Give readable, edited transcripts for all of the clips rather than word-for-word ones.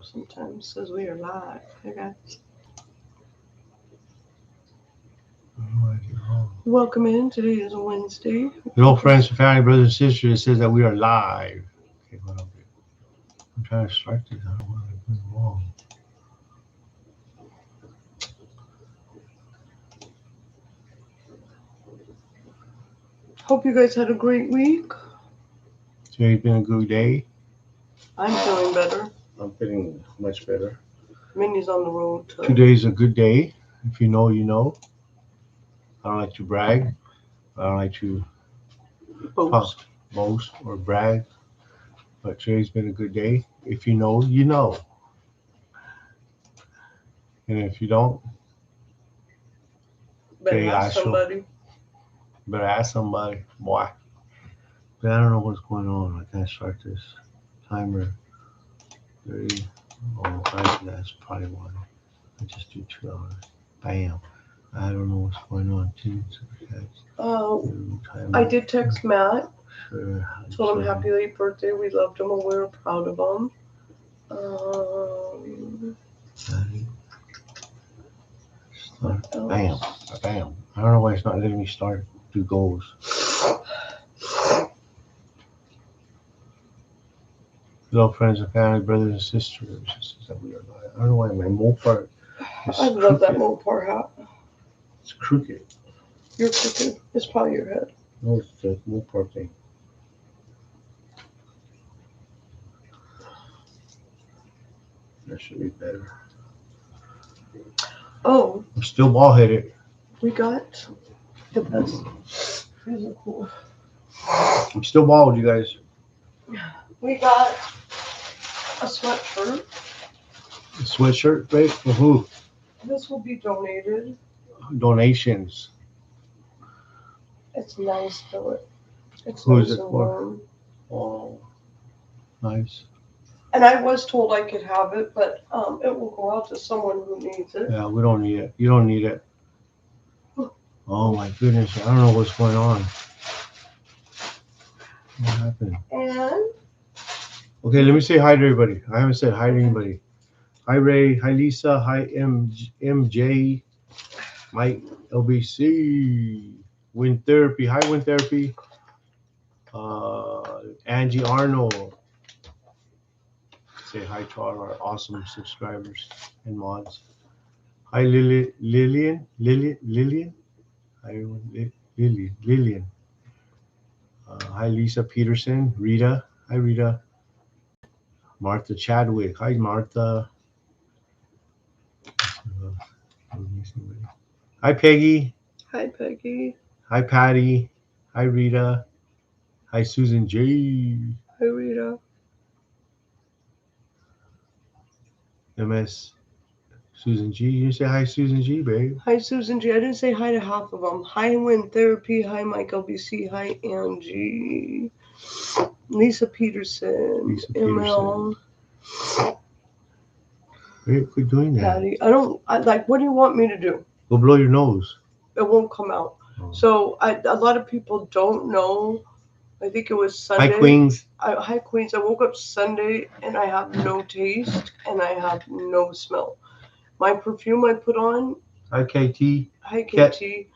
sometimes. Says we are live. Hey guys. Welcome in. Today is Wednesday. Hello, friends, family, brothers, and sisters. It says that we are live. Okay, hold on. I'm trying to start this. I don't want to do it wrong. Hope you guys had a great week. Today's been a good day. I'm feeling better. I'm feeling much better. Minnie's on the road. Today's a good day. If you know, you know. I don't like to brag. I don't like to boast or brag. But today's been a good day. If you know, you know. And if you don't, better ask somebody. Better ask somebody. Boy. But I don't know what's going on. I can't start this timer. 30. Oh, that's probably why. I just do 2 hours. Bam. I don't know what's going on. I did text Matt. Sure. Told him happy late birthday. We loved him and we were proud of him. Bam. Bam. I don't know why it's not letting me start. Do goals. Hello, friends and family, brothers and sisters. I don't know why my Mopar is I love that Mopar hat. It's crooked. You're crooked. It's probably your head. No, it's the Mopar thing. That should be better. Oh. I'm still bald-headed. We got the best. These are cool. I'm still bald, you guys. We got a sweatshirt. A sweatshirt, right? For who? This will be donated. Donations. It's nice, though. It's Who nice is it and for? warm. Oh, nice. And I was told I could have it, but it will go out to someone who needs it. Yeah, we don't need it. You don't need it. Oh my goodness, I don't know what's going on. What happened? And? Okay, let me say hi to everybody. I haven't said hi to anybody. Hi Ray, hi Lisa, hi MJ, Mike, LBC, Wind Therapy, hi Wind Therapy, Angie Arnold. Say hi to all our awesome subscribers and mods. Hi Lillian. Hi Lillian. Hi Lisa Peterson, Rita. Hi Rita. Martha Chadwick. Hi Martha. Hi Peggy. Hi Peggy. Hi Patty. Hi Rita. Hi Susan J. Hi Rita. MS Susan G. You say hi Susan G, babe. Hi Susan G. I didn't say hi to half of them. Hi Wind Therapy. Hi Mike LBC. Hi Angie. Lisa Peterson. ML. Hey, quit doing that. Patty. What do you want me to do? Go blow your nose. It won't come out. Oh. So a lot of people don't know. I think it was Sunday. Hi Queens. Hi Queens. I woke up Sunday and I have no taste and I have no smell. My perfume I put on. Hi KT. Hi KT.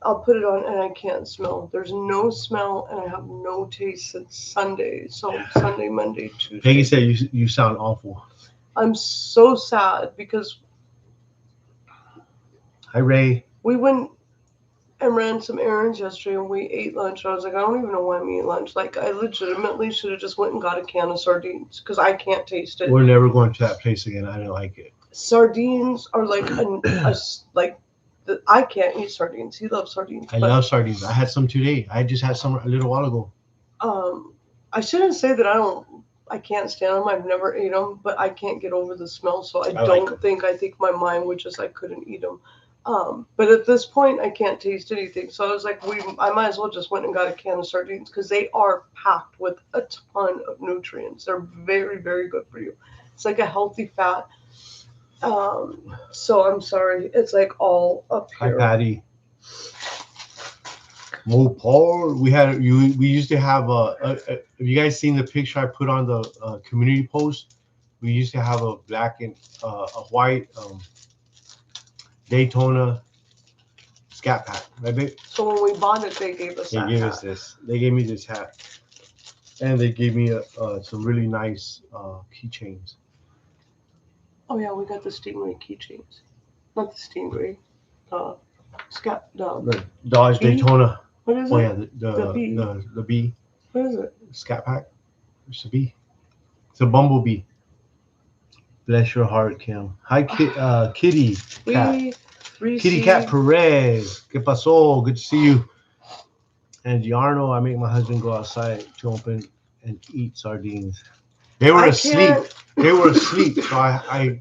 I'll put it on and I can't smell. There's no smell and I have no taste since Sunday. So Sunday, Monday, Tuesday. Peggy said you sound awful. I'm so sad because. Hi Ray. We went and ran some errands yesterday and we ate lunch. I was like, I don't even know why I'm eating lunch. Like, I legitimately should have just went and got a can of sardines because I can't taste it. We're never going to that place again. I didn't like it. Sardines are like I can't eat sardines. He loves sardines. I love sardines. I had some today. I just had some a little while ago. I shouldn't say that I can't stand them. I've never ate them, but I can't get over the smell. So I think my mind would just, I couldn't eat them. But at this point, I can't taste anything. So I was like, I might as well just went and got a can of sardines because they are packed with a ton of nutrients. They're very, very good for you. It's like a healthy fat. So I'm sorry. It's like all up here. Hi, Patty. Mopar. We used to have have you guys seen the picture I put on the community post? we used to have a black and a white Daytona Scat Pack, right, babe? So when we bought it, they gave us They that gave hat. us this. They gave me this hat, and they gave me some really nice keychains. Oh yeah, we got the Stingray keychains. Not the Stingray. The Dodge Bee? Daytona. What is Oh it? yeah, The bee. the bee. What is it? Scat Pack. It's a bee. It's a bumblebee. Bless your heart, Kim. Hi, Kitty Cat. Kitty Cat Perez. ¿Qué pasó? Good to see you. And Giarno, I make my husband go outside to open and eat sardines. They were asleep. They were asleep. So I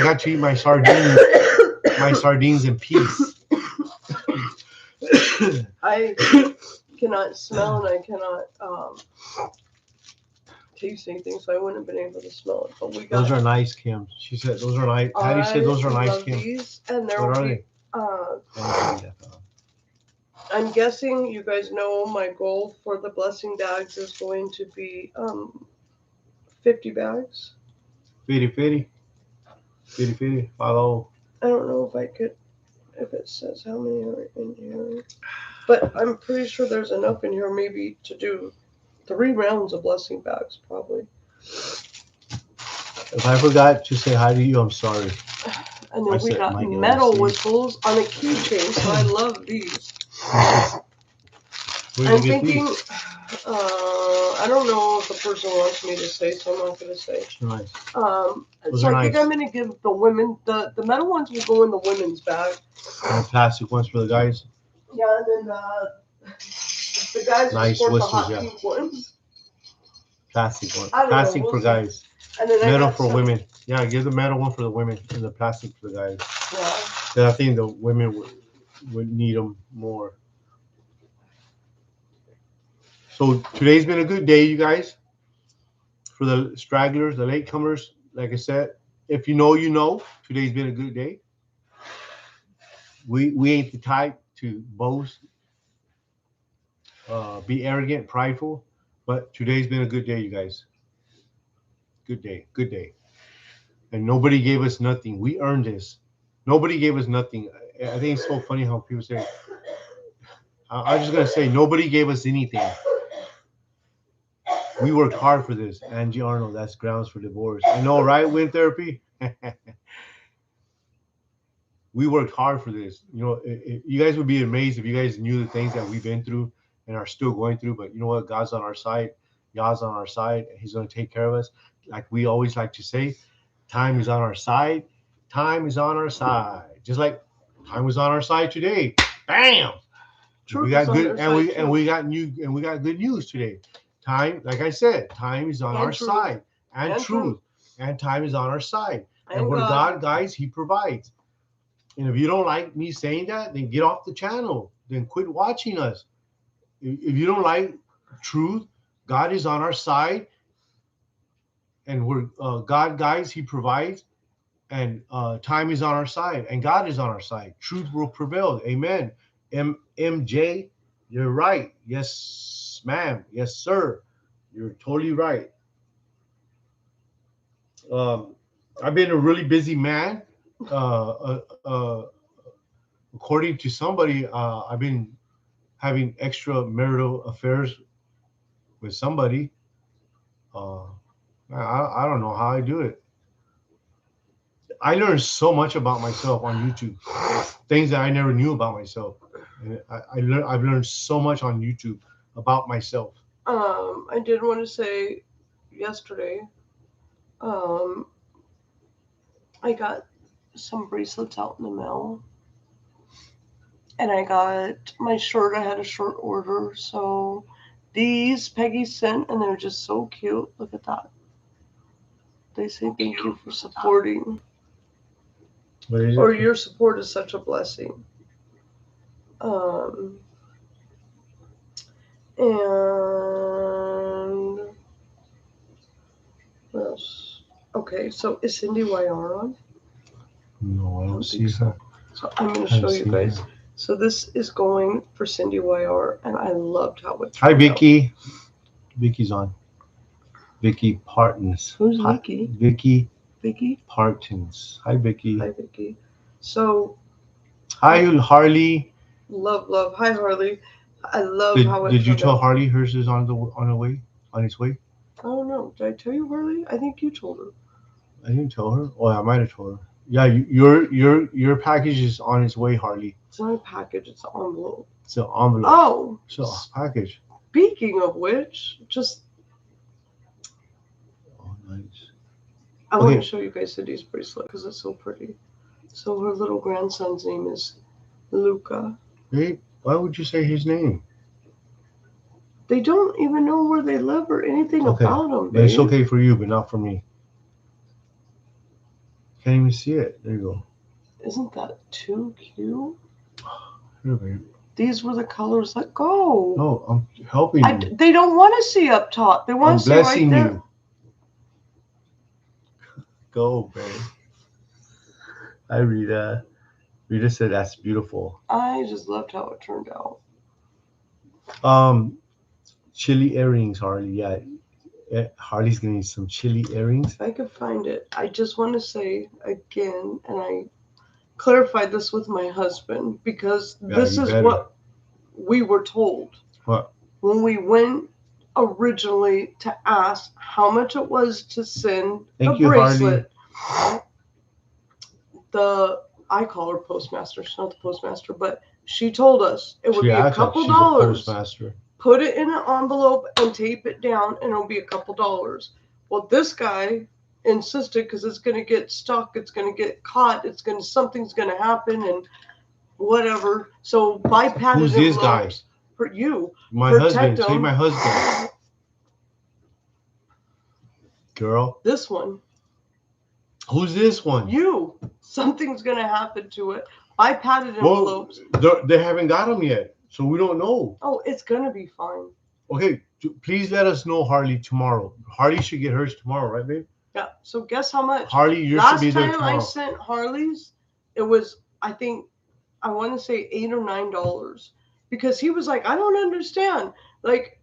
got to eat my sardines in peace. I cannot smell and I cannot taste anything, so I wouldn't have been able to smell it. But we got those are nice, Kim. She said those are nice. Patty said those are nice, Kim. These, and what are they? I'm guessing you guys know my goal for the blessing bags is going to be 50 bags. 50. Follow. I don't know if it says how many are in here, but I'm pretty sure there's enough in here maybe to do 3 rounds of blessing bags, probably. If I forgot to say hi to you, I'm sorry. And then we got metal whistles on a keychain, so I love these. I'm thinking, I don't know if the person wants me to say, so I'm not going to say. Nice. So I think I'm going to give the women, the metal ones will go in the women's bag. And the plastic ones for the guys? Yeah, and then the guys nice will whistles, the hot pink ones. Plastic one. Plastic for guys. And then metal for women. Yeah, give the metal one for the women and the plastic for the guys. Yeah. I think the women would need them more. So today's been a good day, you guys. For the stragglers, the latecomers, like I said, if you know, you know. Today's been a good day. We ain't the type to boast, be arrogant, prideful, but today's been a good day, you guys. Good day, good day. And nobody gave us nothing. We earned this. Nobody gave us nothing. I think it's so funny how people say, I'm just going to say, nobody gave us anything. We worked hard for this. Angie Arnold, that's grounds for divorce. I know, right, Wind Therapy? We worked hard for this. You know, you guys would be amazed if you guys knew the things that we've been through and are still going through. But you know what? God's on our side. God's on our side. He's going to take care of us. Like we always like to say, time is on our side. Time is on our side. Just like time was on our side today. Bam! We got good, and we got good news today. Time, like I said, time is on our side, and truth, and time is on our side. And where God guides, He provides. And if you don't like me saying that, then get off the channel. Then quit watching us. If you don't like truth, God is on our side, and where God guides, He provides. And time is on our side, and God is on our side. Truth will prevail. Amen. MJ, you're right. Yes, ma'am. Yes, sir. You're totally right. I've been a really busy man. According to somebody, I've been having extramarital affairs with somebody. I don't know how I do it. I learned so much about myself on YouTube, things that I never knew about myself. And I've learned so much on YouTube about myself. I did want to say yesterday, I got some bracelets out in the mail. And I got my shirt. I had a shirt order. So these Peggy sent, and they're just so cute. Look at that. They say thank you for supporting. Or your support is such a blessing. And what else? Okay, so is Cindy YR on? No, I don't see her. So I'm going to show you guys. So this is going for Cindy YR, and I loved how it turned Hi, Vicky. Vicky's on. Vicky Partons. Who's Hi, Vicky? Vicky Vicky? Partons. Hi, Vicky. Hi, Vicky. So, Hi, Harley. love. Hi, Harley. I love how it Did you turned tell out. Harley hers is on the way, on its way? I don't know. Did I tell you, Harley? I think you told her. I didn't tell her. Oh, I might have told her. Yeah, your package is on its way, Harley. It's not a package. It's an envelope. It's an envelope. Oh. It's a package. Speaking of which, just Oh, nice. I Okay. want to show you guys Cindy's bracelet because it's so pretty. So her little grandson's name is Luca. Hey, why would you say his name? They don't even know where they live or anything about him, But it's babe. okay for you, but not for me. Can't even see it. There you go. Isn't that too cute? Here, babe. These were the colors. Let go. No, I'm helping you. They don't want to see up top. They want to see right there. You. Go, babe. Hi, Rita. Rita said that's beautiful. I just loved how it turned out. Chili earrings, Harley. Yeah, Harley's gonna need some chili earrings. If I could find it, I just want to say again, and I clarified this with my husband because this is what we were told. What? When we went originally to ask how much it was to send a bracelet. Harley. I call her postmaster. She's not the postmaster, but she told us it would be a couple dollars. Postmaster. Put it in an envelope and tape it down, and it'll be a couple dollars. Well, this guy insisted because it's going to get stuck, it's going to get caught, something's going to happen, and whatever. So buy padded Who's this guy? For you. My husband. Say my husband. Girl. This one. Who's this one? You. Something's going to happen to it. Buy padded envelopes. They haven't got them yet, so we don't know. Oh, it's going to be fine. Okay, please let us know, Harley, tomorrow. Harley should get hers tomorrow, right, babe? Yeah. So guess how much? Harley, you should be there tomorrow. Last time I sent Harley's, it was, I want to say $8 or $9. Because he was like, I don't understand. Like,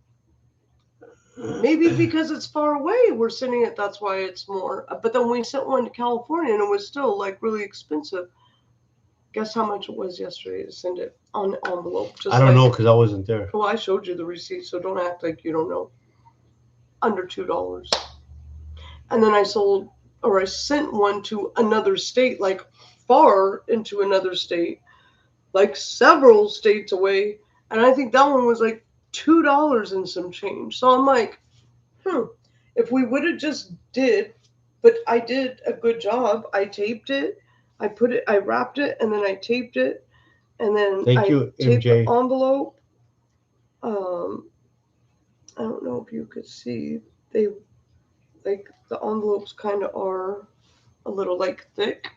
maybe because it's far away, we're sending it. That's why it's more. But then we sent one to California, and it was still like really expensive. Guess how much it was yesterday to send it on the envelope? I don't know because I wasn't there. Well, I showed you the receipt, so don't act like you don't know. Under $2. And then I sent one to another state, like far into another state, like several states away. And I think that one was like $2 and some change. So I'm like, if we would have just but I did a good job. I taped it. I wrapped it, and then I taped it, and then Thank you, taped MJ. the envelope. I don't know if you could see. They, like, the envelopes kind of are a little, like, thick.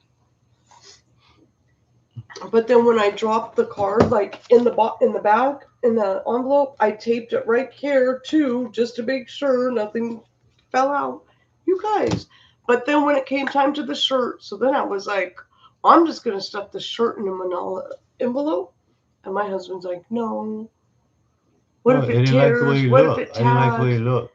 But then when I dropped the card, like, in the bag, in the envelope, I taped it right here, too, just to make sure nothing fell out. You guys. But then when it came time to the shirt, so then I was like, I'm just going to stuff the shirt in a manila envelope. And my husband's like, no. What if it tears? What if it tags? I didn't like the way it looked.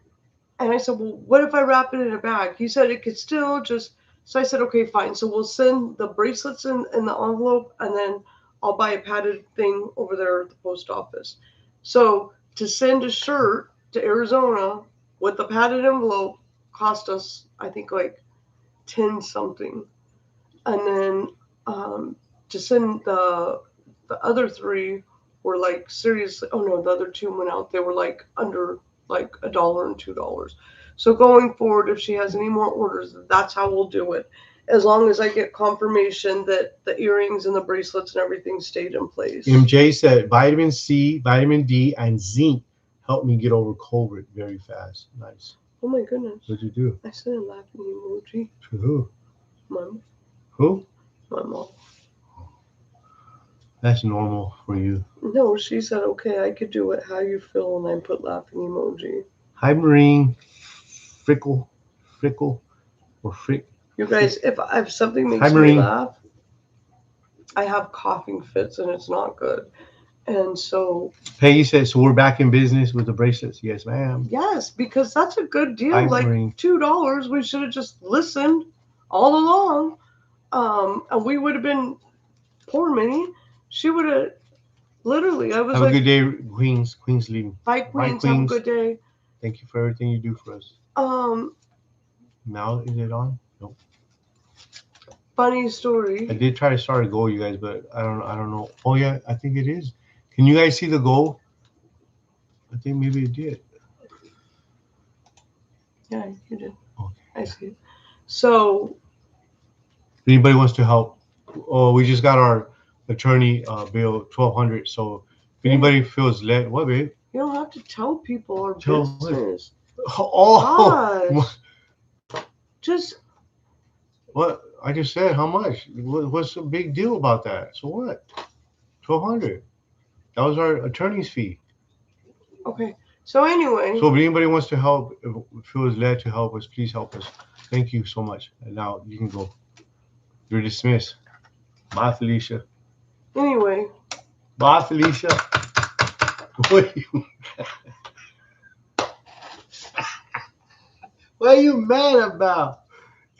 And I said, well, what if I wrap it in a bag? He said it could still just... So I said, okay, fine. So we'll send the bracelets in the envelope, and then I'll buy a padded thing over there at the post office. So to send a shirt to Arizona with the padded envelope cost us, I think, like 10 something. And then to send the other 3 were like seriously, oh no, the other 2 went out. They were like under like $1 and $2. So going forward, if she has any more orders, that's how we'll do it. As long as I get confirmation that the earrings and the bracelets and everything stayed in place. MJ said vitamin C, vitamin D, and zinc helped me get over COVID very fast. Nice. Oh my goodness. What'd you do? I sent a laughing emoji. To who? Mom. Who? My mom. That's normal for you. No, she said, okay, I could do it. How you feel? And I put laughing emoji. Hi, Marine. Frickle, or Frick. You guys, if something makes me laugh, I have coughing fits, and it's not good. And so Peggy said, so we're back in business with the bracelets. Yes, ma'am. yes, because that's a good deal. Hi, Like Marie. $2, we should have just listened all along. And we would have been poor Minnie. She would have literally. I was Have like, a good day, Queens. Queens leaving. bye, Queens. Have a good day. Thank you for everything you do for us. Now is it on? Nope. Funny story. I did try to start a goal, you guys, but I don't know. Oh yeah, I think it is. Can you guys see the goal? I think maybe it did. Yeah, you did. Okay. I see it. So If anybody wants to help, oh, we just got our attorney bill $1,200. So if anybody feels led, what, babe? You don't have to tell people our Tell business. Oh, gosh. Just what I just said. How much? What's the big deal about that? So what? $1,200. That was our attorney's fee. okay. So anyway. So if anybody wants to help, feels led to help us, please help us. Thank you so much. And now you can go. You're dismissed. Bye, Felicia. Anyway. Bye, Felicia. What are you mad about?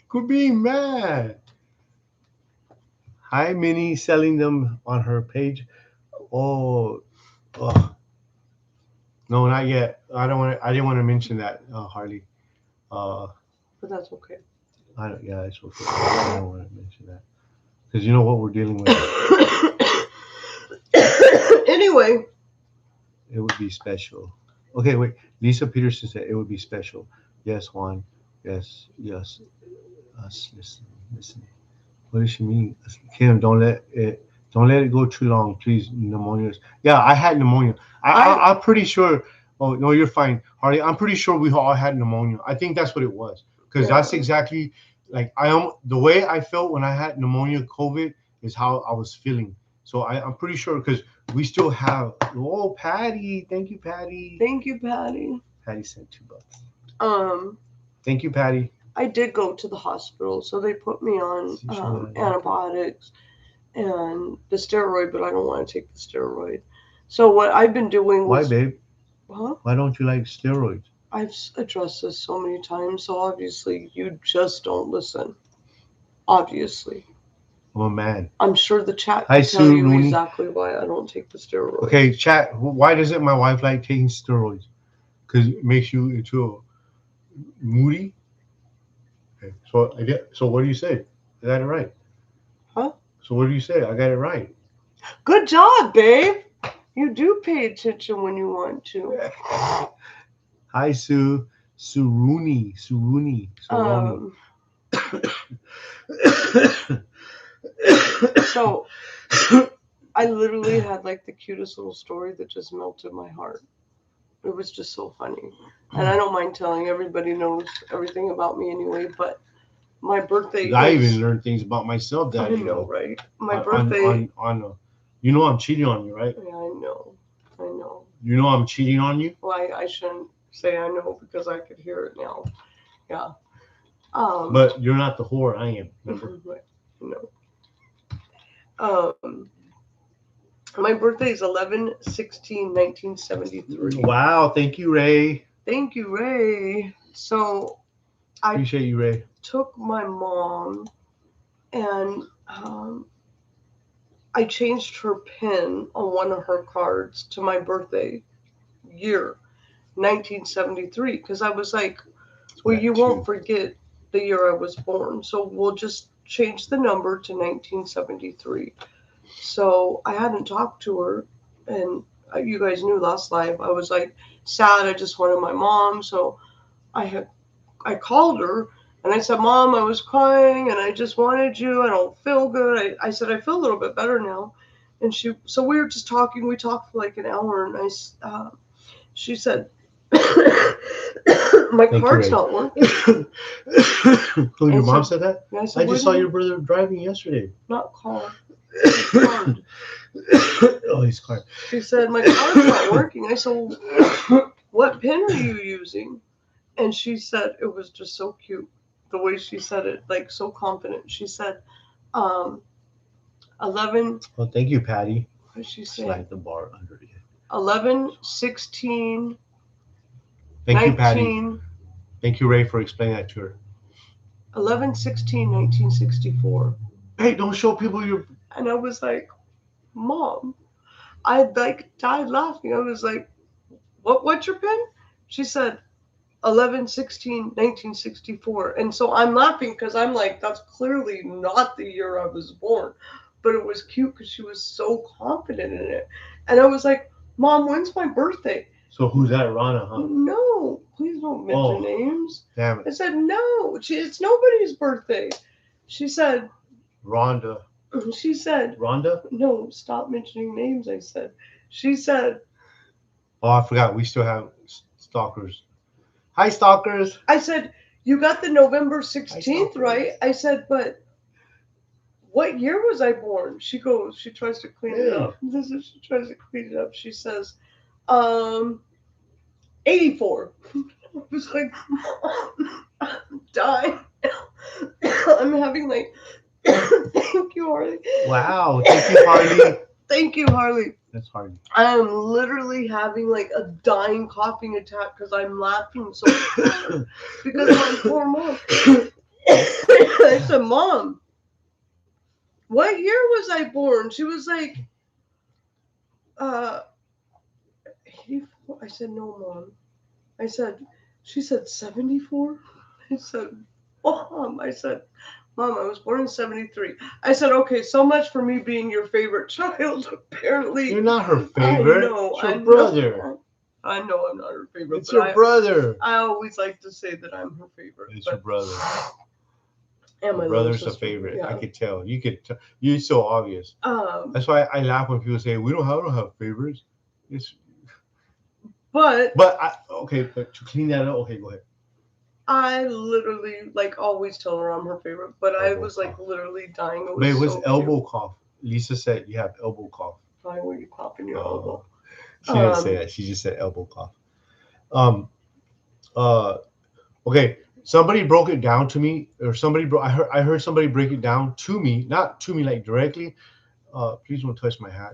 Quit being mad. Hi, Minnie, selling them on her page. Oh. No, not yet. I didn't want to mention that, Harley. But that's okay. Yeah, it's okay. I don't want to mention that because you know what we're dealing with. Anyway, it would be special. Okay, wait. Lisa Peterson said it would be special. Yes, Juan. Yes. Us listen. What does she mean? Kim, don't let it go too long, please. Pneumonia. Yeah, I had pneumonia. I'm pretty sure. Oh no, you're fine, Harley. I'm pretty sure we all had pneumonia. I think that's what it was because that's exactly like the way I felt when I had pneumonia, COVID is how I was feeling. So I'm pretty sure because we still have. Oh, Patty, thank you, Patty. Thank you, Patty. Patty sent $2. Thank you, Patty. I did go to the hospital, so they put me on antibiotics and the steroid, but I don't want to take the steroid. So what I've been doing was... Why, babe? Huh? Why don't you like steroids? I've addressed this so many times, so obviously you just don't listen. Obviously. I'm a man. I'm sure the chat can tell you exactly why I don't take the steroids. Okay, chat. Why doesn't my wife like taking steroids? Because it makes you into moody. Okay, so what do you say? I got it right. Huh? So what do you say? I got it right. Good job, babe. You do pay attention when you want to. Hi, Sue. Suruni. So I literally had like the cutest little story that just melted my heart. It was just so funny. And I don't mind telling. Everybody knows everything about me anyway, but my birthday I even learned things about myself that I know, right? My birthday you know I'm cheating on you, right? Yeah, I know. You know I'm cheating on you? Well, I shouldn't say I know because I could hear it now. Yeah. But you're not the whore I am, remember? No. My birthday is 11/16/1973. Wow, thank you, Ray. Thank you, Ray. So I appreciate you, Ray. Took my mom and I changed her pin on one of her cards to my birthday year, 1973, because I was like, well, you won't forget the year I was born, so we'll just change the number to 1973. So I hadn't talked to her, and you guys knew last live, I was like sad, I just wanted my mom, so I called her, and I said, Mom, I was crying, and I just wanted you, I don't feel good. I said, I feel a little bit better now. And so we were just talking, we talked for like an hour, and she said, my card's not working. Who, your mom said that? I said, I just saw your brother driving yesterday. Not car. Oh, his car. She said, my card's not working. I said, what pin are you using? And she said, it was just so cute, the way she said it, like so confident. She said, 11. Well, thank you, Patty. What did she say? Slide the bar under it. 11, 16, Thank 19, you, Patty. Thank you, Ray, for explaining that to her. 11, 16, 1964. Hey, don't show people your. And I was like, Mom, I like died laughing. I was like, what's your pen? She said, 11, 16, 1964. And so I'm laughing because I'm like, that's clearly not the year I was born. But it was cute because she was so confident in it. And I was like, Mom, when's my birthday? So who's that, Rana, huh? No, please don't mention names. Damn it. I said, no, it's nobody's birthday. She said, Rhonda. She said, Rhonda? No, stop mentioning names, I said. She said, Oh, I forgot. We still have stalkers. Hi, stalkers. I said, you got the November 16th, right? I said, but what year was I born? She goes, she tries to clean it up. She tries to clean it up. She says, 84. I was like, I'm dying. I'm having like, thank you, Harley. Wow, thank you, Harley. Thank you, Harley. That's Harley. I'm literally having like a dying coughing attack because I'm laughing so hard because my poor mom. I said, Mom, what year was I born? She was like, 84. I said, no, Mom. She said 74. I said, Mom. I said, Mom, I was born in 73. I said, okay, so much for me being your favorite child. Apparently. You're not her favorite. It's your brother. I know I'm not her favorite. It's your brother. I always like to say that I'm her favorite. It's your brother. And my brother's a favorite. Yeah. I could tell. You could. You're so obvious. That's why I laugh when people say we don't have favorites. But to clean that up. Okay, go ahead. I literally like always tell her I'm her favorite, but I was like literally dying. It was elbow cough. Lisa said you have elbow cough. Why were you coughing your elbow? She didn't say that. She just said elbow cough. Okay. Somebody broke it down to me, or I heard somebody break it down to me, not to me like directly. Please don't touch my hat.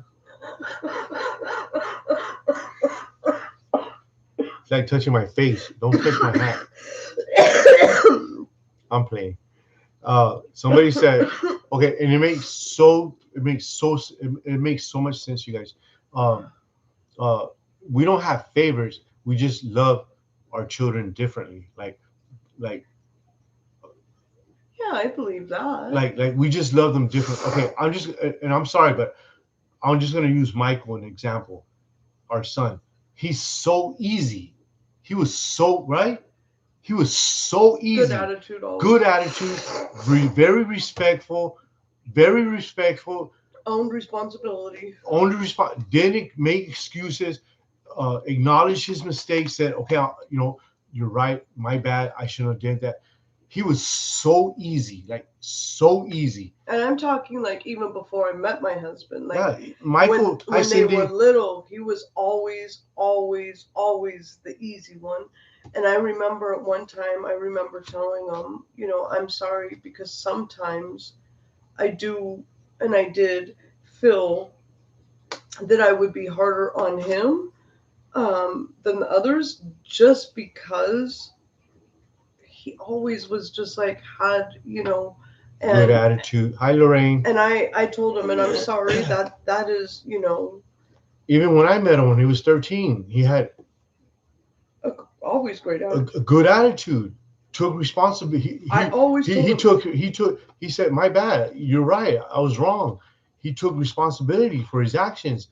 It's like touching my face. Don't touch my hat. I'm playing. Somebody said, okay, and it makes so much sense, you guys. We don't have favorites. We just love our children differently. Like, yeah, I believe that. Like we just love them different. Okay, I'm sorry, but I'm just gonna use Michael an example. Our son, he's so easy. He was so right. He was so easy. Good attitude. Very respectful. Owned responsibility. Didn't make excuses. Acknowledged his mistakes. Said, okay, you're right. My bad. I shouldn't have done that. He was so easy, like so easy. And I'm talking like even before I met my husband. Like yeah, Michael, when they were little, he was always the easy one. And I remember at one time, telling him, I'm sorry because sometimes I do and I did feel that I would be harder on him than the others just because he always was just like had, good attitude. Hi, Lorraine. And I told him, and I'm sorry that is, Even when I met him when he was 13, he had always great attitude. A good attitude. Took responsibility. He said, my bad. You're right. I was wrong. He took responsibility for his actions.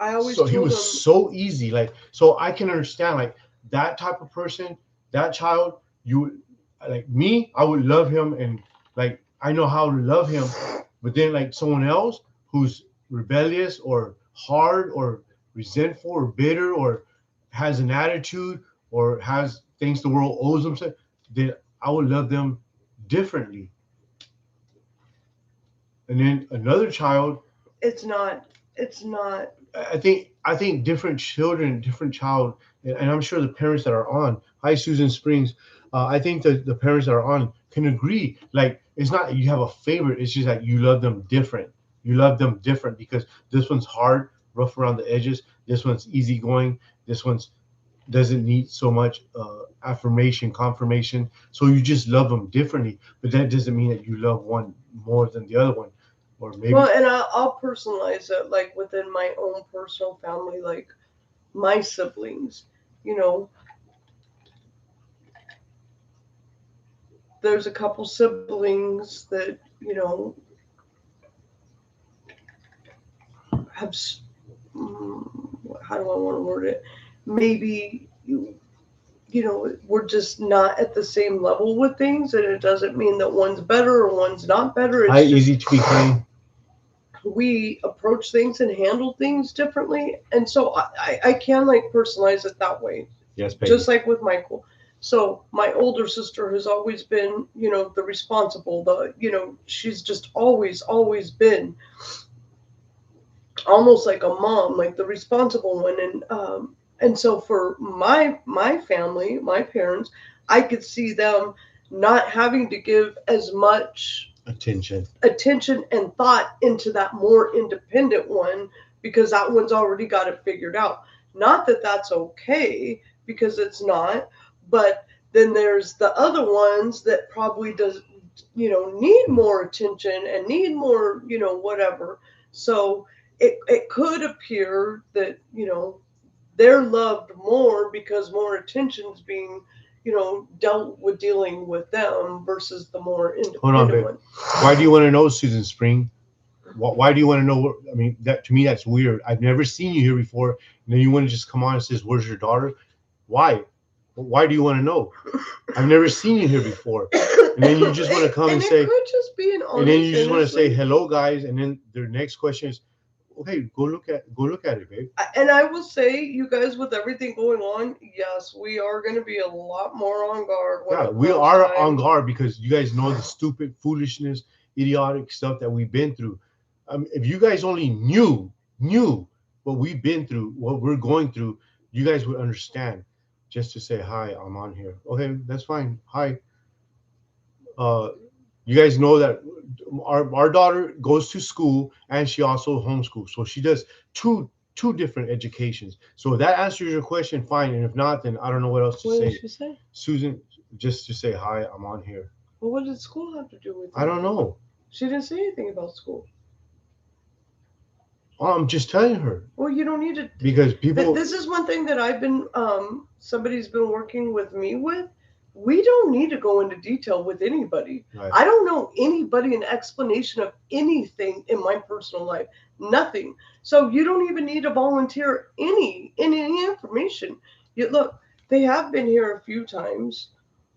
He was so easy. Like, so I can understand like that type of person, that child, like me, I would love him and like I know how to love him, but then like someone else who's rebellious or hard or resentful or bitter or has an attitude or has things the world owes them, then I would love them differently. And then another child, it's not. I think different children, different child, and I'm sure the parents that are on. Hi, Susan Springs. I think that the parents that are on can agree. Like, it's not that you have a favorite. It's just that you love them different. You love them different because this one's hard, rough around the edges. This one's easygoing. This one's doesn't need so much affirmation, confirmation. So you just love them differently. But that doesn't mean that you love one more than the other one, or maybe. Well, and I'll personalize it like within my own personal family, like my siblings. You know, there's a couple siblings that have. How do I want to word it? Maybe we're just not at the same level with things, and it doesn't mean that one's better or one's not better. It's just easy to be kind. We approach things and handle things differently, and so I can like personalize it that way. Yes, baby. Just like with Michael. So my older sister has always been, the responsible, she's just always been almost like a mom, like the responsible one. And so for my family, my parents, I could see them not having to give as much attention and thought into that more independent one, because that one's already got it figured out. Not that that's okay, because it's not, but then there's the other ones that probably does need more attention and need more whatever. So it could appear that they're loved more because more attention's being dealt with dealing with them versus the more independent one. Why do you want to know, Susan Spring? Why do you want to know? I mean, that to me, that's weird. I've never seen you here before, and then you want to just come on and says, "Where's your daughter?" Why? Why do you want to know? I've never seen you here before, and then you just want to come and say, could just be an honest, and then you just want to say hello, guys, and then their next question is, okay, go look at it, babe. And I will say, you guys, with everything going on, yes, we are going to be a lot more on guard. Yeah, we are on guard because you guys know the stupid foolishness, idiotic stuff that we've been through. If you guys only knew what we've been through, what we're going through, you guys would understand. Just to say hi, I'm on here. Okay, that's fine. Hi. You guys know that our daughter goes to school and she also homeschools, so she does two different educations. So if that answers your question, fine. And if not, then I don't know what else to say. What did she say? Susan, just to say hi, I'm on here. Well, what did school have to do with it? I don't know. She didn't say anything about school. I'm just telling her. Well, you don't need to. Because people. This is one thing that I've been, somebody's been working with me with. We don't need to go into detail with anybody. Right. I don't know anybody an explanation of anything in my personal life. Nothing. So you don't even need to volunteer any information. Look, they have been here a few times.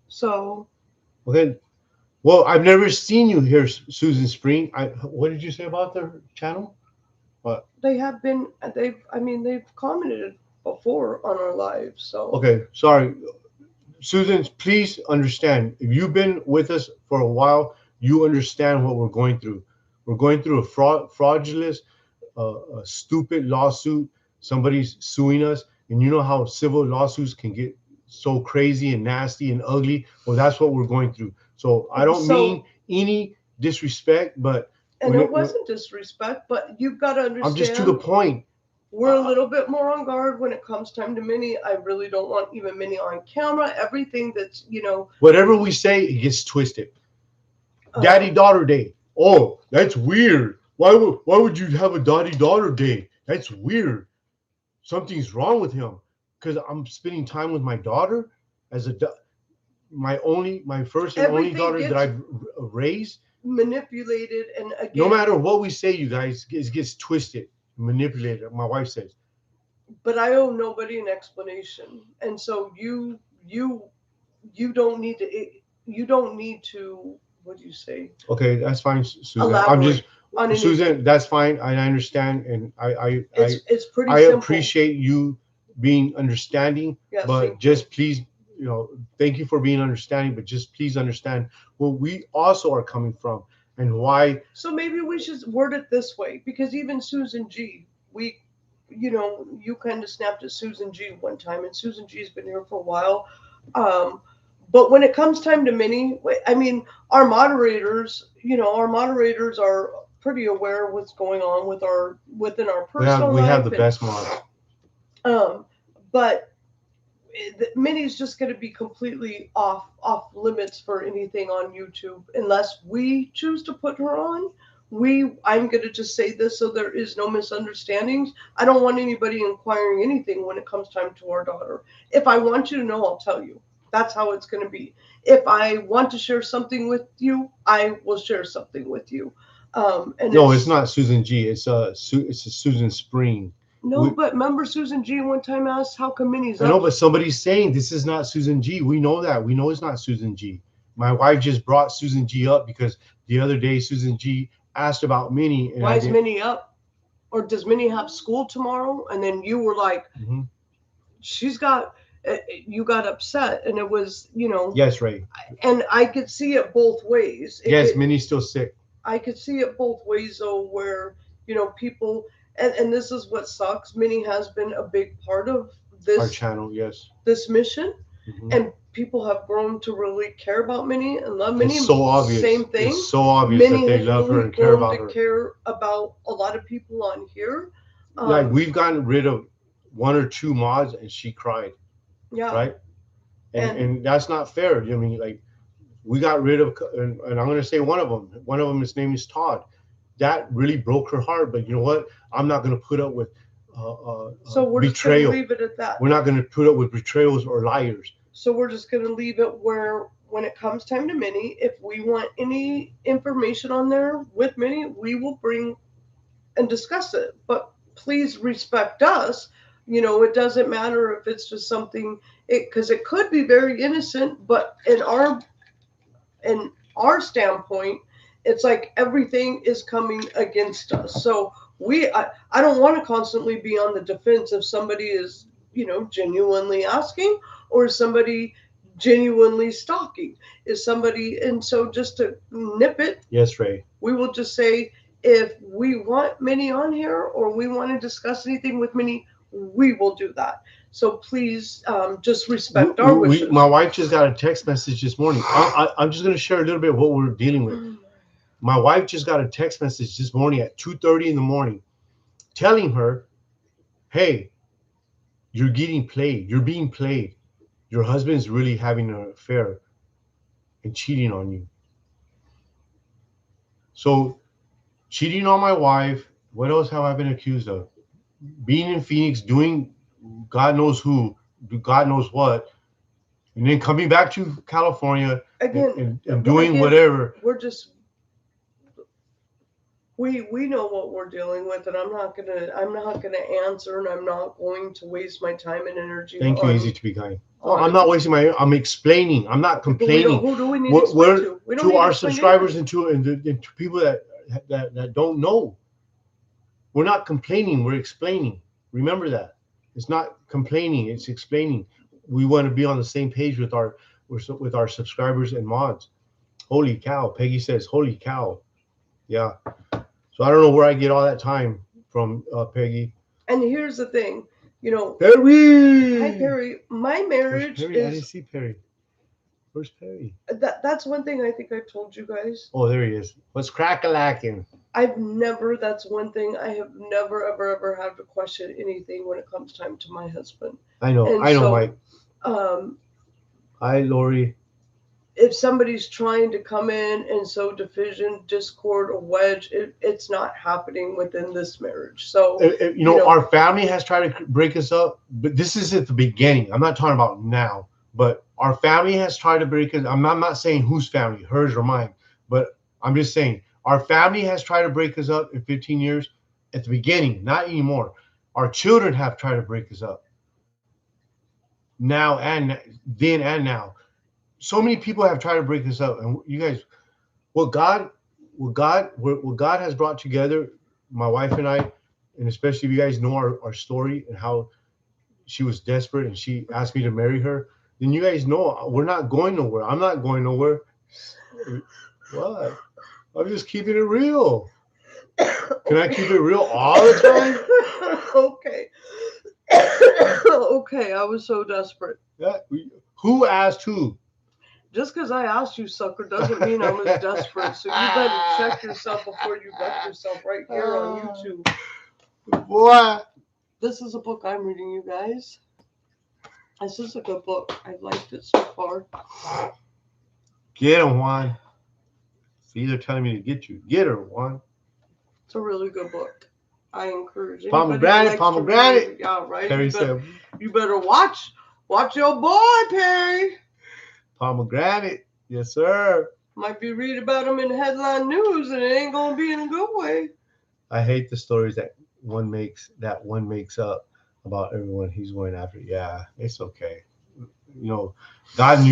So. Okay. Well, I've never seen you here, Susan Spring. What did you say about their channel? What? They have been. They've commented before on our lives. So. Okay. Sorry. Susan, please understand, if you've been with us for a while, you understand what we're going through. We're going through a fraudulent, a stupid lawsuit. Somebody's suing us. And you know how civil lawsuits can get so crazy and nasty and ugly? Well, that's what we're going through. So I don't mean any disrespect, but... And it wasn't disrespect, but you've got to understand... I'm just to the point. We're a little bit more on guard when it comes time to Minnie. I really don't want even Minnie on camera. Everything that's, Whatever we say, it gets twisted. Daddy-daughter day. Oh, that's weird. Why would you have a daddy-daughter day? That's weird. Something's wrong with him. Because I'm spending time with my daughter as my first and only daughter that I've raised. Manipulated, and again, no matter what we say, you guys, it gets twisted. Manipulated, my wife says. But I owe nobody an explanation, and so you don't need to. What do you say? Okay, that's fine, Susan. Elaborate. Susan, that's fine. I understand, and it's pretty. I simple. Appreciate you being understanding, yes, but just please, thank you for being understanding, but just please understand where we also are coming from. And why? So maybe we should word it this way, because even Susan G, you kind of snapped at Susan G one time, and Susan G's been here for a while. But when it comes time to Minnie, I mean, our moderators are pretty aware of what's going on within our personal we have life. the best mom. But Minnie's just going to be completely off limits for anything on YouTube unless we choose to put her on. I'm going to just say this so there is no misunderstandings. I don't want anybody inquiring anything when it comes time to our daughter. If I want you to know, I'll tell you. That's how it's going to be. If I want to share something with you, I will share something with you. And no, it's not Susan G. It's a Susan Spring. No, but remember Susan G one time asked how come Minnie's I know, but somebody's saying this is not Susan G. We know that. We know it's not Susan G. My wife just brought Susan G up because the other day Susan G asked about Minnie. Why is Minnie up? Or does Minnie have school tomorrow? And then you were like, she's got, you got upset. And it was, Yes, Ray. And I could see it both ways. Yes, Minnie's still sick. I could see it both ways, though, where, people, and this is what sucks. Minnie has been a big part of our channel, yes. This mission. And people have grown to really care about Minnie and love Minnie. It's so obvious. Same thing. It's so obvious Minnie that they love her and care about her. Care about a lot of people on here. Like we've gotten rid of 1 or 2 mods, and she cried. Yeah. Right. And that's not fair. I mean, like we got rid of, and I'm going to say one of them. One of them, his name is Todd. That really broke her heart. But you know what? I'm not going to put up with. So we're betrayal. Just going to leave it at that. We're not going to put up with betrayals or liars. So we're just going to leave it where when it comes time to Minnie, if we want any information on there with Minnie, we will bring and discuss it. But please respect us. It doesn't matter if it's just something, because it could be very innocent, but in our standpoint, it's like everything is coming against us. So I don't want to constantly be on the defense if somebody is, genuinely asking or somebody genuinely stalking. Is somebody, and so just to nip it. Yes, Ray. We will just say if we want Minnie on here or we want to discuss anything with Minnie, we will do that. So please just respect our wishes. My wife just got a text message this morning. I'm just going to share a little bit of what we're dealing with. My wife just got a text message this morning at 2:30 in the morning telling her, hey, you're getting played. You're being played. Your husband's really having an affair and cheating on you. So cheating on my wife. What else have I been accused of? Being in Phoenix, doing God knows who, God knows what, and then coming back to California again and doing whatever. We're just we know what we're dealing with, and I'm not gonna answer, and I'm not going to waste my time and energy. Thank you, Easy to be kind. I'm not wasting I'm explaining. I'm not complaining. Who do we need to explain to? We don't to our subscribers and to people that don't know. We're not complaining. We're explaining. Remember that. It's not complaining. It's explaining. We want to be on the same page with our subscribers and mods. Holy cow. Peggy says, holy cow. Yeah. So I don't know where I get all that time from, Peggy. And here's the thing. Perry. Hi, Perry. My marriage Perry? I didn't see Perry. Where's Perry? That's one thing I think I told you guys. Oh, there he is. What's crack-a-lacking? That's one thing I have never, ever had to question anything when it comes time to my husband. I know, Mike. Hi, Lori. If somebody's trying to come in and sow division, discord, or wedge, it's not happening within this marriage. So, our family has tried to break us up, but this is at the beginning. I'm not talking about now, but our family has tried to break us. I'm not saying whose family, hers or mine, but I'm just saying our family has tried to break us up in 15 years at the beginning, not anymore. Our children have tried to break us up now and then and now. So many people have tried to break us up, and you guys, what God has brought together, my wife and I, and especially if you guys know our story and how she was desperate and she asked me to marry her, then you guys know we're not going nowhere. I'm not going nowhere. What? I'm just keeping it real. Can I keep it real all the time? Okay. Okay, I was so desperate. Yeah. Who asked who? Just because I asked you, sucker, doesn't mean I'm as desperate. So you better check yourself before you wreck yourself right here on YouTube. Boy. This is a book I'm reading, you guys. This is a good book. I've liked it so far. Get him, Juan. See, they're telling me to get you. Get her, Juan. It's a really good book. I encourage Pomegranate, pomegranate. Yeah, right. Perry said, You better watch your boy, Perry. Pomegranate. Yes, sir. Might be read about him in headline news, and it ain't gonna be in a good way. I hate the stories that one makes up about everyone he's going after. Yeah, it's okay. You know, God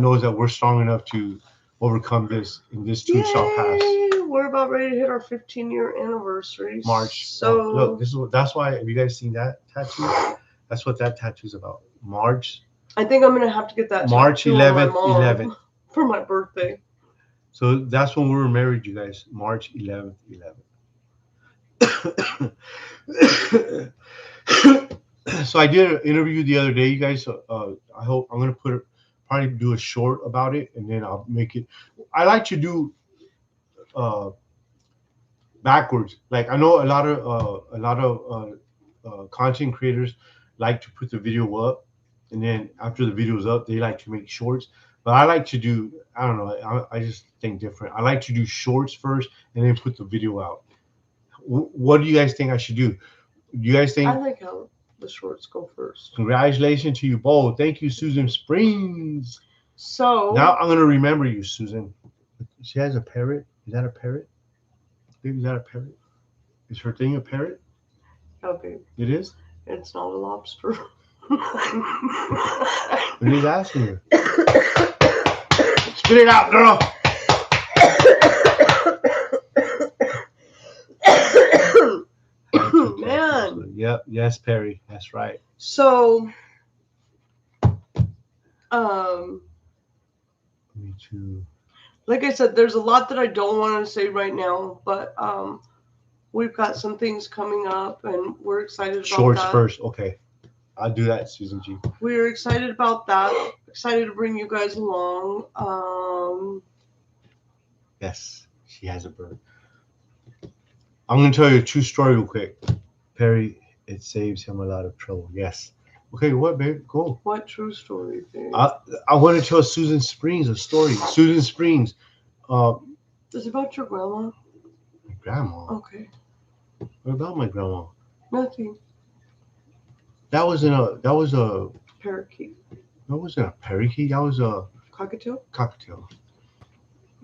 knows that we're strong enough to overcome this, and this too shall pass. We're about ready to hit our 15-year anniversary. March. So look, that's why. Have you guys seen that tattoo? That's what that tattoo's about. March. I think I'm gonna have to get that March 11th, 11th for my birthday. So that's when we were married, you guys. March 11th, 11th. So I did an interview the other day, you guys. I hope I'm gonna probably do a short about it, and then I'll make it. I like to do backwards. Like I know a lot of content creators like to put the video up, and then after the video's up, they like to make shorts. But I like to do, I don't know, I just think different. I like to do shorts first, and then put the video out. What do you guys think I should do? Do you guys think? I like how the shorts go first. Congratulations to you both. Thank you, Susan Springs. So now I'm gonna remember you, Susan. She has a parrot. Is that a parrot? Baby, is that a parrot? Is her thing a parrot? Okay. It is? It's not a lobster. What are you asking her? Spit it out, girl. Man. Yep. Yes, Perry. That's right. So, Me too. Like I said, there's a lot that I don't want to say right now, but we've got some things coming up, and we're excited about Shorts that. First. Okay. I'll do that, Susan G. We're excited about that. Excited to bring you guys along. Yes, she has a bird. I'm going to tell you a true story real quick. Perry, it saves him a lot of trouble. Yes. Okay, what, babe? Go. What true story, babe? I want to tell Susan Springs a story. Susan Springs. Is it about your grandma? My grandma? Okay. What about my grandma? Nothing. That was a parakeet. That wasn't a parakeet. That was a cockatiel.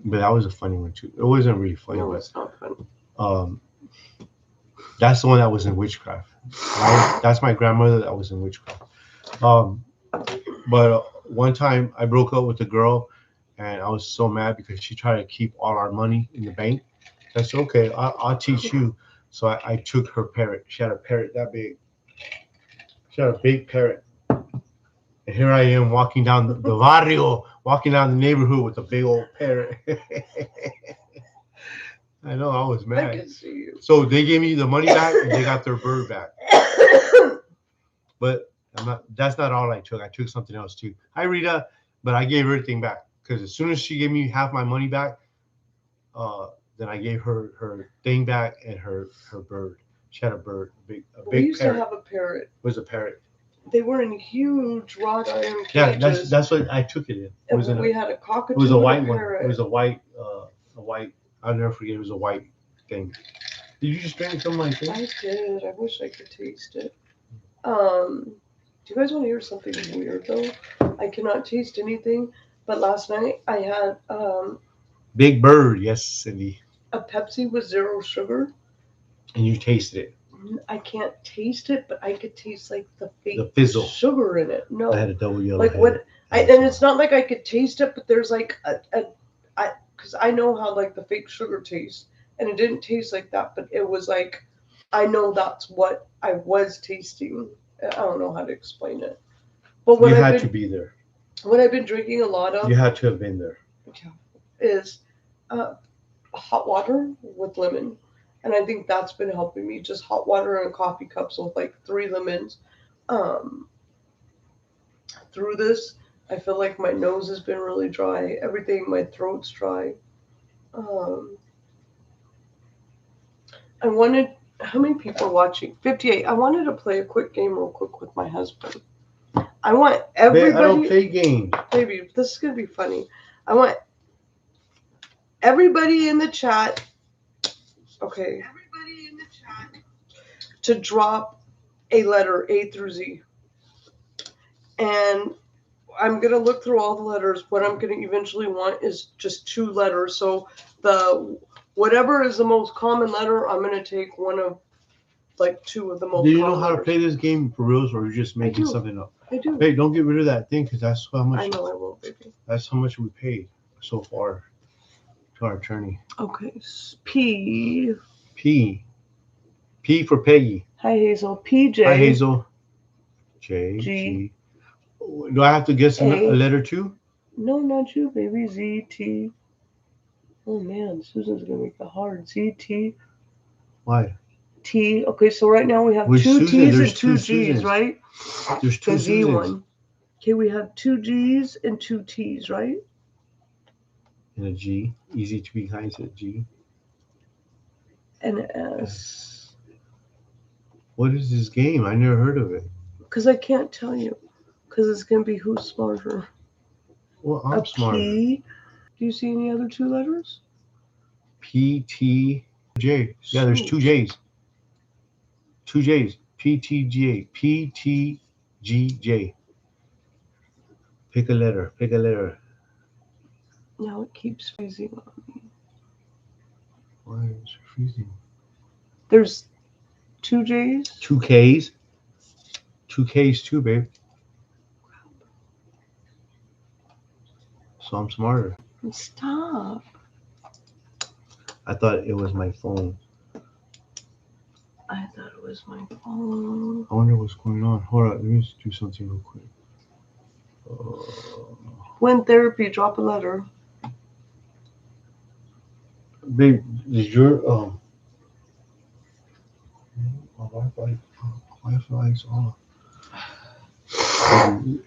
But that was a funny one too. It wasn't really funny. No, but, it's not funny. That's the one that was in witchcraft. That's my grandmother that was in witchcraft. But one time I broke up with a girl, and I was so mad because she tried to keep all our money in the bank. So I said, okay, I'll teach you. So I took her parrot. She had a parrot that big. She had a big parrot. And here I am walking down the barrio, walking down the neighborhood with a big old parrot. I know, I was mad. I can see you. So they gave me the money back, and they got their bird back. But that's not all I took. I took something else too. Hi, Rita. But I gave everything back. Because as soon as she gave me half my money back, then I gave her her thing back and her bird. She had a bird, a big we used parrot. To have a parrot. It was a parrot. They were in huge wrought iron cages. Yeah, that's what I took it in. We had a cockatiel. It was a white one. Parrot. It was a white. I'll never forget. It was a white thing. Did you just drink some of my thing? I did. I wish I could taste it. Do you guys want to hear something weird though? I cannot taste anything. But last night I had Big Bird, yes, Cindy. A Pepsi with 0 sugar. And you tasted it. I can't taste it, but I could taste like the fake fizzle. Sugar in it. No, I had a double yellow. Like what? And it's not like I could taste it, but there's like because I know how like the fake sugar tastes, and it didn't taste like that, but it was like I know that's what I was tasting. I don't know how to explain it. But you had to be there. What I've been drinking a lot of. You had to have been there. Is hot water with lemon. And I think that's been helping me. Just hot water and coffee cups with like 3 lemons through this. I feel like my nose has been really dry. Everything, my throat's dry. I wanted, how many people are watching? 58. I wanted to play a quick game real quick with my husband. I want everybody. I don't play games. Baby, this is going to be funny. I want everybody in the chat, okay, to drop a letter A through Z. And I'm going to look through all the letters. What I'm going to eventually want is just 2 letters. So whatever is the most common letter, I'm going to take one of, like, 2 of the most common letters. Do you know how to play this game for reals, or are you just making something up? I do. Hey, don't get rid of that thing, because that's how much. I know I will, baby. That's how much we paid so far to our attorney. Okay. P. P for Peggy. Hi, Hazel. PJ. Hi, Hazel. J. G. G. Do I have to guess a letter too? No, not you, baby. Z, T. Oh, man. Susan's going to make it hard. Z, T. Why? T. Okay, so right now we have with 2 Susan, T's and 2 Susans. G's, right? There's 2 the Z Susans. one. Okay, we have 2 G's and 2 T's, right? And a G. Easy to be kind, a G. And an S. What is this game? I never heard of it. Because I can't tell you. Because it's going to be who's smarter. Well, I'm smarter. P. Do you see any other 2 letters? P, T, J. Yeah, there's 2 J's. 2 J's. P, T, J. P, T, G, J. Pick a letter. Pick a letter. Now it keeps freezing on me. Why is it freezing? There's 2 J's. 2 K's. 2 K's too, babe. So I'm smarter. Stop. I thought it was my phone. I thought it was my phone. I wonder what's going on. Hold on, let me just do something real quick. When therapy, drop a letter. Babe, is your Wi-Fi's off?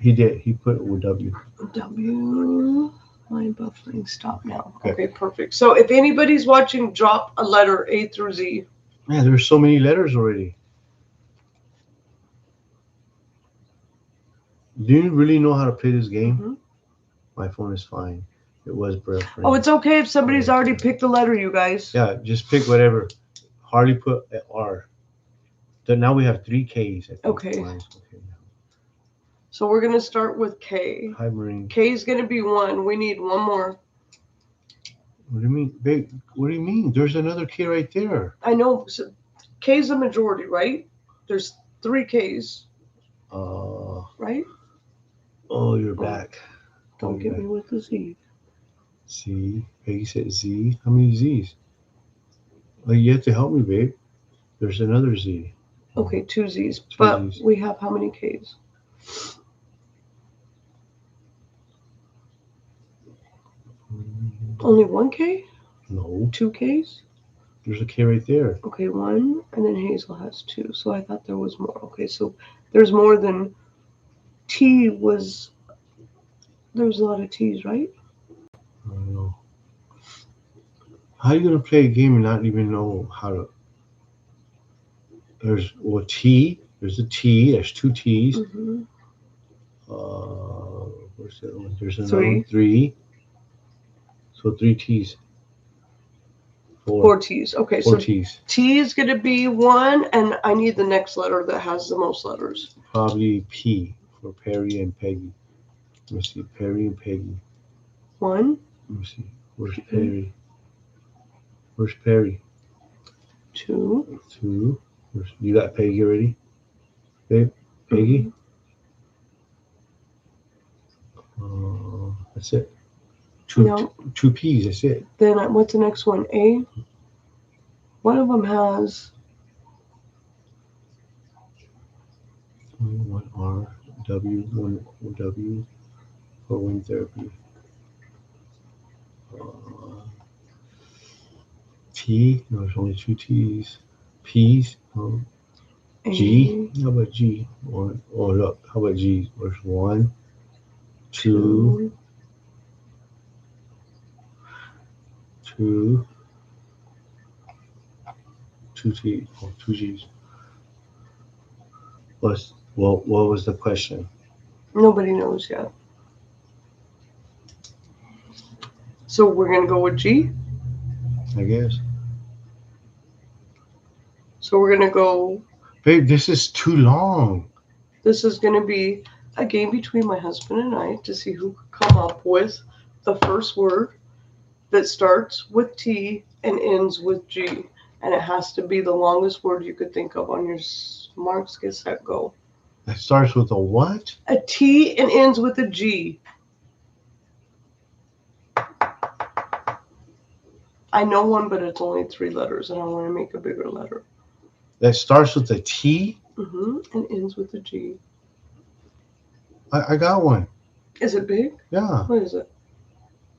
He did. He put it with W. W. My buffering. Stop now. Okay, perfect. So if anybody's watching, drop a letter A through Z. Man, there's so many letters already. Do you really know how to play this game? Mm-hmm. My phone is fine. It was breath. Oh, it's okay if somebody's already picked the letter, you guys. Yeah, just pick whatever. Harley put an R. Then now we have 3 K's. I think. Okay. Okay. So we're going to start with K. Hi, Marine. K is going to be 1. We need 1 more. What do you mean? Babe, what do you mean? There's another K right there. I know. So K is the majority, right? There's 3 K's. Right? Oh, you're back. Don't get me with the Z. Z. Peggy said Z. How many Z's? Oh, you have to help me, babe. There's another Z. Okay, 2 Z's. 2 but Z's. We have how many K's? Only 1 K? No. 2 K's? There's a K right there. Okay, 1, and then Hazel has 2. So I thought there was more. Okay, so there's more than T was. There was a lot of T's, right? I don't know. How are you gonna play a game and not even know how to? There's T. There's a T. There's 2 T's. Mm-hmm. Where's the other one? There's another 1. 3. So 3 T's. 4 T's. Okay, 4 so T's. T is going to be 1, and I need the next letter that has the most letters. Probably P for Perry and Peggy. Let me see. Perry and Peggy. 1. Let me see. Where's Perry? Where's Perry? 2. 2. You got Peggy already? Babe? Peggy? That's it. 2 P's, that's it. Then what's the next one? A? One of them has 1 R, W, 1 W for wind therapy. T, no, there's only 2 T's. P's, G, how about G? Look, how about G? There's 1, Two T. Oh, two G's. What was the question? Nobody knows yet. So we're going to go with G. I guess. So we're going to go. Babe, this is too long. This is going to be a game between my husband and I to see who could come up with the first word that starts with T and ends with G. And it has to be the longest word you could think of on your marks, get set, go. It starts with a what? A T and ends with a G. I know one, but it's only 3 letters, and I want to make a bigger letter. That starts with a T? And ends with a G. I got one. Is it big? Yeah. What is it?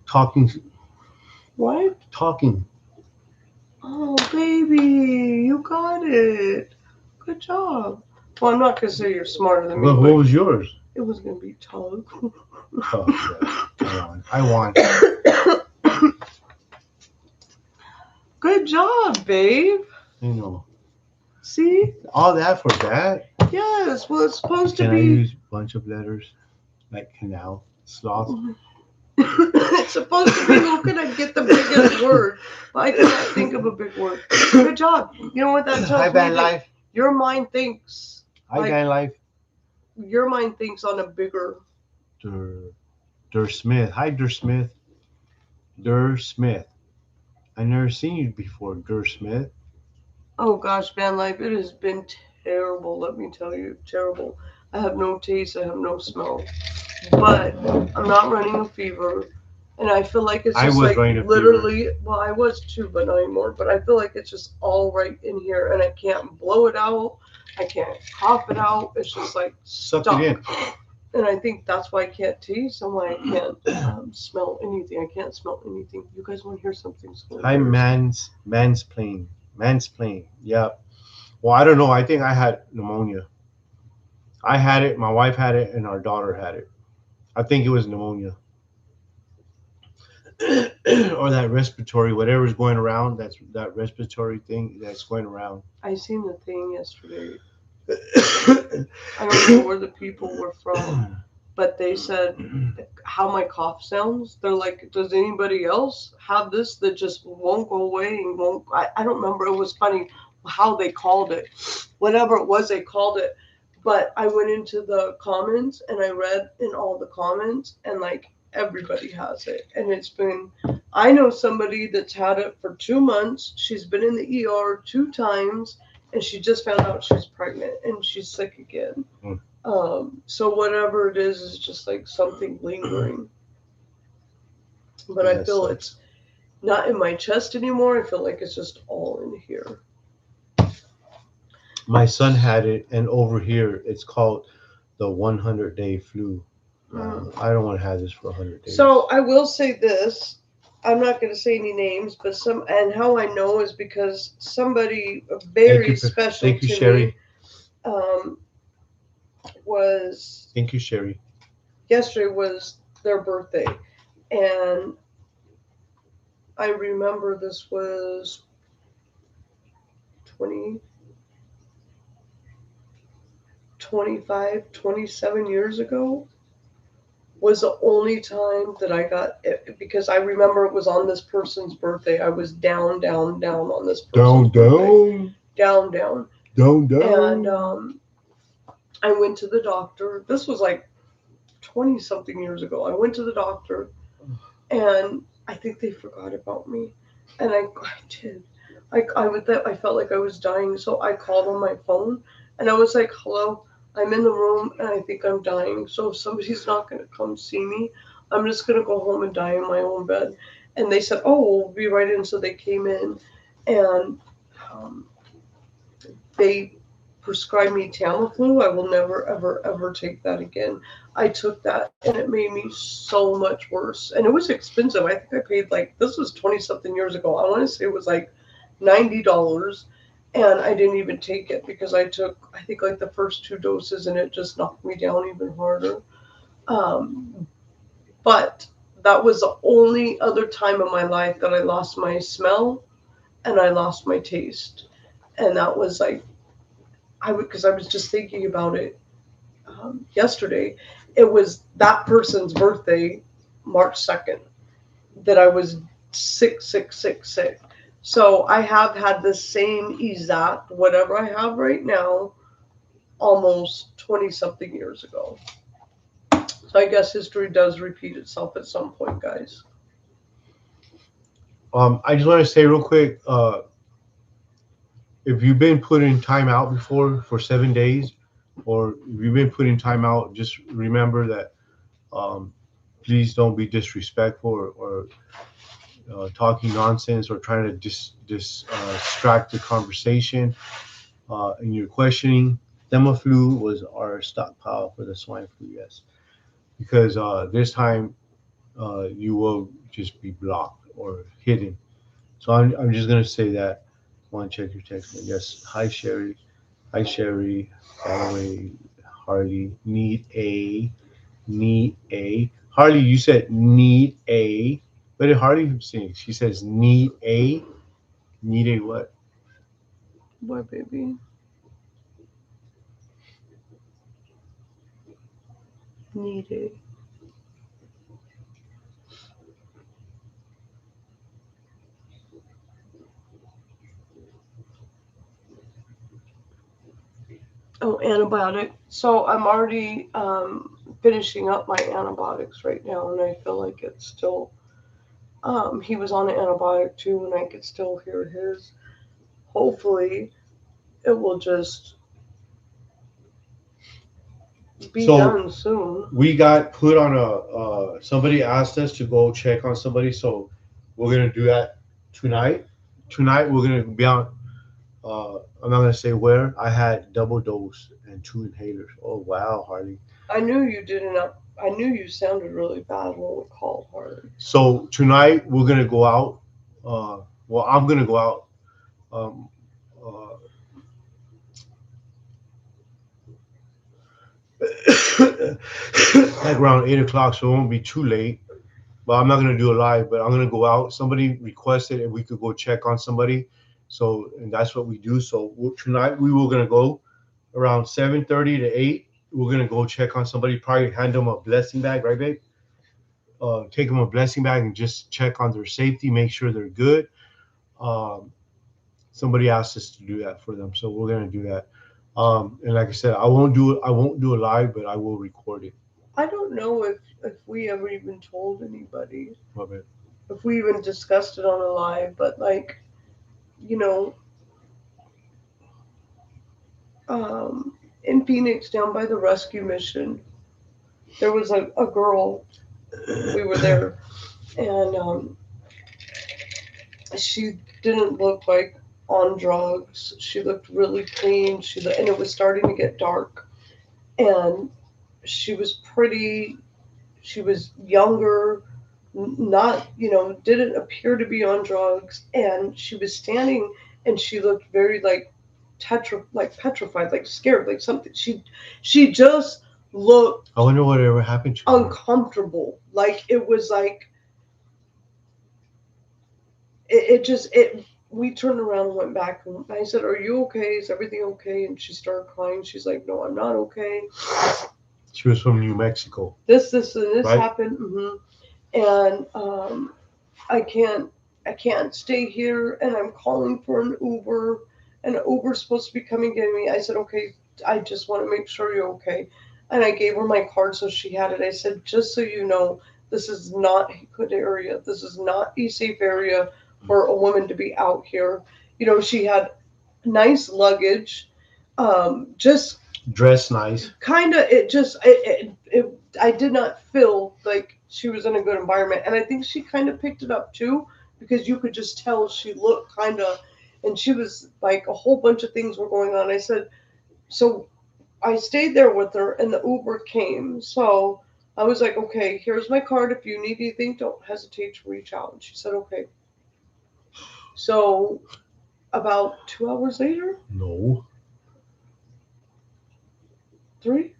Talking. What? Talking. Oh, baby, you got it. Good job. Well, I'm not going to say you're smarter than me. Well, what was yours? It was going to be tug. Oh, yeah. I won. Good job, babe. You know. See? All that for that? Yes. Well, it's supposed to be. Can I use a bunch of letters? Like canal, sloth? It's supposed to be who can I get the biggest word. But I cannot think of a big word. Good job. You know what that tells me? Hi, Van Life. Your mind thinks. Hi, Van Life. Your mind thinks on a bigger. Der Smith. Hi, Der Smith. Der Smith. I never seen you before, Der Smith. Oh gosh, Van Life, it has been terrible. Let me tell you, terrible. I have no taste. I have no smell. But I'm not running a fever, and I feel like it's just like literally. Well, I was too, but not anymore. But I feel like it's just all right in here, and I can't blow it out. I can't cough it out. It's just like stuck. Suck it in. And I think that's why I can't taste and why I can't smell anything. I can't smell anything. You guys want to hear something? Hi, mansplain. Yep. Well, I don't know. I think I had pneumonia. I had it. My wife had it, and our daughter had it. I think it was pneumonia. Or that respiratory, whatever's going around, that's that respiratory thing that's going around. I seen the thing yesterday. I don't know where the people were from, but they said how my cough sounds. They're like, does anybody else have this that just won't go away and won't? I don't remember. It was funny how they called it. Whatever it was, they called it. But I went into the comments and I read in all the comments, and like everybody has it. And it's been, I know somebody that's had it for 2 months. She's been in the ER 2 times, and she just found out she's pregnant and she's sick again. So whatever it is just like something lingering. But I feel it's not in my chest anymore. I feel like it's just all in here. My son had it, and over here it's called the 100-day flu. I don't want to have this for 100 days. So I will say this. I'm not going to say any names, but and how I know is because somebody very special thank you, to Sherry. Me was. Thank you, Sherry. Yesterday was their birthday, and I remember this was 25, 27 years ago. Was the only time that I got it, because I remember it was on this person's birthday. I was down on this person's birthday. Down. And I went to the doctor. This was like 20-something years ago. I went to the doctor, and I think they forgot about me. And I did. I felt like I was dying, so I called on my phone, and I was like, hello, I'm in the room, and I think I'm dying. So if somebody's not going to come see me, I'm just going to go home and die in my own bed. And they said, oh, we'll be right in. So they came in, and they prescribed me Tamiflu. I will never, ever, ever take that again. I took that, and it made me so much worse. And it was expensive. I think I paid this was 20-something years ago. I want to say it was like $90. And I didn't even take it because I took, I think, the first 2 doses, and it just knocked me down even harder. But that was the only other time in my life that I lost my smell and I lost my taste. And that was like, because I was just thinking about it yesterday. It was that person's birthday, March 2nd, that I was sick, sick, sick, sick. So I have had the same exact whatever I have right now almost 20 something years ago. So I guess history does repeat itself at some point, guys. I just want to say real quick, if you've been put in timeout before for 7 days, or if you've been put in timeout, just remember that please don't be disrespectful or talking nonsense or trying to distract the conversation in your questioning. Thermoflu was our stockpile for the swine flu, yes, because this time you will just be blocked or hidden. So I'm just gonna say that. Want to check your text? Yes. Hi Sherry. Hi Sherry. By the way, Harley need a Harley. You said need a. What did Harley say? She says need a what? Boy, baby. Need it. Oh, antibiotic. So I'm already finishing up my antibiotics right now, and I feel like it's still. He was on an antibiotic too, and I could still hear his. Hopefully, it will just be So done soon. we got put on a. Somebody asked us to go check on somebody, so we're gonna do that tonight. Tonight we're gonna be on. I'm not gonna say where. I had double dose and 2 inhalers. Oh wow, Harley. I knew you didn't. I knew you sounded really bad when we called Harley. So tonight we're gonna go out. Well, I'm gonna go out. Um, uh, like around 8 o'clock, so it won't be too late. But I'm not gonna do a live. But I'm gonna go out. Somebody requested if we could go check on somebody, so and that's what we do. So tonight we were gonna go around 7:30 to 8. We're gonna go check on somebody. Probably hand them a blessing bag, right, babe? Take them a blessing bag and just check on their safety, make sure they're good. Um, Somebody asked us to do that for them, so we're gonna do that. And like I said, I won't do it. I won't do it live, but I will record it. I don't know if we ever even told anybody, Love it. if we even discussed it on a live, but like, you know, in Phoenix, down by the rescue mission, there was a girl. We were there, and she didn't look like on drugs. She looked really clean. And it was starting to get dark, and she was pretty. She was younger, not, didn't appear to be on drugs, and she was standing, and she looked very like petrified, like scared, like something. She just looked I wonder whatever happened to her. uncomfortable. Like it was like it just it. We turned around and went back, and I said, "Are you okay? Is everything okay?" And she started crying. She's like, "No, I'm not okay. She was from New Mexico. This, and this Right? happened, and I can't stay here, and I'm calling for an Uber, and an Uber's supposed to be coming getting me." I said, "Okay, I just want to make sure you're okay." And I gave her my card so she had it. I said, "Just so you know, this is not a good area. This is not a safe area for a woman to be out here." She had nice luggage, just Dressed nice. kind of, I did not feel like she was in a good environment, and I think she kind of picked it up too, because you could just tell she looked kind of, and she was like, a whole bunch of things were going on. I said, so I stayed there with her, and the Uber came, so I was like, "Okay, here's my card. If you need anything, don't hesitate to reach out." And she said, "Okay." So about 2 hours later, No. three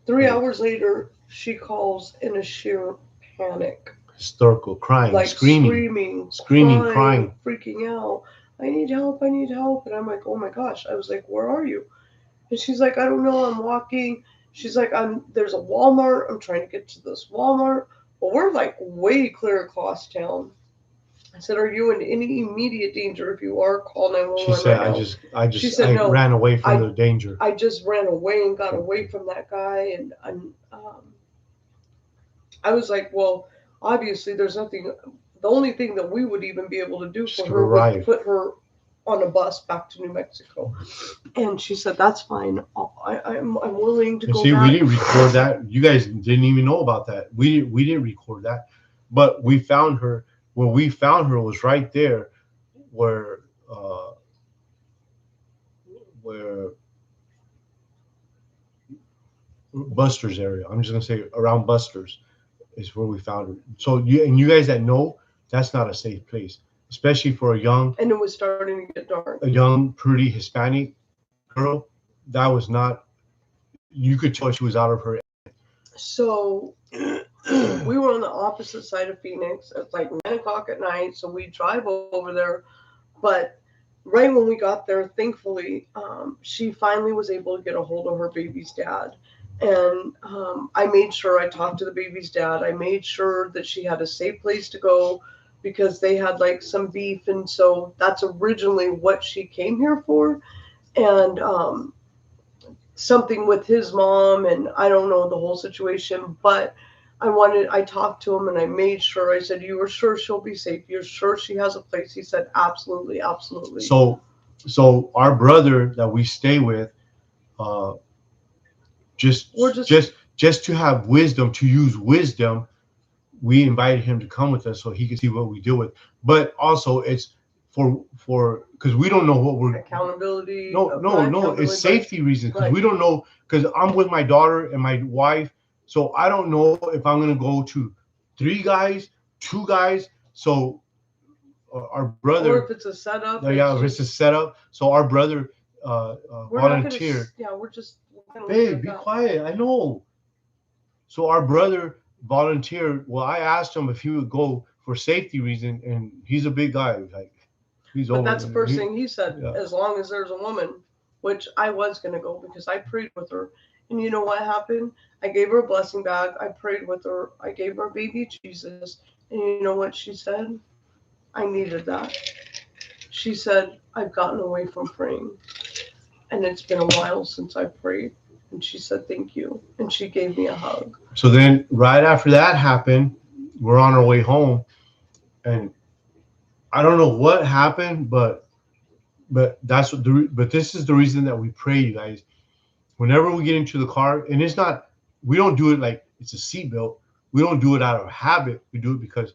Oh. hours later, she calls in a sheer panic. Hysterical, crying, Like screaming, crying, crying. freaking out. I need help, I need help. And I'm like, oh my gosh. I was like, where are you? And she's like, I don't know, I'm walking. She's like, there's a Walmart. I'm trying to get to this Walmart. Well, we're like way clear across town. I said, are you in any immediate danger? If you are, call She 911 said, right now. She said, I no, ran away from the danger. I just ran away and got away from that guy. And I was like, well, obviously there's nothing. The only thing that we would even be able to do for her was put her on a bus back to New Mexico. And she said, that's fine. I'm willing to go back. We didn't record that. You guys didn't even know about that. We didn't record that. But we found her. When we found her, it was right there where Buster's area. I'm just gonna say around Buster's is where we found her. So you guys that know, that's not a safe place, especially for a young. And it was starting to get dark. A young, pretty Hispanic girl. That was not. You could tell she was out of her. So we were on the opposite side of Phoenix. It's like 9 o'clock at night, so we drive over there. But right when we got there, thankfully, she finally was able to get a hold of her baby's dad. And I made sure I talked to the baby's dad. I made sure that she had a safe place to go because they had like some beef. And so that's originally what she came here for. And something with his mom, and I don't know the whole situation, but I talked to him and I made sure, I said, you are sure she'll be safe? You're sure she has a place? He said, absolutely, absolutely. So our brother that we stay with, just to have wisdom, to use wisdom, we invited him to come with us so he could see what we deal with. But also it's for because we don't know what we're accountability. No, it's safety reasons because we don't know, because I'm with my daughter and my wife, so I don't know if I'm gonna go to 3 guys, 2 guys. So our brother, or if it's a setup. If it's a setup. So our brother volunteered. We're just. Babe, be quiet. I know. So our brother volunteered. Well, I asked him if he would go for safety reason, and he's a big guy. Like but that's the first thing he said. Yeah. As long as there's a woman, which I was gonna go because I prayed with her, and you know what happened? I gave her a blessing bag. I prayed with her. I gave her baby Jesus, and you know what she said? I needed that. She said, I've gotten away from praying, and it's been a while since I prayed. And she said, thank you. And she gave me a hug. So then right after that happened, we're on our way home. And I don't know what happened, but this is the reason that we pray, you guys. Whenever we get into the car, and we don't do it like it's a seatbelt. We don't do it out of habit. We do it because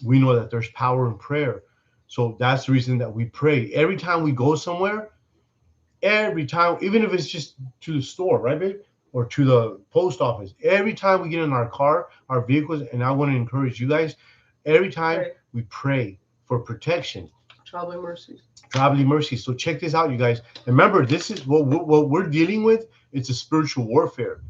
we know that there's power in prayer. So that's the reason that we pray. Every time we go somewhere, every time, even if it's just to the store, right, babe? Or to the post office, every time we get in our car, our vehicles, and I want to encourage you guys, every time we pray for protection. Traveling mercies. Traveling mercies. So check this out, you guys. Remember, this is what we're dealing with. It's a spiritual warfare.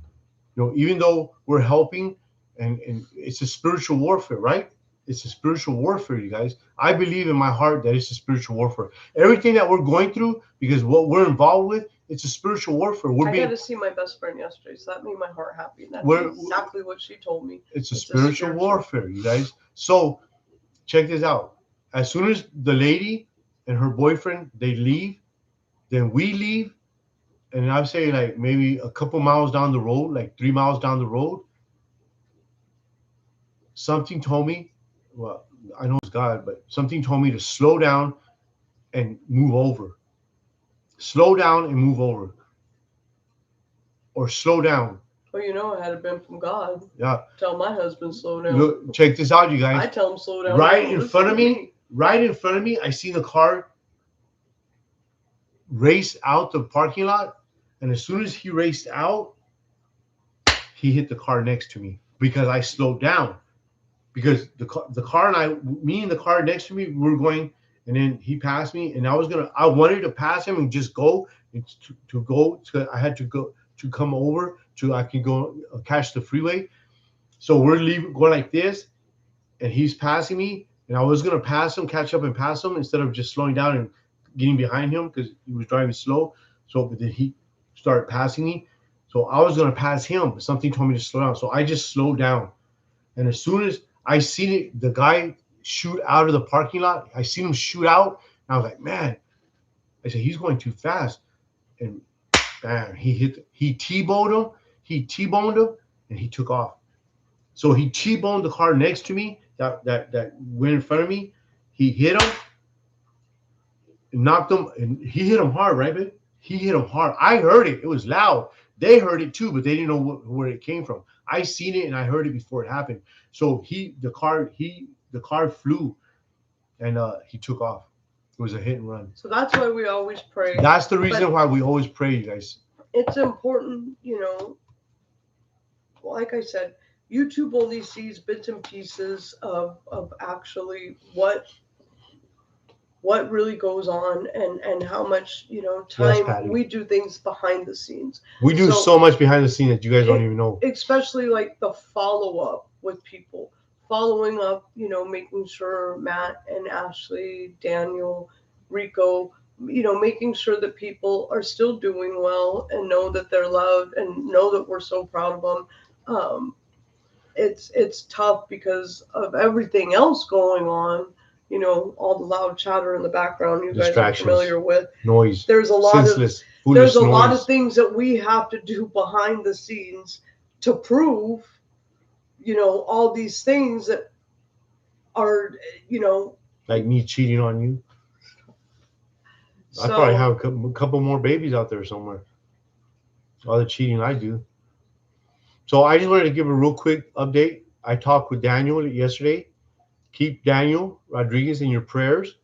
You know, even though we're helping, and it's a spiritual warfare, right? It's a spiritual warfare, you guys. I believe in my heart that it's a spiritual warfare. Everything that we're going through, because what we're involved with, it's a spiritual warfare. I got to see my best friend yesterday, so that made my heart happy. And that's exactly what she told me. It's a spiritual warfare, you guys. So check this out. As soon as the lady and her boyfriend, they leave, then we leave. And I'd say like maybe a couple miles down the road, like 3 miles down the road, something told me, well, I know it's God, but something told me to slow down and move over. Slow down and move over. Or slow down. Well, you know, it had been from God. Yeah. Tell my husband slow down. Look, check this out, you guys. I tell him slow down. Right in front of me, I see the car race out the parking lot. And as soon as he raced out, he hit the car next to me because I slowed down. Because the car and me and the car next to me, we were going, and then he passed me, and I wanted to pass him and just go, and I had to go to come over to I can go catch the freeway. So we're leaving, going like this, and he's passing me, and I was gonna pass him, catch up and pass him instead of just slowing down and getting behind him because he was driving slow. So but then he started passing me. So I was gonna pass him, but something told me to slow down. So I just slowed down. And as soon as I seen it, the guy shoot out of the parking lot, I seen him shoot out, and I was like, man, I said, he's going too fast. And bam, he T-boned him, and he took off. So he T-boned the car next to me that went in front of me. He hit him, knocked him, and he hit him hard, right, babe? He hit him hard. I heard it. It was loud. They heard it too, but they didn't know where it came from. I seen it and I heard it before it happened. So the car flew, and he took off. It was a hit and run. So that's why we always pray. That's the reason why we always pray, you guys. It's important, like I said, YouTube only sees bits and pieces of actually what really goes on and how much time Yes, we do things behind the scenes. We do so much behind the scenes that you guys don't even know. Especially like the follow-up with people. Following up, making sure Matt and Ashley, Daniel, Rico, making sure that people are still doing well and know that they're loved and know that we're so proud of them. It's tough because of everything else going on. All the loud chatter in the background you guys are familiar with. Noise. There's a lot of things that we have to do behind the scenes to prove, all these things that are, like me cheating on you. I probably have a couple more babies out there somewhere. All the cheating I do. So I just wanted to give a real quick update. I talked with Daniel yesterday. Keep Daniel Rodriguez in your prayers.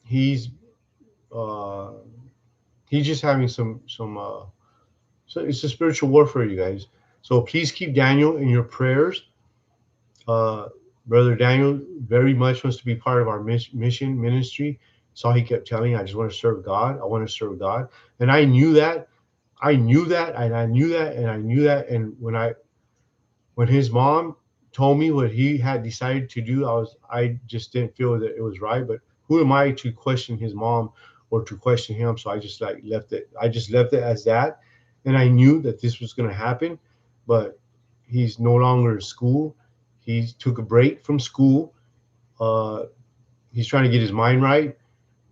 He's just having some so it's a spiritual warfare, you guys. So please keep Daniel in your prayers. Brother Daniel very much wants to be part of our mission ministry. So he kept telling me, I just want to serve God. I want to serve God. And I knew that. And when his mom told me what he had decided to do, I just didn't feel that it was right. But who am I to question his mom or to question him? So I just left it. I just left it as that. And I knew that this was going to happen, but he's no longer in school. He took a break from school. He's trying to get his mind right.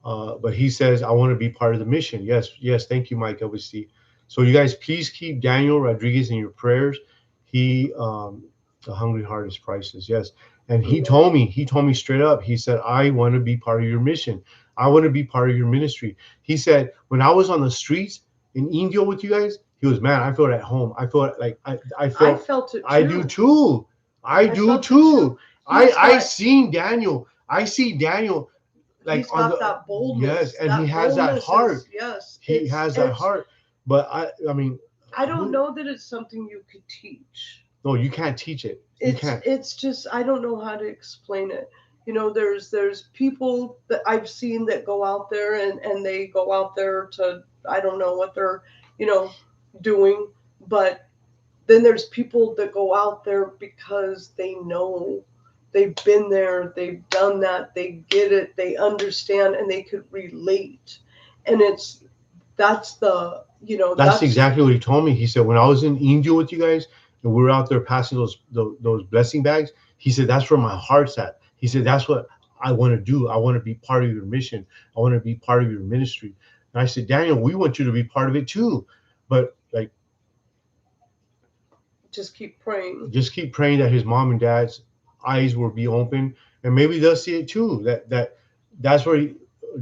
But he says, I want to be part of the mission. Yes. Thank you, Mike, obviously. So you guys, please keep Daniel Rodriguez in your prayers. He, the hungry heart is priceless. Yes. And he told me straight up, he said, I want to be part of your mission. I want to be part of your ministry. He said, when I was on the streets in Indio with you guys, he was, man, I felt at home. I felt like I felt it too. I do too. I do too. I seen Daniel. I see Daniel. Like he's got that boldness. Yes, and he has that heart. Yes. He has that heart. But I mean, I don't know that it's something you could teach. No, you can't teach it. It's just, I don't know how to explain it. There's people that I've seen that go out there and they go out there to, I don't know what they're, doing. But then there's people that go out there because they know, they've been there, they've done that, they get it, they understand, and they could relate. And that's exactly what he told me. He said, when I was in India with you guys and we were out there passing those blessing bags, he said, that's where my heart's at. He said, that's what I want to do. I want to be part of your mission. I want to be part of your ministry. And I said, Daniel, we want you to be part of it too. But just keep praying. Just keep praying that his mom and dad's eyes will be open, and maybe they'll see it too. That's where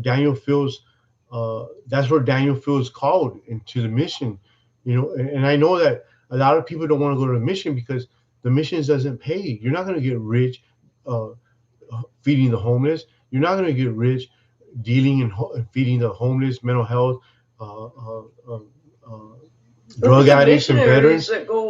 Daniel feels. That's where Daniel feels called into the mission. And I know that a lot of people don't want to go to the mission because the mission doesn't pay. You're not going to get rich feeding the homeless. You're not going to get rich dealing and feeding the homeless, mental health, drug addicts and veterans that go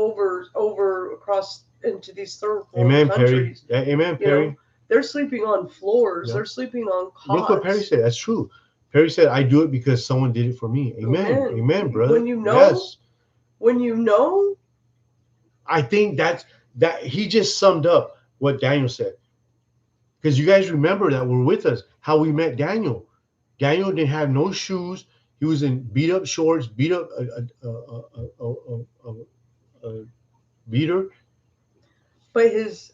over across into these third world Amen, countries. Perry. Amen, Perry. They're sleeping on floors. Yeah. They're sleeping on cots. Look what Perry said. That's true. Perry said, I do it because someone did it for me. Amen, brother. When you know, I think that he just summed up what Daniel said. Because you guys remember that were with us how we met Daniel. Daniel didn't have no shoes. He was in beat up shorts, beat up a beater, But his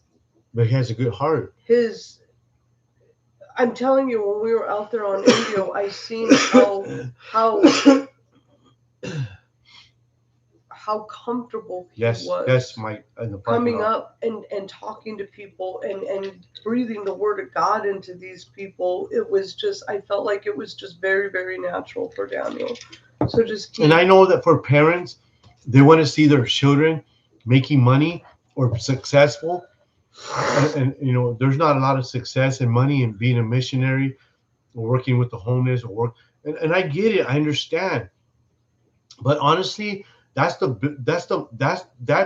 but he has a good heart. his I'm telling you, when we were out there on Indio, I seen how comfortable he Yes, was. that's my in the parking Coming lot. up and talking to people and breathing the word of God into these people. It was just, I felt like it was just very, very natural for Daniel. So just keep. And I know that for parents, they want to see their children making money or successful. And you know, there's not a lot of success and money in being a missionary or working with the homeless or work. And I get it, I understand. But honestly, that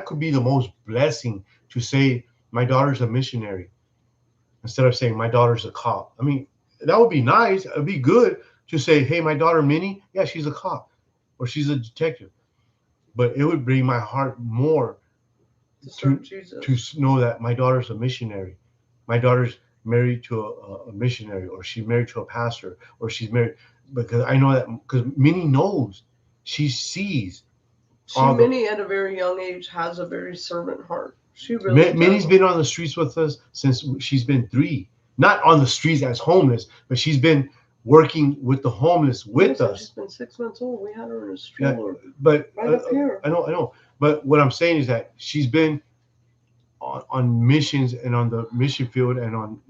could be the most blessing to say my daughter's a missionary instead of saying my daughter's a cop. I mean, that would be nice. It'd be good to say, hey, my daughter Minnie, yeah, she's a cop or she's a detective. But it would bring my heart more To serve Jesus. to know that my daughter's a missionary. My daughter's married to a missionary, or she's married to a pastor, or she's married because I know that because Minnie knows, she sees. Minnie at a very young age has a very servant heart. She really Minnie's does. been on the streets with us since she's been 3. Not on the streets as homeless, but she's been working with the homeless with us. She's been 6 months old. We had her in a stroller. Yeah, but right up here. I know. But what I'm saying is that she's been on missions and on the mission field and on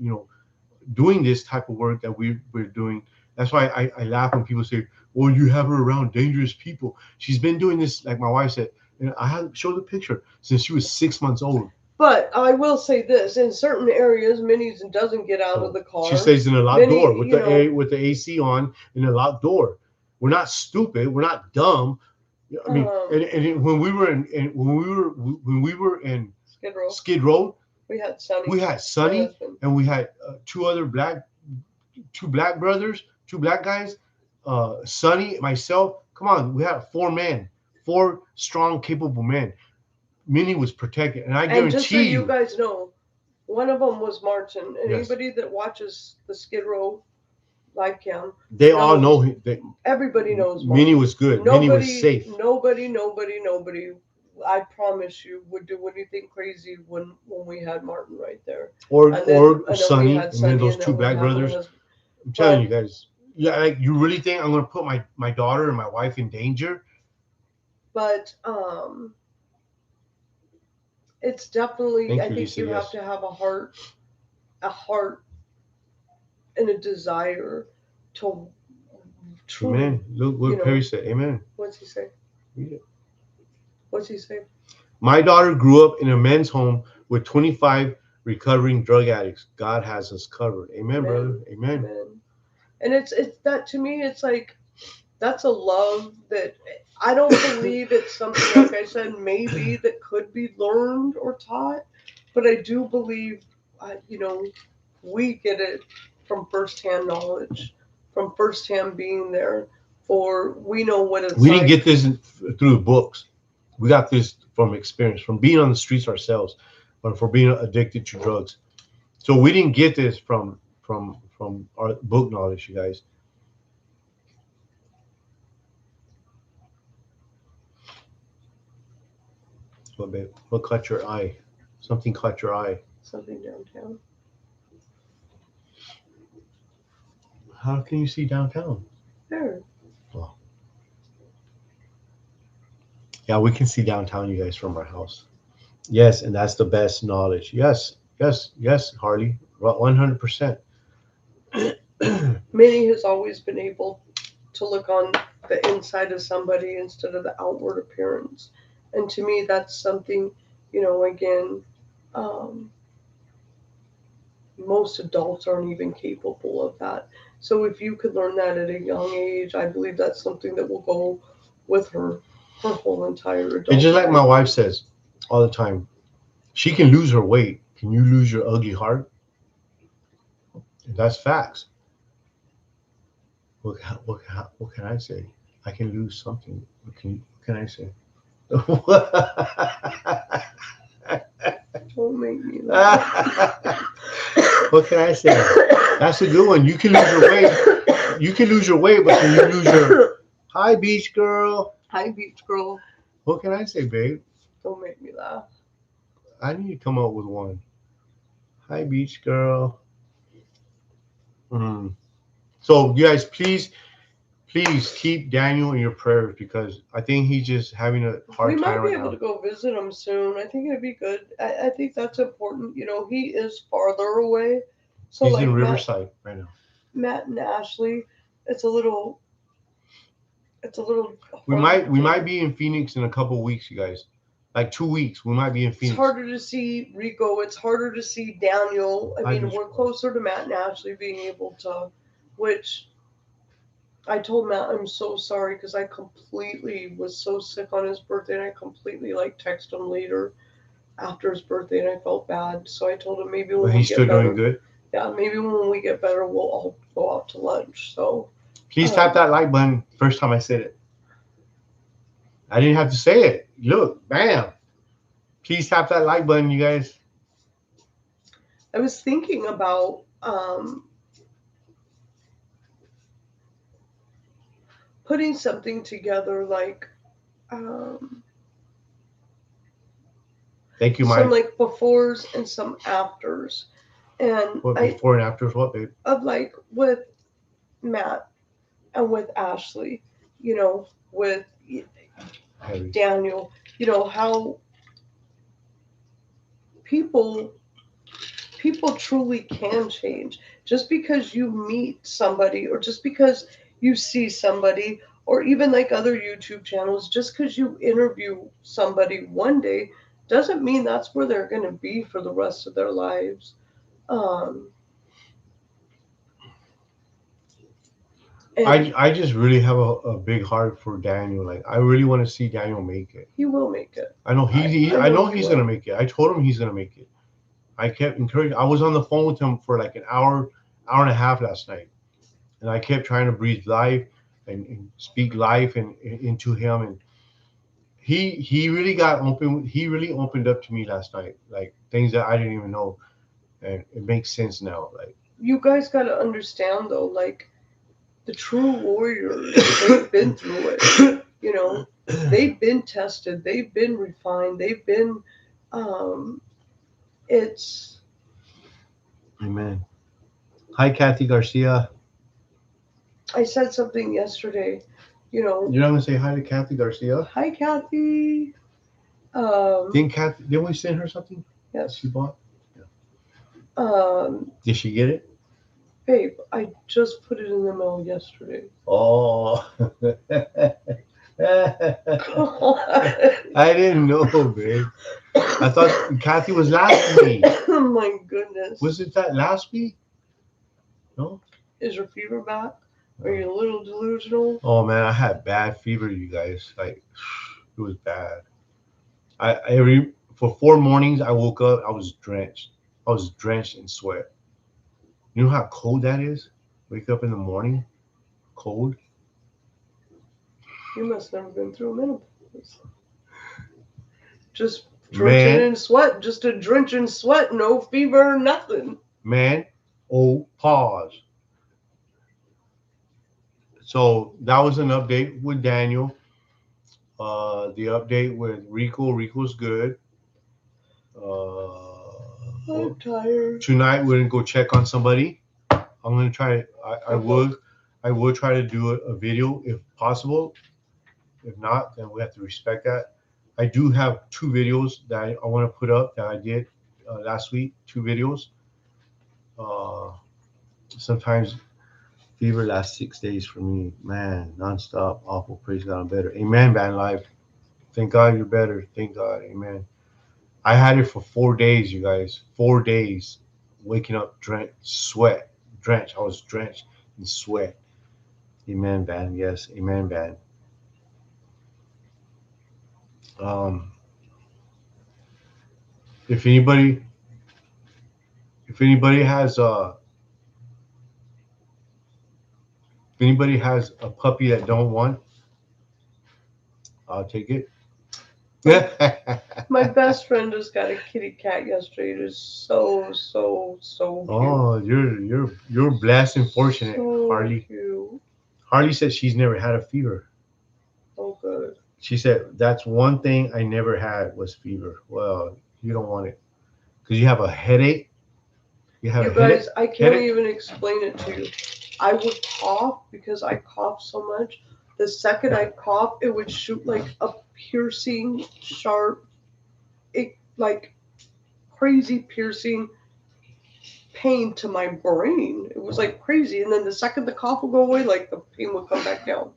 doing this type of work that we're doing. That's why I laugh when people say, well, you have her around dangerous people. She's been doing this, like my wife said, and I have showed the picture since she was 6 months old. But I will say this: in certain areas, Minnie doesn't get out of the car. She stays in a locked door with the AC on in a locked door. We're not stupid. We're not dumb. I mean, and when we were in Skid Row, we had Sonny, and we had two black brothers, 2 black guys, Sonny, myself. Come on, we had 4 strong, capable men. Minnie was protected, and I guarantee just so you guys know, one of them was Martin. And anybody that watches the Skid Row live cam, they all know him. Everybody knows Martin. Minnie was good. Minnie was safe. Nobody. I promise you would do anything crazy when we had Martin right there, or Sonny, and then those 2 black brothers. I'm telling you guys, yeah, like, you really think I'm gonna put my daughter and my wife in danger? But it's definitely. I think you have to have a heart, and a desire to truly. Amen. Look what Perry said. Amen. What's he say? Read it. What's he say? My daughter grew up in a men's home with 25 recovering drug addicts. God has us covered. Amen, brother. Amen. And it's that, to me, it's like, that's a love that I don't believe it's something, like I said, maybe that could be learned or taught, but I do believe, we get it from firsthand knowledge, from firsthand being there. For we know what it's. We didn't get this through books. We got this from experience, from being on the streets ourselves, or for being addicted to drugs. So we didn't get this from our book knowledge, you guys. What, babe? What caught your eye? Something caught your eye. Something downtown. How can you see downtown? There. Oh. Yeah, we can see downtown, you guys, from our house. Yes, and that's the best knowledge. Yes, Harley, 100%. Minnie has always been able to look on the inside of somebody instead of the outward appearance. And to me, that's something, again, most adults aren't even capable of that. So if you could learn that at a young age, I believe that's something that will go with her whole entire adult life. And just like my wife says all the time, she can lose her weight. Can you lose your ugly heart? That's facts. What can I say? I can lose something. What can I say? me laugh. What can I say? That's a good one. You can lose your weight. You can lose your weight, but can you lose your hi beach girl? Hi, beach girl. What can I say, babe? Don't make me laugh. I need to come up with one. Hi beach girl. Mm. So you guys, please keep Daniel in your prayers because I think he's just having a hard We time might be right able now. to go visit him soon. I think it'd be good. I think that's important. You know, he is farther away. So He's like in Riverside right now. Matt and Ashley, it's a little We harder might be in Phoenix in a couple of weeks, you guys. Like 2 weeks, we might be in It's Phoenix. harder to see Rico. It's harder to see Daniel. I mean, we're closer to Matt and Ashley being able to, which I told Matt I'm so sorry because I completely was so sick on his birthday and I completely like texted him later after his birthday and I felt bad. So I told him maybe when But we he's get still better, doing good. yeah, maybe when we get better, we'll all go out to lunch. So Please tap that like button. First time I said it, I didn't have to say it. Look, bam. Please tap that like button, you guys. I was thinking about putting something together like Thank you, some Mike. like befores and some afters, and What before and afters? What, babe? of like with Matt and with Ashley, you know, with Daniel, you know how people truly can change just because you meet somebody or just because you see somebody or even like other YouTube channels, just because you interview somebody one day doesn't mean that's where they're going to be for the rest of their lives. I just really have a big heart for Daniel. Like I really want to see Daniel make it. He will make it. I know I know he's will. gonna make it. I told him he's gonna make it. I kept encouraging. I was on the phone with him for like an hour and a half last night, and I kept trying to breathe life and speak life and into him. And he really got open. He really opened up to me last night, like things that I didn't even know, and it makes sense now. Like you guys got to understand though, like the true warriors, they've been through it. You know, they've been tested, they've been refined, they've been. It's. Amen. Hi, Kathy Garcia. I said something yesterday. You know. You're not gonna say hi to Kathy Garcia? Hi, Kathy. Didn't we send her something? Yes. She bought. Yeah. Did she get it? Babe, I just put it in the mail yesterday. Oh. I didn't know, babe. I thought Kathy was last week. Oh my goodness. Was it that last week? No. Is your fever back? Are you a little delusional? Oh man, I had bad fever, you guys. Like it was bad. For 4 mornings I woke up, I was drenched. I was drenched in sweat. You know how cold that is? Wake up in the morning, cold. You must have never been through a menopause. Just drenching in sweat, just a drench in sweat, no fever, nothing. Man, oh, pause. So that was an update with Daniel. The update with Rico's good. I'm tired. Tonight we're gonna go check on somebody. I'm gonna try. I would try to do a video if possible. If not, then we have to respect that. I do have 2 videos that I want to put up that I did last week. 2 videos. Sometimes fever lasts 6 days for me. Man, nonstop, awful. Praise God, I'm better. Amen, Van Life. Thank God you're better. Thank God. Amen. I had it for 4 days, you guys. 4 days. Waking up drenched, sweat, drenched. I was drenched in sweat. Amen, Van. Yes, amen, Van. If anybody has if anybody has a puppy that don't want, I'll take it. My best friend just got a kitty cat yesterday. It is so cute. Oh, you're blessed and fortunate, So Harley. cute. Harley said she's never had a fever. Oh, good. She said that's one thing I never had was fever. Well, you don't want it because you have a headache. You have You a guys, I can't headache. even explain it to you. I would cough because I cough so much. The second I cough, it would shoot like a piercing, sharp, like crazy piercing pain to my brain. It was like crazy. And then the second the cough would go away, like the pain would come back down.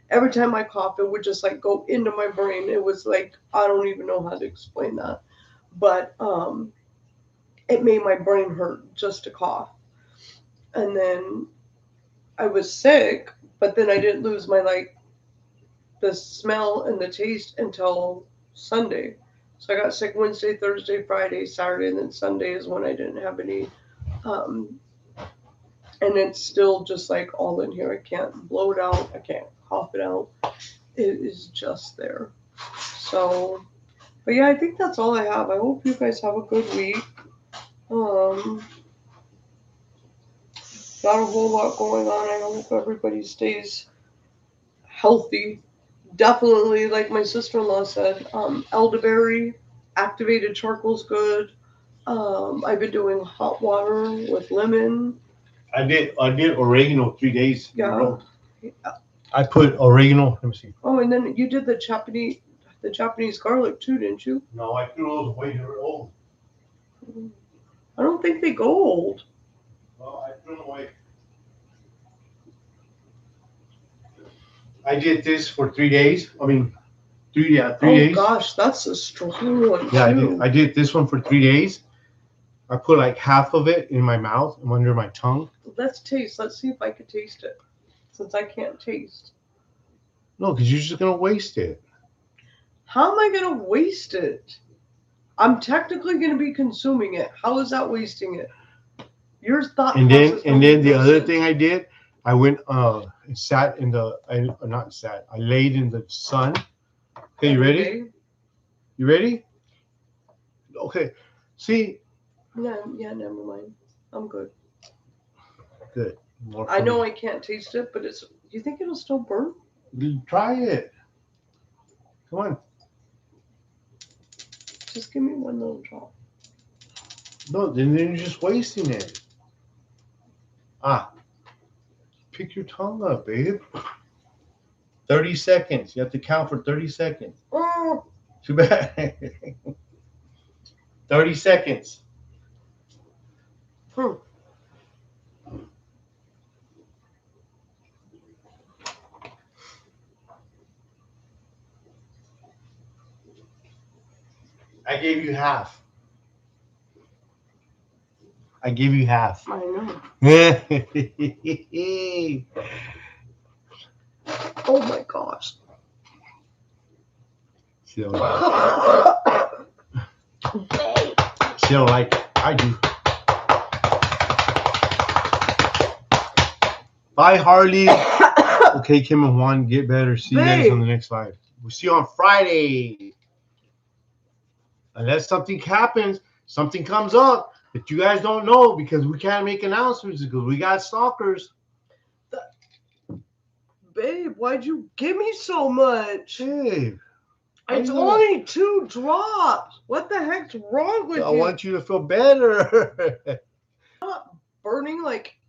Every time I cough, it would just like go into my brain. It was like, I don't even know how to explain that. But it made my brain hurt just to cough. And then I was sick, but then I didn't lose my the smell and the taste until Sunday. So I got sick Wednesday, Thursday, Friday, Saturday, and then Sunday is when I didn't have any. Um, and it's still just like all in here. I can't blow it out. I can't cough it out. It is just there. So, but yeah, I think that's all I have. I hope you guys have a good week. Not a whole lot going on. I hope everybody stays healthy. Definitely, like my sister-in-law said, elderberry, activated charcoal's good. I've been doing hot water with lemon. I did oregano 3 days in a Yeah. row. I put oregano. Let me see. Oh, and then you did the Japanese garlic too, didn't you? No, I threw those away. They were old. I don't think they go old. Well, I threw them away. I did this for 3 days. I mean, three Oh days. gosh, that's a strong one Yeah, too. I did this one for 3 days. I put like half of it in my mouth and under my tongue. Let's taste. Let's see if I could taste it, since I can't taste. No, because you're just gonna waste it. How am I gonna waste it? I'm technically gonna be consuming it. How is that wasting it? Your thought And process. then the no other sense. thing I did, I went sat in the not sat. I laid in the sun. Okay, you ready? Okay. You ready? Okay. See. Yeah, never mind. I'm good. Good. I know I can't taste it, but it's. Do you think it'll still burn? Try it. Come on. Just give me one little drop. No, then you're just wasting it. Pick your tongue up, babe. 30 seconds. You have to count for 30 seconds. Oh. Too bad. 30 seconds. I gave you half. I gave you half. I know. Oh my gosh. She don't like it. I do. Bye, Harley. Okay, Kim and Juan, get better. See you guys on the next live. We'll see you on Friday. Unless something happens, something comes up that you guys don't know because we can't make announcements because we got stalkers. Babe, why'd you give me so much? Babe. It's only 2 drops. What the heck's wrong with you? I want you to feel better. Not burning like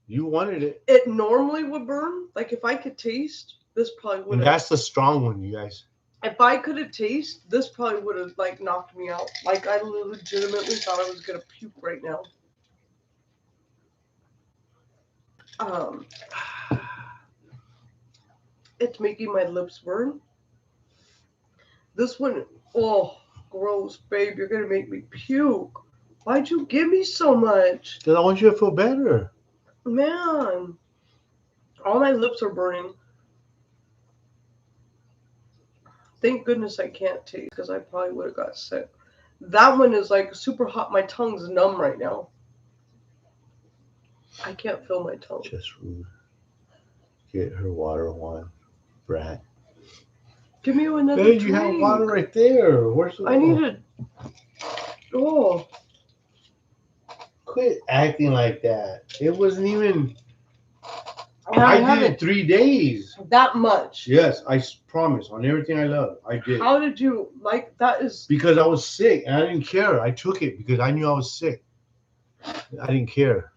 you wanted it. It normally would burn. Like if I could taste, this probably would. And that's the strong one, you guys. If I could have tasted, this probably would have like knocked me out. Like I legitimately thought I was gonna puke right now. It's making my lips burn. This one, oh, gross, babe. You're gonna make me puke. Why'd you give me so much? Because I want you to feel better. Man, all my lips are burning. Thank goodness I can't taste because I probably would have got sick. That one is like super hot. My tongue's numb right now. I can't feel my tongue. Just rude. Get her water, one brat. Give me another Hey, drink. you have water right there. Where's the water? I need it. Oh. Quit acting like that. It wasn't even. And I did haven't it 3 days. that much. Yes, I promise. On everything I love, I did. How did you like that? Is because I was sick and I didn't care. I took it because I knew I was sick. I didn't care.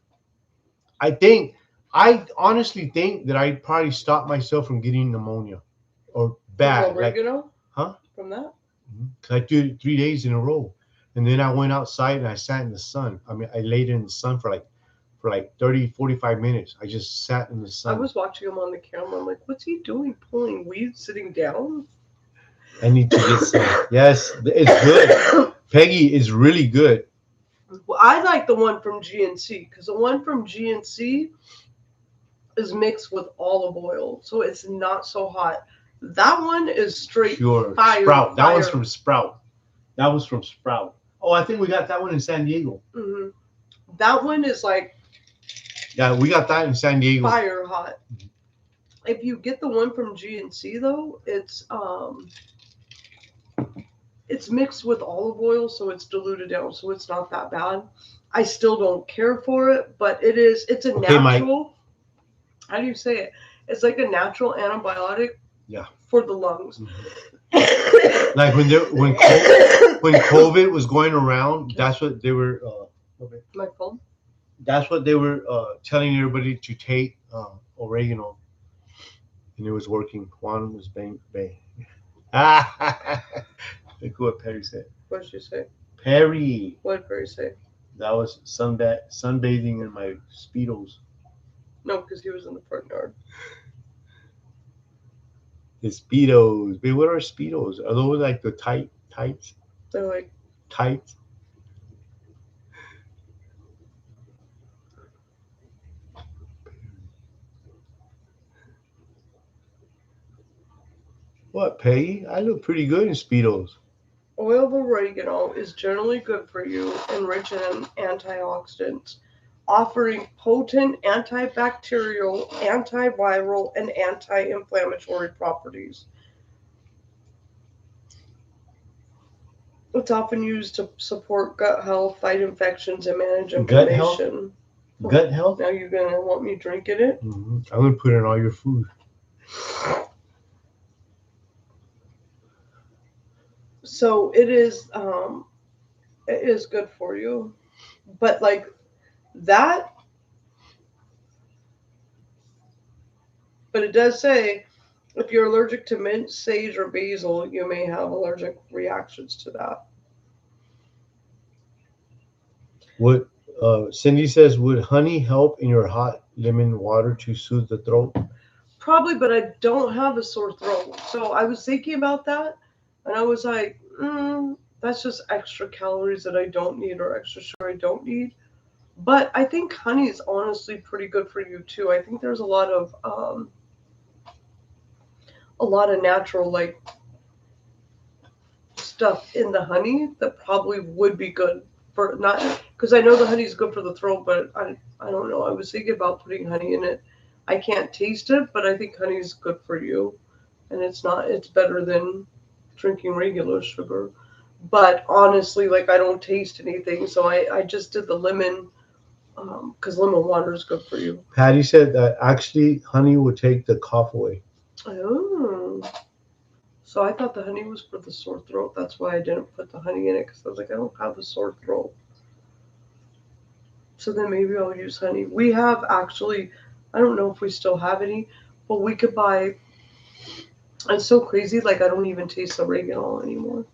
I honestly think that I probably stopped myself from getting pneumonia or bad. from oregano? Huh? From that? Because I did it 3 days in a row. And then I went outside and I sat in the sun. I mean, I laid in the sun for like 30, 45 minutes. I just sat in the sun. I was watching him on the camera. I'm like, what's he doing? Pulling weed, sitting down? I need to get some. Yes, it's good. Peggy is really good. Well, I like the one from GNC because the one from GNC is mixed with olive oil, so it's not so hot. That one is straight Pure fire. Sprout. That fire. one's from Sprout. That was from Sprout. Oh, I think we got that one in San Diego. Mm-hmm. That one is like. Yeah, we got that in San Diego. Fire hot. If you get the one from GNC though, it's mixed with olive oil, so it's diluted down, so it's not that bad. I still don't care for it, but it's a natural. How do you say it? It's like a natural antibiotic. Yeah. For the lungs. Mm-hmm. Like when COVID was going around, that's what they were. My phone. That's what they were telling everybody to take oregano, and it was working. Juan was bang. Look what Perry said. What did she say? Perry. What did Perry say? That was sunbathing in my Speedos. No, because he was in the front yard. The Speedos. But what are Speedos? Are those like the tights? They're like tights. What, Peggy? I look pretty good in Speedos. Oil of oregano is generally good for you and rich in antioxidants, offering potent antibacterial, antiviral, and anti-inflammatory properties. It's often used to support gut health, fight infections, and manage inflammation. Gut health? Now you're going to want me drinking it? Mm-hmm. I'm going to put it in all your food. So it is good for you. But like that, but it does say if you're allergic to mint, sage, or basil, you may have allergic reactions to that. What Cindy says, would honey help in your hot lemon water to soothe the throat? Probably, but I don't have a sore throat. So I was thinking about that, and I was like, that's just extra calories that I don't need or extra sugar I don't need. But I think honey is honestly pretty good for you too. I think there's a lot of natural like stuff in the honey that probably would be good for not because I know the honey is good for the throat, but I don't know. I was thinking about putting honey in it. I can't taste it, but I think honey is good for you, and it's better than drinking regular sugar. But honestly, like I don't taste anything, so I just did the lemon because lemon water is good for you. Patty said that actually honey would take the cough away. Oh. So I thought the honey was for the sore throat. That's why I didn't put the honey in it because I was like, I don't have a sore throat. So then maybe I'll use honey. We have actually, I don't know if we still have any, but we could buy. It's so crazy. Like I don't even taste the oregano anymore.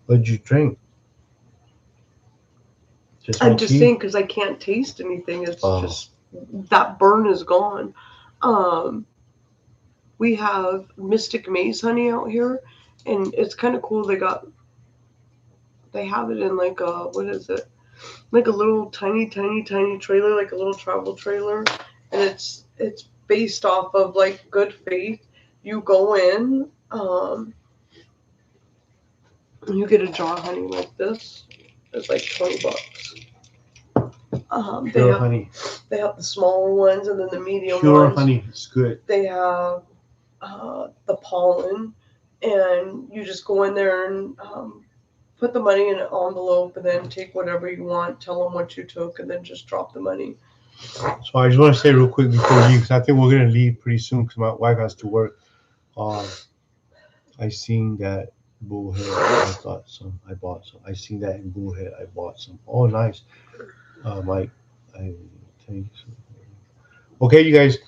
What'd you drink? I'm just saying because I can't taste anything. It's just that burn is gone. We have Mystic Maze honey out here, and it's kind of cool. They have it in like a, what is it? Like a little tiny trailer, like a little travel trailer, and it's based off of like good faith. You go in, and you get a jar of honey like this. It's like $20. Pure honey. They have the smaller ones and then the medium Pure ones. honey, it's good. They have the pollen, and you just go in there and put the money in an envelope, and then take whatever you want. Tell them what you took, and then just drop the money. So I just want to say real quick before we leave, because I think we're gonna leave pretty soon because my wife has to work. I seen that bullhead. I bought some. I seen that in bullhead. I bought some. Oh, nice. Mike, I tell you something. Okay, you guys.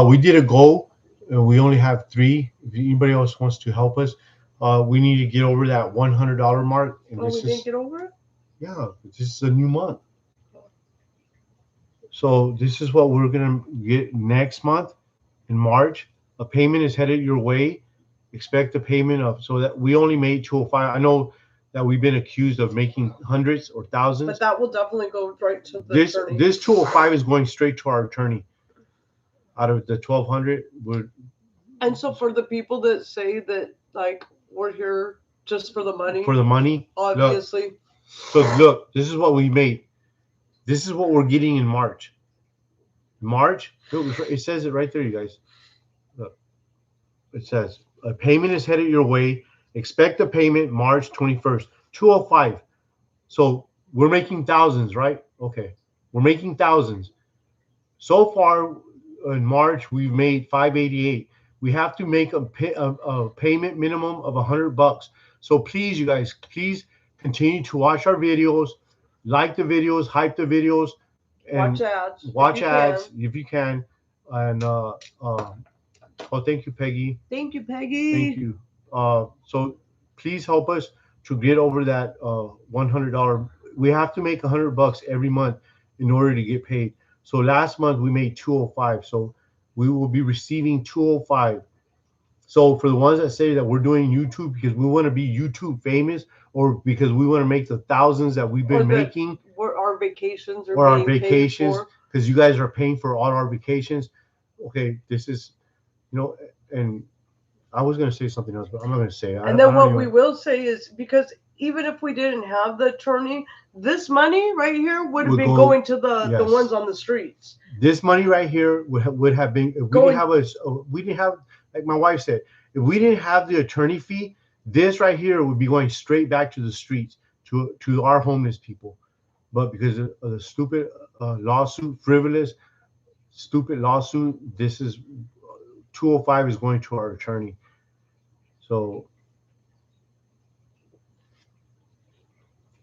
We did a goal. We only have 3. If anybody else wants to help us, we need to get over that $100 mark. And we didn't get over it? Yeah, this is a new month. So this is what we're gonna get next month in March. A payment is headed your way. Expect a payment of, so that we only made 205. I know that we've been accused of making hundreds or thousands. But that will definitely go right to the attorney. This 205 is going straight to our attorney. Out of the 1,200, and so for the people that say that like we're here just for the money. For the money, obviously. Look, this is what we made. This is what we're getting in March. March, it says it right there, you guys. Look, it says a payment is headed your way. Expect a payment March 21st, 205. So we're making thousands, right? Okay, we're making thousands. So far in March, we've made 588. We have to make a payment minimum of $100. So please, you guys, please continue to watch our videos, like the videos, hype the videos, and watch ads if you can. And thank you, Peggy. Thank you, Peggy. Thank you. So please help us to get over that $100. We have to make $100 every month in order to get paid. So last month we made 205. So we will be receiving 205. So for the ones that say that we're doing YouTube because we want to be YouTube famous, or because we want to make the thousands that we've been making, or our vacations, or our vacations, because you guys are paying for all our vacations. Okay, this is, and I was going to say something else, but I'm not going to say it. And then what we will say is, because even if we didn't have the attorney, this money right here would have been going to the ones on the streets. This money right here would have been, if we didn't have, like my wife said, if we didn't have the attorney fee, this right here would be going straight back to the streets, to our homeless people. But because of the stupid lawsuit, frivolous, stupid lawsuit, this is 205 is going to our attorney. So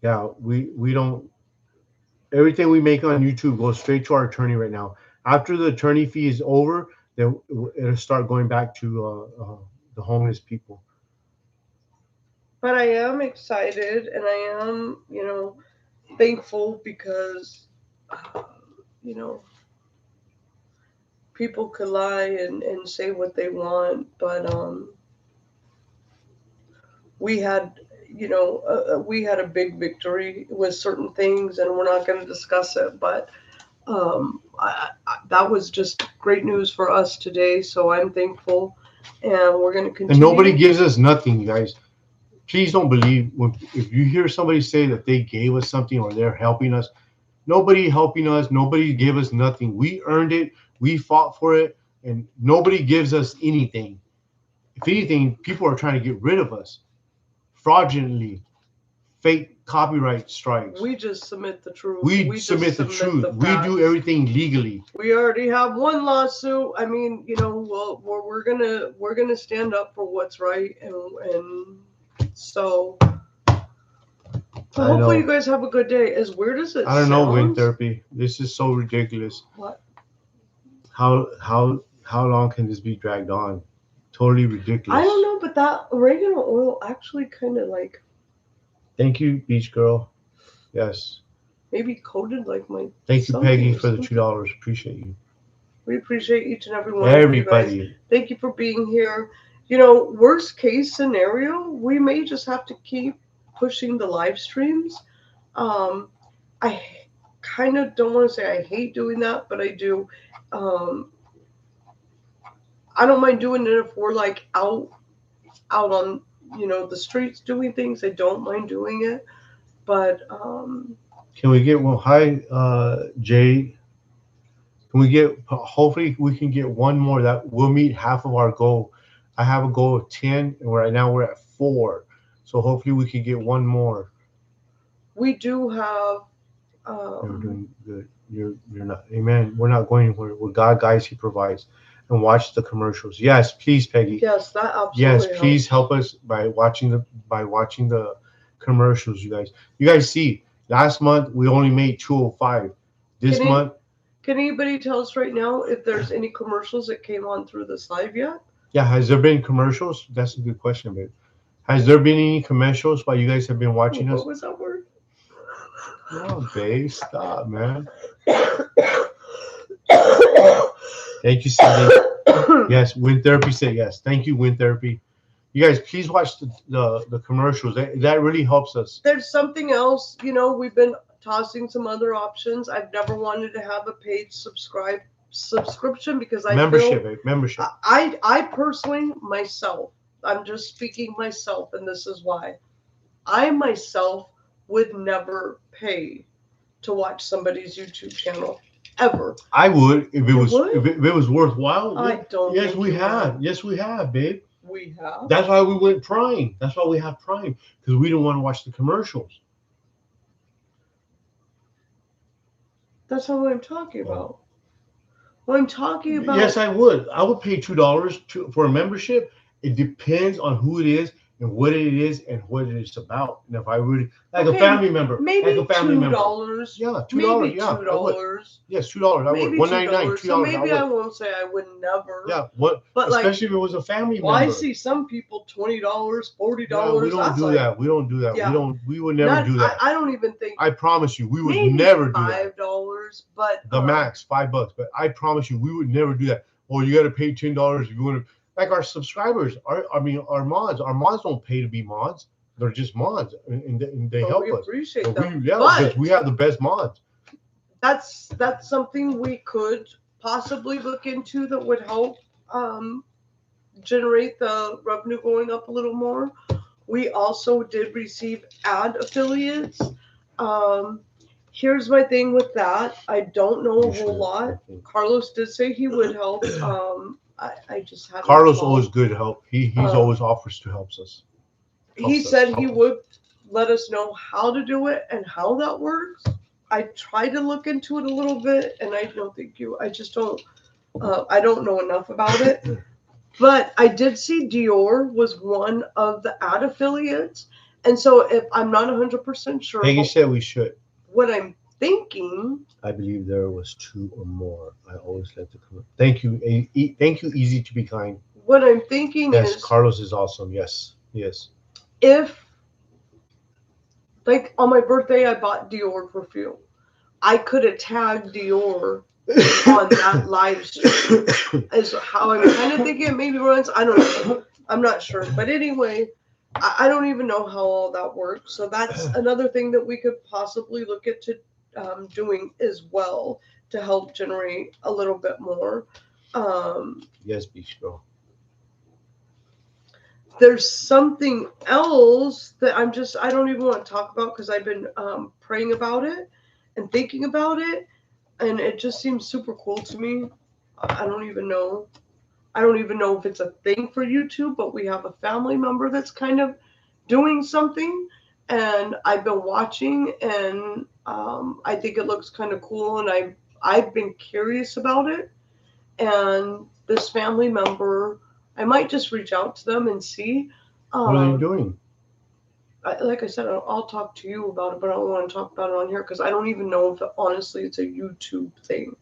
yeah, we don't, everything we make on YouTube goes straight to our attorney right now. After the attorney fee is over, then it'll start going back to the homeless people. But I am excited, and I am, thankful because, people could lie and say what they want, but we had a big victory with certain things, and we're not going to discuss it, but that was just great news for us today. So I'm thankful, and we're going to continue. And nobody gives us nothing, guys. Please don't believe if you hear somebody say that they gave us something or they're helping us. Nobody helping us. Nobody gave us nothing. We earned it. We fought for it, and nobody gives us anything. If anything, people are trying to get rid of us fraudulently, fake copyright strikes. We just submit the truth. We submit the truth. We do everything legally. We already have one lawsuit. I mean, we're gonna stand up for what's right, and so hopefully you guys have a good day. As weird as it sounds. I don't know, wind therapy. This is so ridiculous. What? How long can this be dragged on? Totally ridiculous. I don't know, but that oregano oil actually kind of like. Thank you, Beach Girl. Yes. Maybe coated like my. Thank you, Peggy, for the $2. Appreciate you. We appreciate each and every one Everybody. of you guys. Thank you for being here. Worst case scenario, we may just have to keep pushing the live streams. I kind of don't want to say I hate doing that, but I do. I don't mind doing it if we're like out on the streets doing things. I don't mind doing it, but can we get hi Jay? Can we get, hopefully we can get one more that will meet half of our goal. I have a goal of 10, and right now we're at 4. So hopefully we can get one more. We do have. You're doing good. You're not. Amen. We're not going anywhere. We're God, guys. He provides. And watch the commercials. Yes, please, Peggy. Yes, that absolutely. Yes, please help us by watching the commercials. You guys see. Last month we only made 205. This month. Can anybody tell us right now if there's any commercials that came on through this live yet? Yeah, has there been commercials? That's a good question, babe. Has there been any commercials while you guys have been watching us? What was that word? Oh, babe, stop, man. Thank you, Cindy. Yes, Wind Therapy said yes. Thank you, Wind Therapy. You guys, please watch the commercials. That really helps us. There's something else. You know, we've been tossing some other options. I've never wanted to have a paid subscription because I membership. I personally myself, I'm just speaking myself, and this is why. I myself would never pay to watch somebody's YouTube channel ever. I would if it was worthwhile. I don't. Yes, we have. Yes, we have, babe. We have. That's why we went Prime. That's why we have Prime, because we don't want to watch the commercials. That's not what I'm talking about. What I'm talking about. Yes, I would. I would pay $2 for a membership. It depends on who it is and what it is and what it is about. And if I would, a family member, maybe like a family $2. Member. Yeah, $2. Maybe $2. Yes, $2. I would. $1.99. So maybe I won't say I would never. Yeah, what? But especially if it was a family member. I see some people $20, $40. Yeah, we don't do that. We don't do that. Yeah. We would never do that. I don't even think. I promise you, we would never do that. $5, but the max $5. But I promise you, we would never do that. Well, you got to pay $10 if you want to. Like our subscribers, our mods. Our mods don't pay to be mods. They're just mods, and they help us. We appreciate them. Because we have the best mods. That's something we could possibly look into that would help generate the revenue going up a little more. We also did receive ad affiliates. Here's my thing with that. I don't know a whole lot. Carlos did say he would help. I just haven't. Carlos always good help. He's always offers to help us. He said he would let us know how to do it and how that works. I tried to look into it a little bit, and I don't think I just don't. I don't know enough about it. But I did see Dior was one of the ad affiliates, and so if I'm not 100% sure. Peggy said we should. What I'm thinking. I believe there was 2 or more. I always like to come. Thank you. Thank you. Easy to be kind. What I'm thinking is. Yes, Carlos is awesome. Yes. If, like, on my birthday, I bought Dior perfume. I could have tagged Dior on that live stream. Is how I'm kind of thinking it maybe runs. I don't know. I'm not sure. But anyway, I don't even know how all that works. So that's another thing that we could possibly look at doing as well to help generate a little bit more. Yes, Beach Girl. There's something else that I don't even want to talk about because I've been praying about it and thinking about it, and it just seems super cool to me. I don't even know if it's a thing for YouTube, but we have a family member that's kind of doing something, and I've been watching, and I think it looks kind of cool, and I've been curious about it. And this family member, I might just reach out to them and see. What are you doing? Like I said, I'll talk to you about it, but I don't want to talk about it on here because I don't even know if honestly it's a YouTube thing.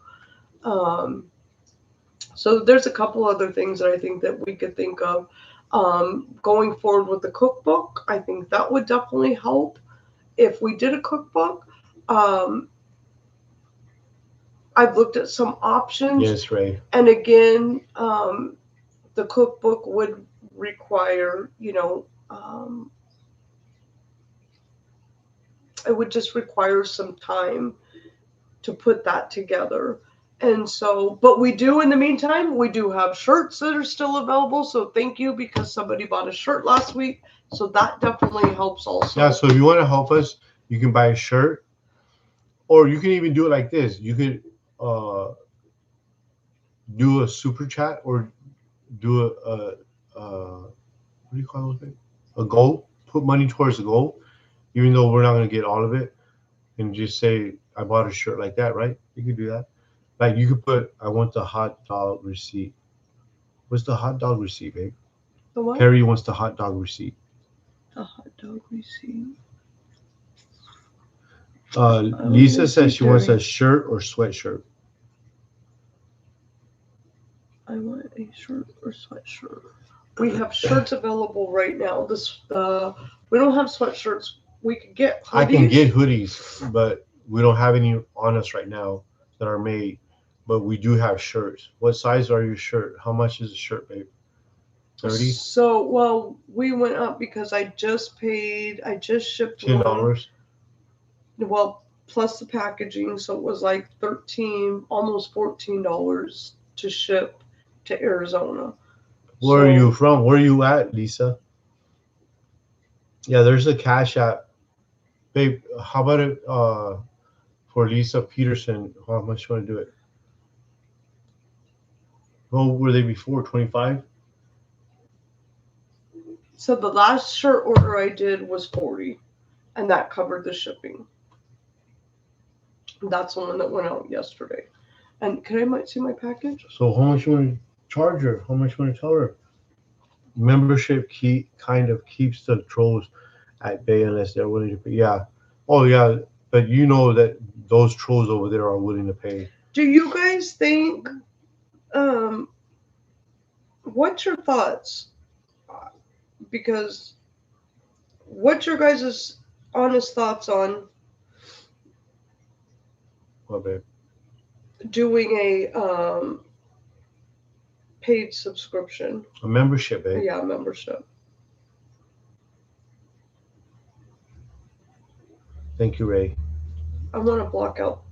So there's a couple other things that I think that we could think of. Going forward with the cookbook, I think that would definitely help if we did a cookbook. I've looked at some options. Yes, Ray. And again, the cookbook would require, it would just require some time to put that together. And so, but we do, in the meantime, we do have shirts that are still available. So thank you, because somebody bought a shirt last week. So that definitely helps also. Yeah, so if you want to help us, you can buy a shirt, or you can even do it like this. You could do a super chat or do what do you call those things? A goal. Put money towards a goal, even though we're not going to get all of it, and just say, I bought a shirt like that, right? You could do that. Like you could put, I want the hot dog receipt. What's the hot dog receipt, babe? The what? Harry wants the hot dog receipt. The hot dog receipt. Lisa says she wants a shirt or sweatshirt. I want a shirt or sweatshirt. We have shirts available right now. We don't have sweatshirts. We could get hoodies. I can get hoodies, but we don't have any on us right now that are made. But we do have shirts. What size are your shirt? How much is a shirt, babe? 30? So, well, we went up because I just shipped $10. Well, plus the packaging, so it was like $13, almost $14 to ship to Arizona. Where are you from? Where are you at, Lisa? Yeah, there's a Cash App. Babe, how about it for Lisa Peterson? How much you want to do it? What were they before? 25? So the last shirt order I did was 40, and that covered the shipping. That's the one that went out yesterday. And might see my package? So how much you want to charge her? How much you want to tell her? Membership kind of keeps the trolls at bay unless they're willing to pay. Yeah. Oh yeah, but you know that those trolls over there are willing to pay. Do you guys think? What's your thoughts? Because what's your guys' honest thoughts on What, babe? Doing a paid subscription? A membership, babe. Yeah, membership. Thank you, Ray. I want to block out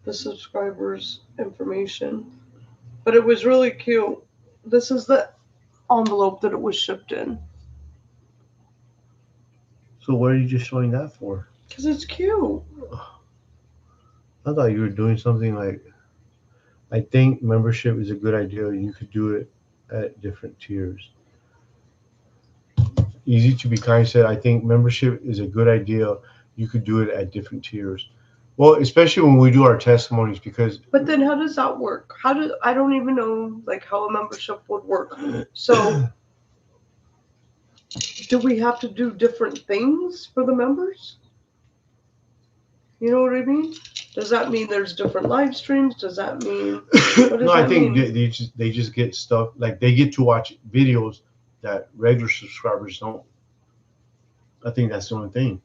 the subscribers' information, but it was really cute. This is the envelope that it was shipped in. So what are you just showing that for? Because it's cute. I thought you were doing something like, I think membership is a good idea. You could do it at different tiers. Easy to be kind said, I think membership is a good idea. You could do it at different tiers. Well, especially when we do our testimonies, because. But then how does that work? I don't even know like how a membership would work. So do we have to do different things for the members? You know what I mean? Does that mean there's different live streams? Does that mean? No, I think they just get stuff like they get to watch videos that regular subscribers don't. I think that's the only thing.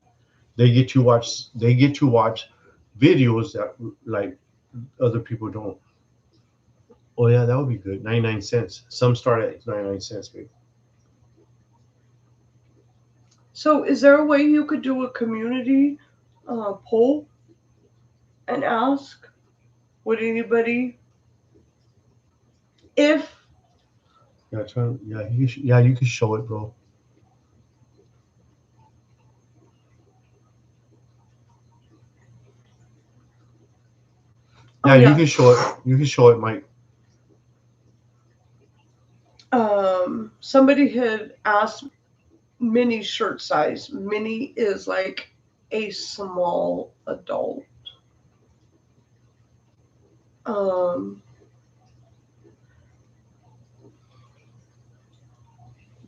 They get to watch videos that like other people don't. Oh yeah, that would be good. 99 cents. Some start at 99 cents, babe. So is there a way you could do a community poll and ask, would anybody, if. Yeah, you can show it, bro. Yeah, you can show it. You can show it, Mike. Somebody had asked mini shirt size. Mini is like a small adult.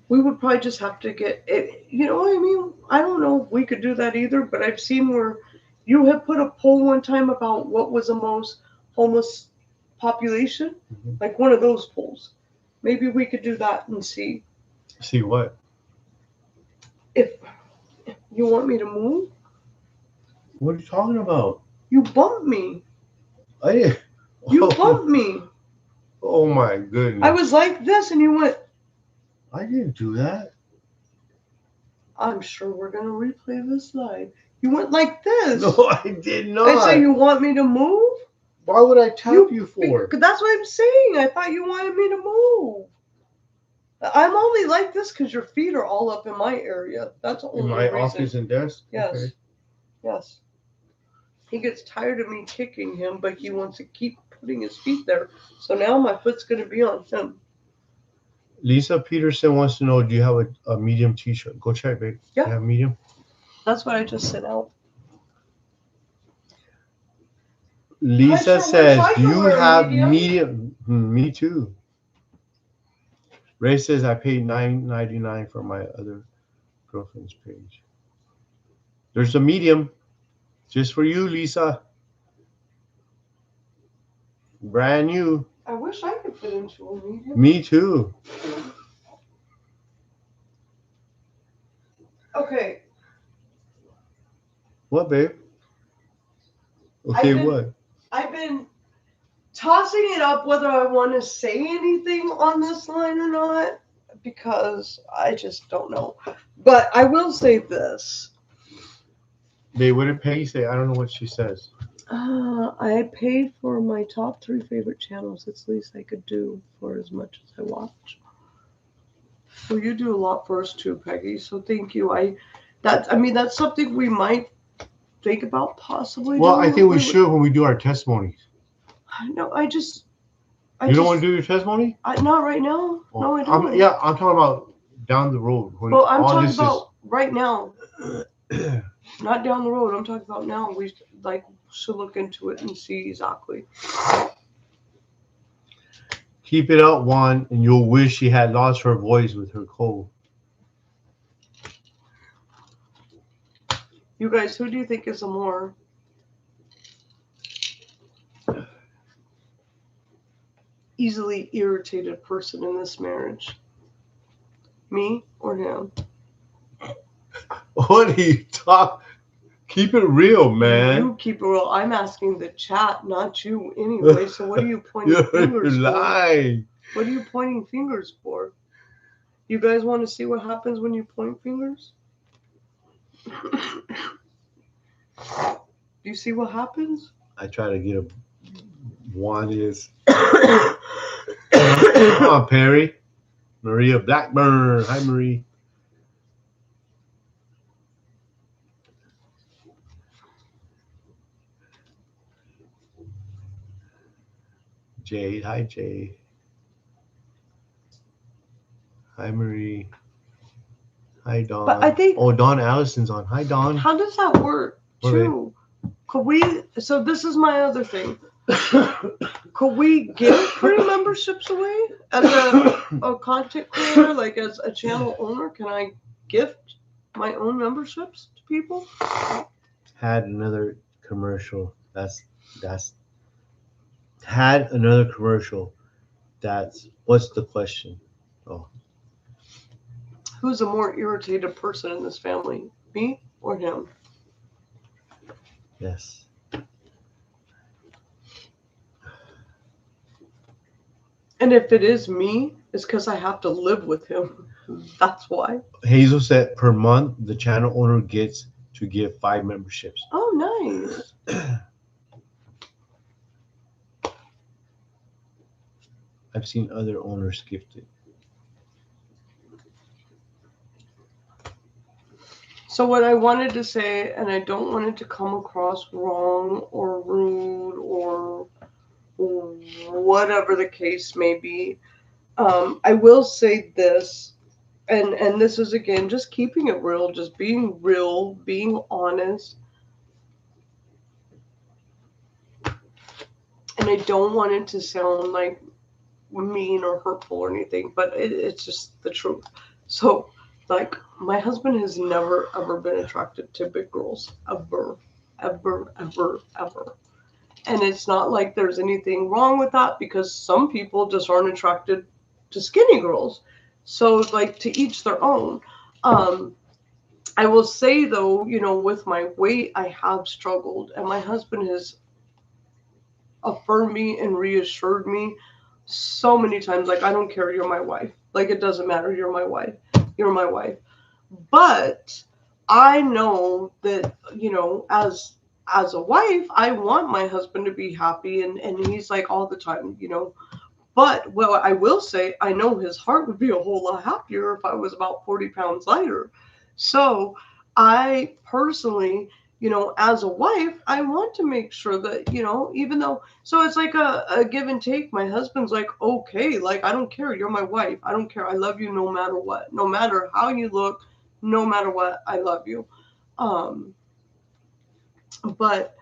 We would probably just have to get it. You know what I mean? I don't know if we could do that either, but I've seen where you had put a poll one time about what was the most homeless population, like one of those polls. Maybe we could do that and see. See what? If you want me to move? What are you talking about? You bumped me. You bumped me. Oh my goodness. I was like this and you went. I didn't do that. I'm sure we're going to replay this live. You went like this. No, I did not. I say, you want me to move? Why would I tap you for? That's what I'm saying. I thought you wanted me to move. I'm only like this because your feet are all up in my area. That's the only reason. In my office and desk? Yes. Okay. Yes. He gets tired of me kicking him, but he wants to keep putting his feet there. So now my foot's going to be on him. Lisa Peterson wants to know, do you have a medium t-shirt? Go check, babe. Yeah. You have medium? That's what I just sent out. Lisa I says, wish I do could you wear a have medium. medium? Me too. Ray says, I paid $9.99 for my other girlfriend's page. There's a medium just for you, Lisa. Brand new. I wish I could fit into a medium. Me too. Okay. What, babe? Okay, what? I've been tossing it up whether I want to say anything on this line or not, because I just don't know. But I will say this. Babe, what did Peggy say? I don't know what she says. I paid for my top 3 favorite channels. It's the least I could do for as much as I watch. Well, you do a lot for us too, Peggy. So thank you. That's something we might think about possibly. Well, doing. I think we should when we do our testimonies. No, you don't want to do your testimony? Not right now. Oh, no, I don't. I'm talking about down the road. Well, I'm talking about right now. Not down the road. I'm talking about now. We should look into it and see exactly. Keep it up, Juan, and you'll wish she had lost her voice with her cold. You guys, who do you think is a more easily irritated person in this marriage? Me or him? What are you talking? Keep it real, man. You keep it real. I'm asking the chat, not you anyway. So what are you pointing fingers for? What are you pointing fingers for? You guys want to see what happens when you point fingers? Do you see what happens? I try to get a Juan is. Come on, Perry. Maria Blackburn. Hi, Marie. Jade. Hi, Jade. Hi, Marie. Hi, Dawn. But I think. Oh, Dawn Allison's on. Hi, Dawn. How does that work, too? Could we? So this is my other thing. Could we give free memberships away as a content creator, like as a channel owner? Can I gift my own memberships to people? Had another commercial. That's had another commercial. What's the question? Oh. Who's a more irritated person in this family? Me or him? Yes. And if it is me, it's because I have to live with him. That's why. Hazel said per month, the channel owner gets to give 5 memberships. Oh, nice. I've seen other owners gift it. So what I wanted to say, and I don't want it to come across wrong or rude or whatever the case may be, I will say this, and this is again just keeping it real, just being real, being honest. And I don't want it to sound like mean or hurtful or anything, but it's just the truth. So, like, my husband has never, ever been attracted to big girls. Ever, ever, ever, ever. And it's not like there's anything wrong with that, because some people just aren't attracted to skinny girls. So, like, to each their own. I will say, though, with my weight, I have struggled. And my husband has affirmed me and reassured me so many times, like, I don't care, you're my wife. Like, it doesn't matter, you're my wife. You're my wife. But I know that, as a wife, I want my husband to be happy, and he's like all the time, But what I will say, I know his heart would be a whole lot happier if I was about 40 pounds lighter. So I personally you know, as a wife, I want to make sure that, you know, even though, so it's like a give and take. My husband's like, okay, like, I don't care. You're my wife. I don't care. I love you no matter what. No matter how you look, no matter what, I love you. Um, but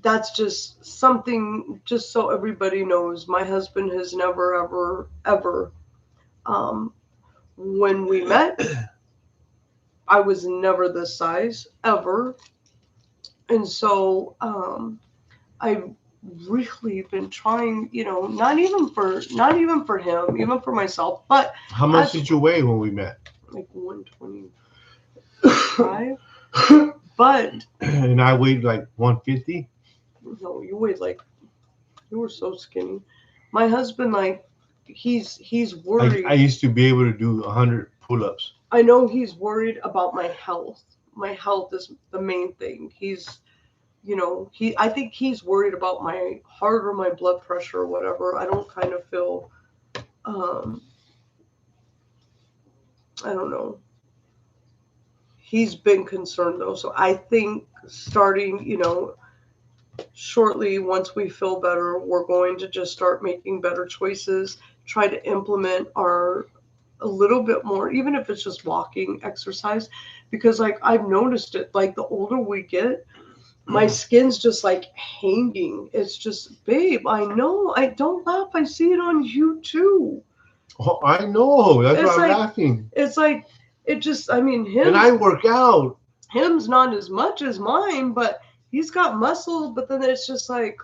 that's just something, just so everybody knows, my husband has never, ever, ever, um, when we met, I was never this size, ever. And so, I've really been trying, you know, not even for him, even for myself, but How much did you weigh when we met? like 125. But and I weighed like 150. no, you weighed like, you were so skinny. My husband, like, he's worried. I used to be able to do 100 pull-ups. I know he's worried about my health. My health is the main thing. He's, you know, I think he's worried about my heart or my blood pressure or whatever. I don't kind of feel, um, I don't know. He's been concerned though. So I think starting, you know, shortly, once we feel better, we're going to just start making better choices, try to implement our a little bit more, even if it's just walking exercise, because like I've noticed it, like the older we get, my skin's just like hanging. It's just, babe, I know, I don't laugh, I see it on you too. Oh, I know. That's It's why I'm like, laughing. it's like, it just, I mean, And I work out. him's not as much as mine, but he's got muscle. But then it's just like,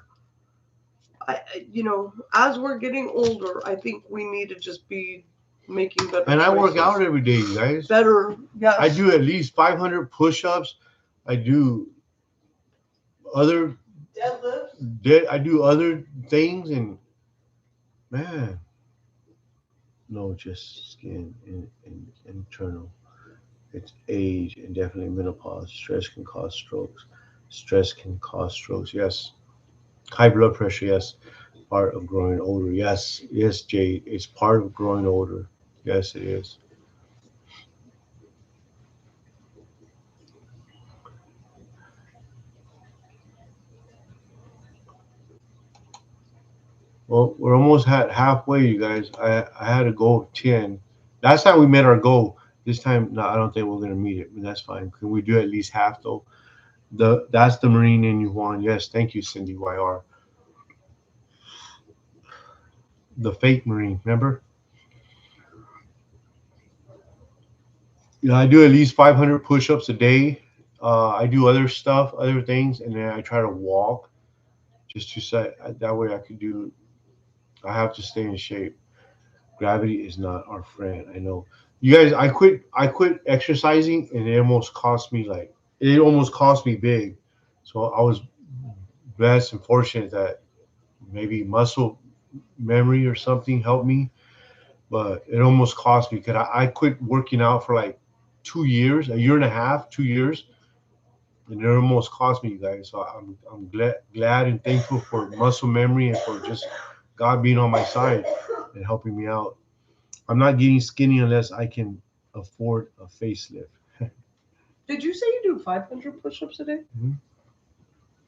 you know, as we're getting older, I think we need to just be making better And choices. I work out every day, you guys. Better, yes. I do at least 500 push-ups. I do other deadlifts. I do other things, and man, no, just skin and internal. It's age and definitely menopause. Stress can cause strokes. Stress can cause strokes. Yes. High blood pressure. Yes. Part of growing older. Yes. Yes, Jade. It's part of growing older. Yes, it is. Well, we're almost at halfway, you guys. I had a goal of 10. Last time we met our goal. This time, no, I don't think we're gonna meet it, but that's fine. Can we do at least half though? That's the Marine in you, Juan. Yes, thank you, Cindy YR. The fake Marine, remember? Yeah, I do at least 500 push-ups a day. I do other stuff, other things, and then I try to walk just to say that way I could do. I have to stay in shape. Gravity is not our friend. I know. You guys, I quit exercising, and it almost cost me big. So I was blessed and fortunate that maybe muscle memory or something helped me, but it almost cost me because I quit working out for like 2 years, a year and a half, 2 years, and it almost cost me, you guys. So I'm glad and thankful for muscle memory and for just God being on my side and helping me out. I'm not getting skinny unless I can afford a facelift. Did you say you do 500 push-ups a day? Mm-hmm.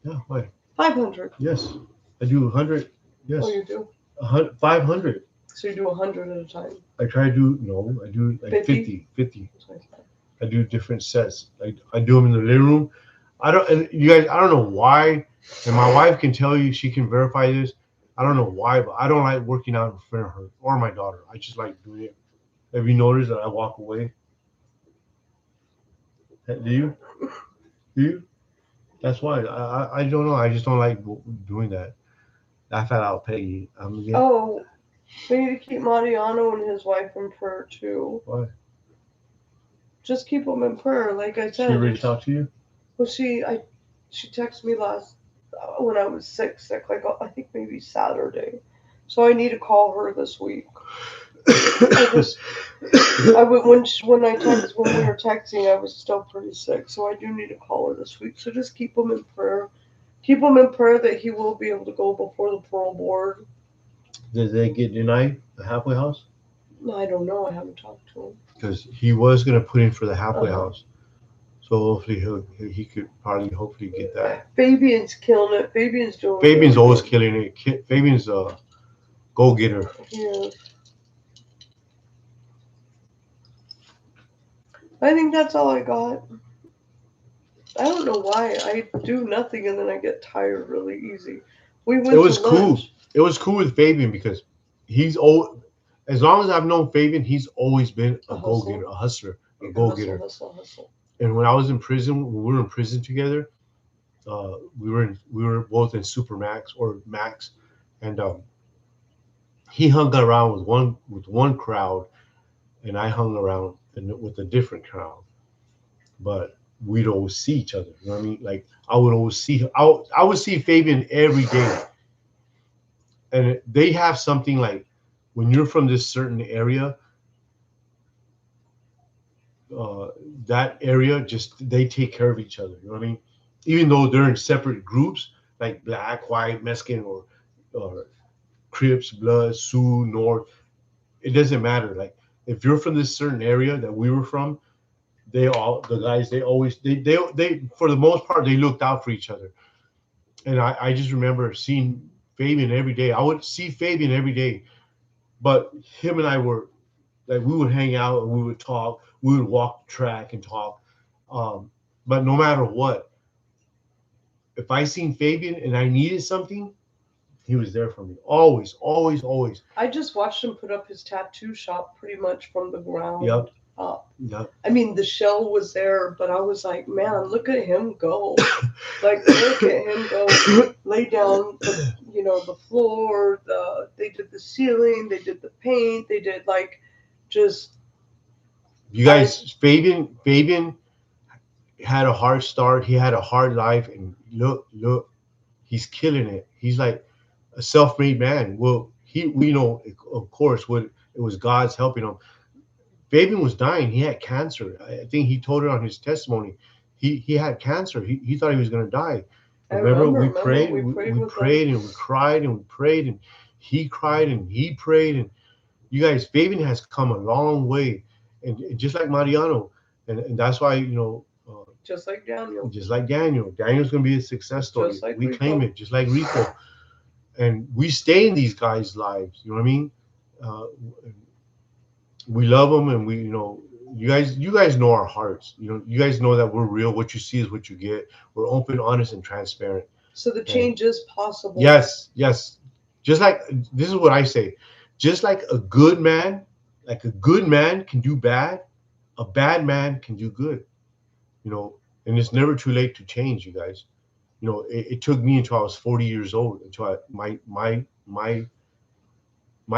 Yeah, why? 500. Yes, I do 100. Yes. Oh, you do? 500. So you do 100 at a time? I try to do, no, I do like 50. I do different sets. I do them in the living room. And you guys, I don't know why, and my wife can tell you, she can verify this. I don't know why, but I don't like working out in front of her or my daughter. I just like doing it. Have you noticed that I walk away? Do you? Do you? That's why. I don't know. I just don't like doing that. I found out Peggy. Oh, we need to keep Mariano and his wife in prayer too. Why? Just keep them in prayer, like I said. She reached out to you? Well, she texted me last when I was sick, like I think maybe Saturday. So I need to call her this week. I would when we were texting, I was still pretty sick, so I do need to call her this week. So just keep him in prayer. Keep him in prayer that he will be able to go before the parole board. Did they get denied the halfway house? I don't know. I haven't talked to him. Because he was going to put in for the halfway house. So hopefully he could probably hopefully get that. Fabian's killing it. Fabian's doing. Fabian's always killing it. Fabian's a go getter. Yeah. I think that's all I got. I don't know why I do nothing and then I get tired really easy. We went. It was to cool. lunch. It was cool with Fabian because he's old. As long as I've known Fabian, he's always been a go getter, a hustler, a go getter. Hustle. And when I was in prison, when we were in prison together, we were both in Supermax or Max, and he hung around with one crowd, and I hung around with a different crowd. But we'd always see each other. You know what I mean? Like I would always see I would see Fabian every day, and they have something like when you're from this certain area. That area just they take care of each other. You know what I mean? Even though they're in separate groups, like black, white, Mexican, or Crips, Blood, Sioux, North, it doesn't matter. Like if you're from this certain area that we were from, the guys they always they for the most part they looked out for each other. And I just remember seeing Fabian every day. I would see Fabian every day, but him and I were like we would hang out and we would talk. We would walk the track and talk. But no matter what, if I seen Fabian and I needed something, he was there for me. Always, always, always. I just watched him put up his tattoo shop pretty much from the ground Yep. up. Yep. I mean, the shell was there, but I was like, man, look at him go. Like, look at him go. Lay down, the floor. They did the ceiling. They did the paint. They did like just. You guys, Fabian had a hard start. He had a hard life, and look, he's killing it. He's like a self-made man. Well, we know, of course, what it was God's helping him. Fabian was dying. He had cancer. I think he told it on his testimony. He had cancer. He thought he was going to die. Remember, we prayed and we cried and we prayed, and he cried and he prayed. And you guys, Fabian has come a long way, and just like Mariano, and that's why just like Daniel. Daniel's going to be a success story. Like we Rico. Claim it, just like Rico, and we stay in these guys' lives. You know what I mean? We love them, and you guys know our hearts. You guys know that we're real. What you see is what you get. We're open, honest, and transparent. So the change is possible. Yes. Just like this is what I say. Just like a good man can do bad, a bad man can do good. And it's never too late to change, you guys. It took me until I was 40 years old until my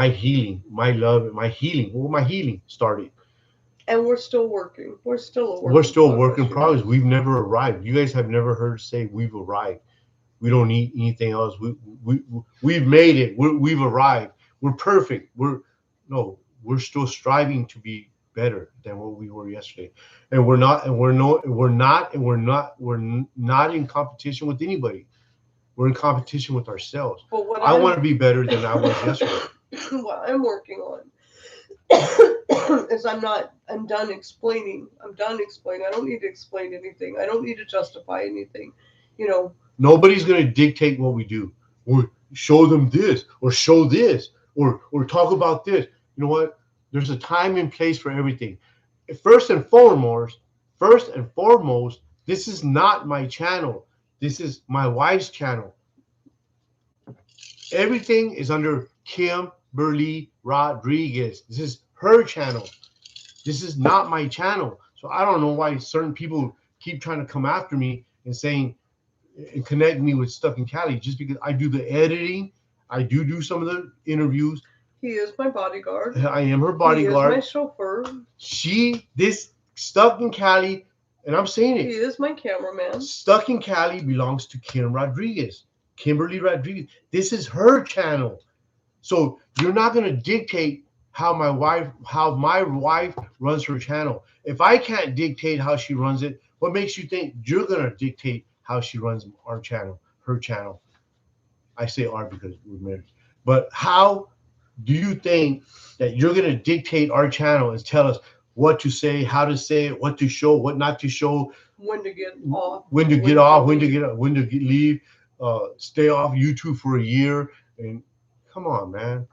healing, my love, my healing started. And we're still working. We're still work in progress. We've never arrived. You guys have never heard us say we've arrived. We don't need anything else. We've made it. We've arrived. We're perfect. We're still striving to be better than what we were yesterday. And we're not in competition with anybody. We're in competition with ourselves. But I want to be better than I was yesterday. What I'm working on is I'm done explaining. I don't need to explain anything. I don't need to justify anything. Nobody's going to dictate what we do or show them this or show this or talk about this. You know what? There's a time and place for everything. First and foremost, this is not my channel. This is my wife's channel. Everything is under Kimberly Rodriguez. This is her channel. This is not my channel. So I don't know why certain people keep trying to come after me and saying and connect me with StuckInCali just because I do the editing. I do some of the interviews. He is my bodyguard. I am her bodyguard. He is my chauffeur. This StuckInCali, and I'm saying it. He is my cameraman. StuckInCali belongs to Kimberly Rodriguez. This is her channel. So you're not going to dictate how my wife runs her channel. If I can't dictate how she runs it, what makes you think you're going to dictate how she runs our channel, her channel? I say our because we're married. But how do you think that you're going to dictate our channel and tell us what to say, how to say it, what to show, what not to show, when to get off, when to get off, when to leave, stay off YouTube for a year, and come on, man.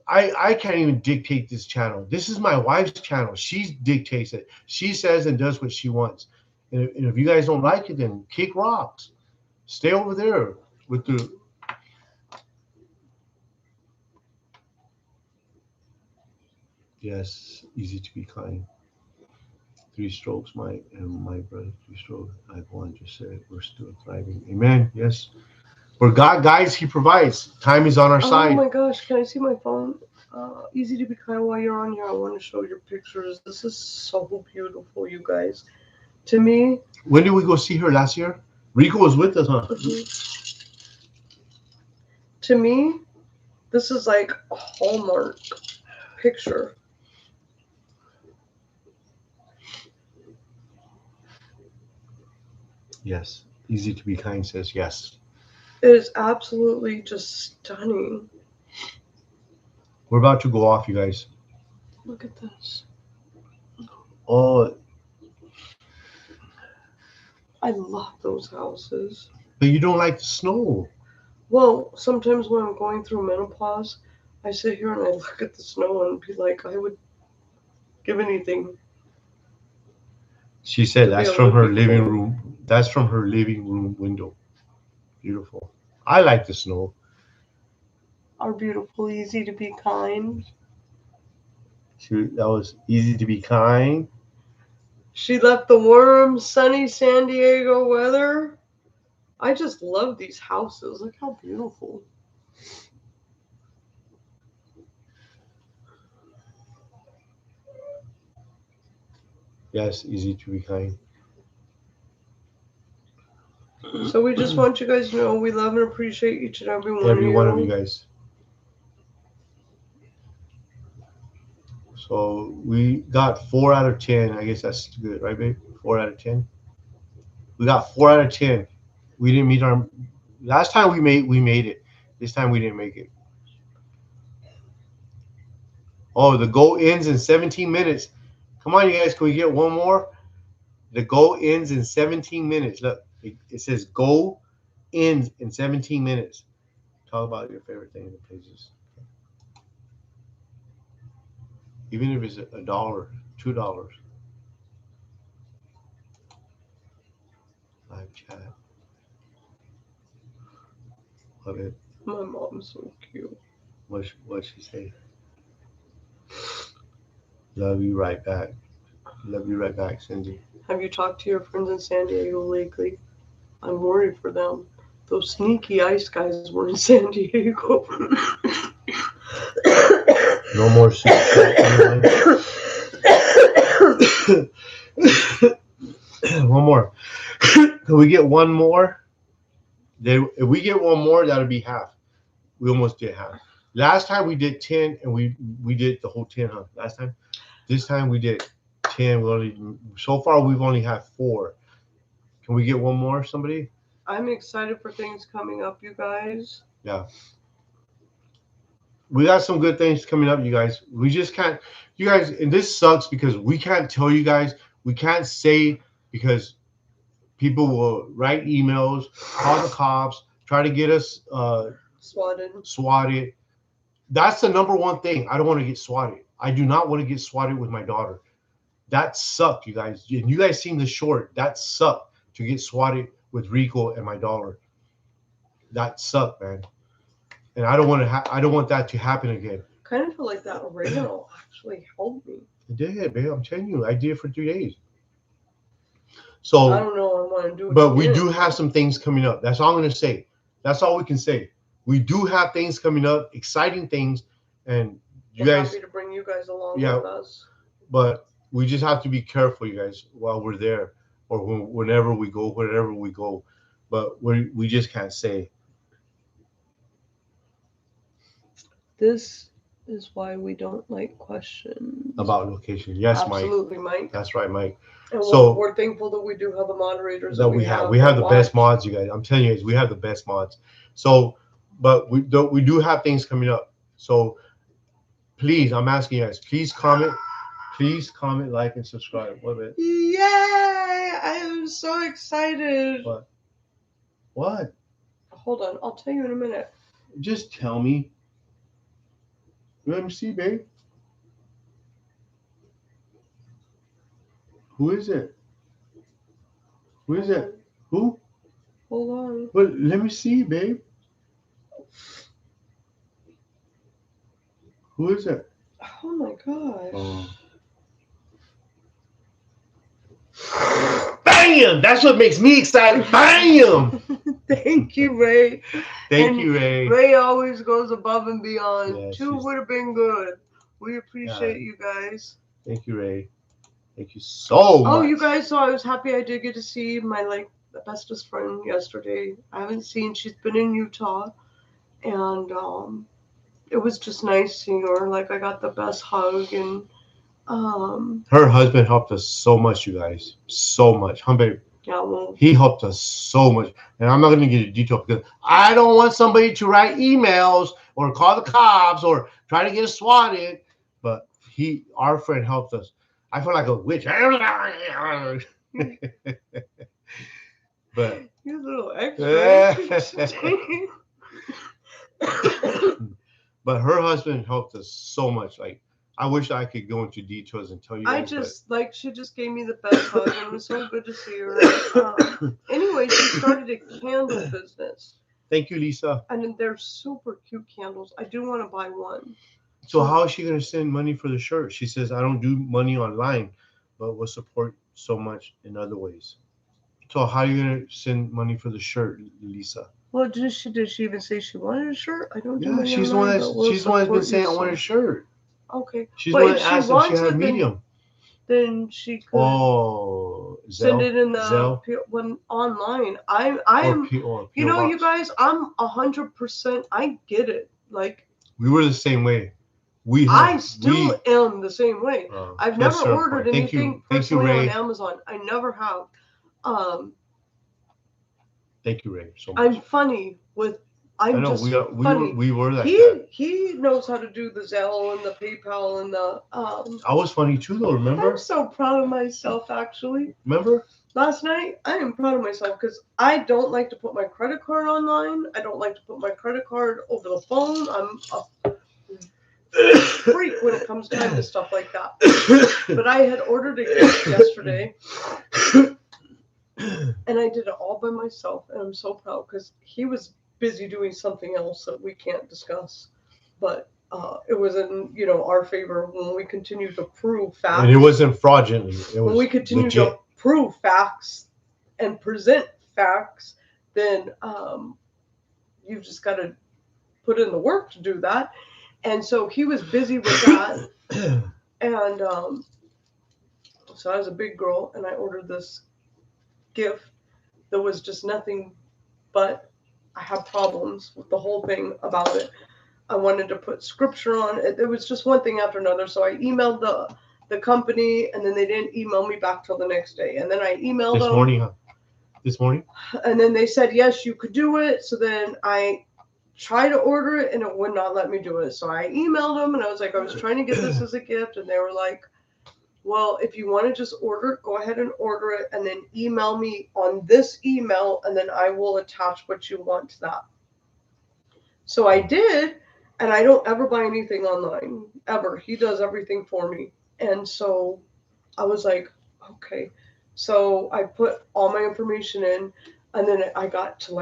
I can't even dictate this channel. This is my wife's channel. She dictates it. She says and does what she wants. And if you guys don't like it, then kick rocks. Stay over there with the. Yes, easy to be kind. 3 strokes, Mike, and my brother, 3 strokes. I have 1, just said we're still thriving. Amen. Yes. For God, guys, He provides. Time is on our side. Oh my gosh, can I see my phone? Easy to be kind while you're on here. I want to show your pictures. This is so beautiful, you guys. To me. When did we go see her last year? Rico was with us, huh? To me, this is like a Hallmark picture. Yes. Easy to be kind says yes. It is absolutely just stunning. We're about to go off, you guys. Look at this. Oh. I love those houses. But you don't like the snow. Well, sometimes when I'm going through menopause, I sit here and I look at the snow and be like, I would give anything. She said that's from her living room. That's from her living room window. Beautiful. I like the snow. Are beautiful, easy to be kind. That was easy to be kind. She left the warm, sunny San Diego weather. I just love these houses. Look how beautiful. Yes, easy to be kind. So we just want you guys to know we love and appreciate each and every one of you guys. So we got 4 out of 10. I guess that's good, right, babe? 4 out of 10. We got 4 out of 10. We didn't meet our last time we made it. This time we didn't make it. Oh, the goal ends in 17 minutes. Come on, you guys. Can we get one more? The goal ends in 17 minutes. Look, it says goal ends in 17 minutes. Talk about your favorite thing in the pages. Even if it's $1, $2. Live chat. Love it. My mom's so cute. What'd she say? Love you right back. Love you right back, Cindy. Have you talked to your friends in San Diego lately? I'm worried for them. Those sneaky ice guys were in San Diego. No more one more. Can we get one more? If we get one more, that'll be half. We almost did half. Last time we did 10, and we did the whole 10, huh? Last time. This time we did 10. So far we've only had 4. Can we get one more, somebody? I'm excited for things coming up, you guys. Yeah. We got some good things coming up, you guys. We just can't, you guys, and this sucks because we can't tell you guys. We can't say because people will write emails, call the cops, try to get us swatted. That's the number one thing. I don't want to get swatted. I do not want to get swatted with my daughter. That sucked, you guys. And you guys seen the short. That sucked to get swatted with Rico and my daughter. That sucked, man. And I don't want to. I don't want that to happen again. Kind of feel like that oregano actually helped me. It did, babe. I'm telling you, I did it for 3 days. So I don't know. I want to do it. But we do have some things coming up. That's all I'm going to say. That's all we can say. We do have things coming up, exciting things, and we're happy to bring you guys along with us. But we just have to be careful, you guys, while we're there, or whenever we go, wherever we go. But we just can't say. This is why we don't like questions about location. Yes, absolutely, Mike. That's right, Mike. And so we're thankful that we do have the moderators that we have. We have the best mods, you guys. I'm telling you guys, we have the best mods. So, but we do have things coming up. So please, I'm asking you guys, please comment, like, and subscribe. What a bit. Yeah. I am so excited. What? What? Hold on, I'll tell you in a minute. Just tell me. Let me see, babe. Who is it? Who is it? Who? Hold on. Well, let me see, babe. Who is it? Oh my gosh. Bam! That's what makes me excited. Bam! Thank you, Ray. Thank you, Ray. Ray always goes above and beyond. Yeah, 2 would have been good. We appreciate Yeah. you guys. Thank you, Ray. Thank you so much. Oh, you guys, so I was happy I did get to see my the bestest friend yesterday. I haven't seen, she's been in Utah, and it was just nice seeing her. Like, I got the best hug, and her husband helped us so much, you guys. So much. Huh, babe? yeah, well, he helped us so much. And I'm not going to get into detail because I don't want somebody to write emails or call the cops or try to get us swatted. But our friend helped us. I feel like a witch. But you're a little extra. But her husband helped us so much. Like, I wish I could go into details and tell you. She just gave me the best hug, and it was so good to see her. Anyway, she started a candle business. Thank you, Lisa. And they're super cute candles. I do want to buy one. So how is she going to send money for the shirt? She says, I don't do money online, but will support so much in other ways. So how are you going to send money for the shirt, Lisa? Well, did she even say she wanted a shirt? I don't do money she's online. She's the one that's been saying I want a shirt. Okay. She's the one that asked if she had a medium. Then she could send it in the one online. I am. You know, you guys, I'm 100%. I get it. Like, we were the same way. I still am the same way. I've never ordered anything personally on Amazon. I never have. Thank you, Ray. So much. I'm funny with. I know we were that. He knows how to do the Zelle and the PayPal and the. I was funny too, though. Remember? I'm so proud of myself, actually. Remember? Last night, I am proud of myself because I don't like to put my credit card online. I don't like to put my credit card over the phone. I'm a freak when it comes time to stuff like that. But I had ordered a gift yesterday. And I did it all by myself, and I'm so proud because he was busy doing something else that we can't discuss. But it was in our favor when we continue to prove facts. And it wasn't fraudulent. It was when we continue to prove facts and present facts, then you've just got to put in the work to do that. And so he was busy with that. And so I was a big girl, and I ordered this gift that was just nothing but I have problems with the whole thing about it. I wanted to put scripture on it. It was just one thing after another. So I emailed the company, and then they didn't email me back till the next day. And then I emailed them. This morning? And then they said, yes, you could do it. So then I tried to order it, and it would not let me do it. So I emailed them, and I was like, I was trying to get this as a gift. And they were like, well, if you want to just order it, go ahead and order it, and then email me on this email, and then I will attach what you want to that. So I did, and I don't ever buy anything online, ever. He does everything for me. And so I was like, okay. So I put all my information in, and then I got to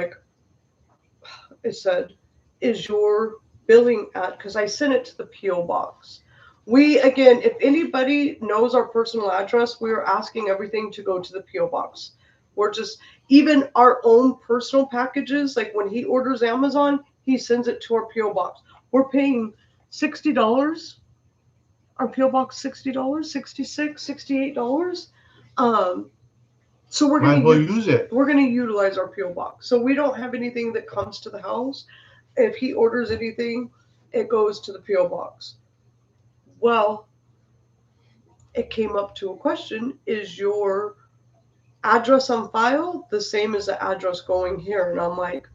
it said, is your billing at, because I sent it to the P.O. box. Again, if anybody knows our personal address, we are asking everything to go to the P.O. box. We're just, even our own personal packages, like when he orders Amazon, he sends it to our P.O. box. We're paying $60. Our P.O. box, $60, $66, $68. So we're going to use it. We're going to utilize our P.O. box. So we don't have anything that comes to the house. If he orders anything, it goes to the P.O. box. Well, it came up to a question, is your address on file the same as the address going here? And I'm like,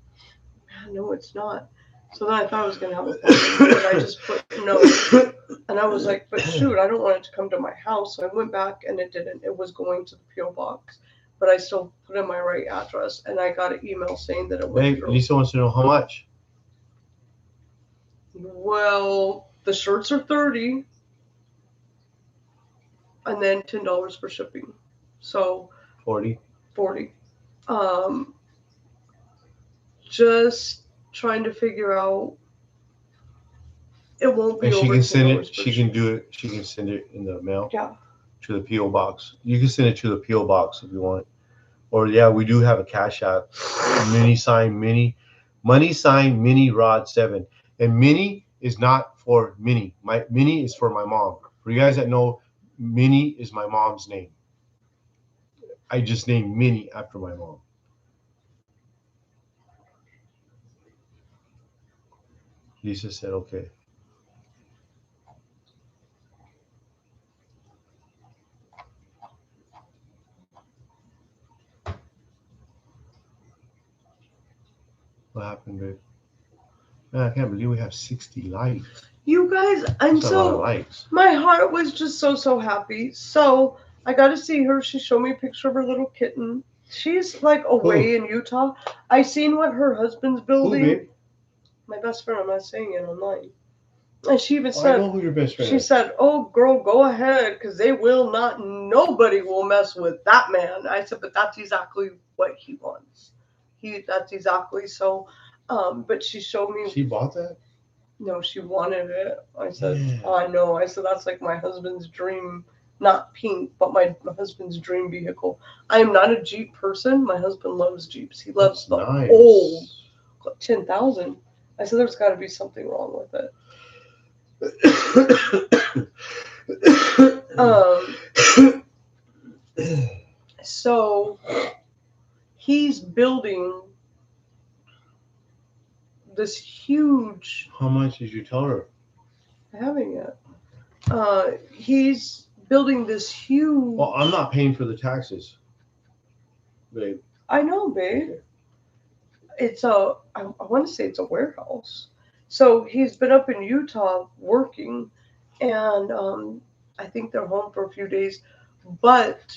no, it's not. So then I thought I was going to have a problem, but I just put no. And I was like, but shoot, I don't want it to come to my house. So I went back, and it didn't. It was going to the P.O. box. but I still put in my right address, and I got an email saying that it went Babe, through. Lisa wants to know how much. Well, the shirts are $30, and then $10 for shipping. So 40. Just trying to figure out. It won't be And she over can send $10 it. She can do it. She can send it in the mail. Yeah. To the PO box. You can send it to the PO box if you want. Or yeah, we do have a Cash App. Money sign Mini Rod 7. And Mini is not for Minnie. My Minnie is for my mom. For you guys that know, Minnie is my mom's name. I just named Minnie after my mom. Lisa said, okay. What happened, babe? Man, I can't believe we have 60 likes. You guys, and That's a lot of so likes. my heart was just so happy. So I got to see her. She showed me a picture of her little kitten. She's like away in Utah. I seen what her husband's building. Who, babe? My best friend. I'm not saying it online. And she even I said, know who your best friend she is. said, "Oh, girl, go ahead, because they will not. Nobody will mess with that man." I said, "But that's exactly what he wants. That's exactly so." But she showed me. She bought that? No, she wanted it. I said, Yeah. "Oh, I know." I said, "That's like my husband's dream, not pink, but my husband's dream vehicle." I am not a Jeep person. My husband loves Jeeps. He loves the nice. old 10,000. I said, "There's got to be something wrong with it." So he's building this huge. How much did you tell her? I haven't yet. He's building this huge. Well, I'm not paying for the taxes, babe. I know, babe. It's a. I want to say it's a warehouse. So he's been up in Utah working, and I think they're home for a few days, but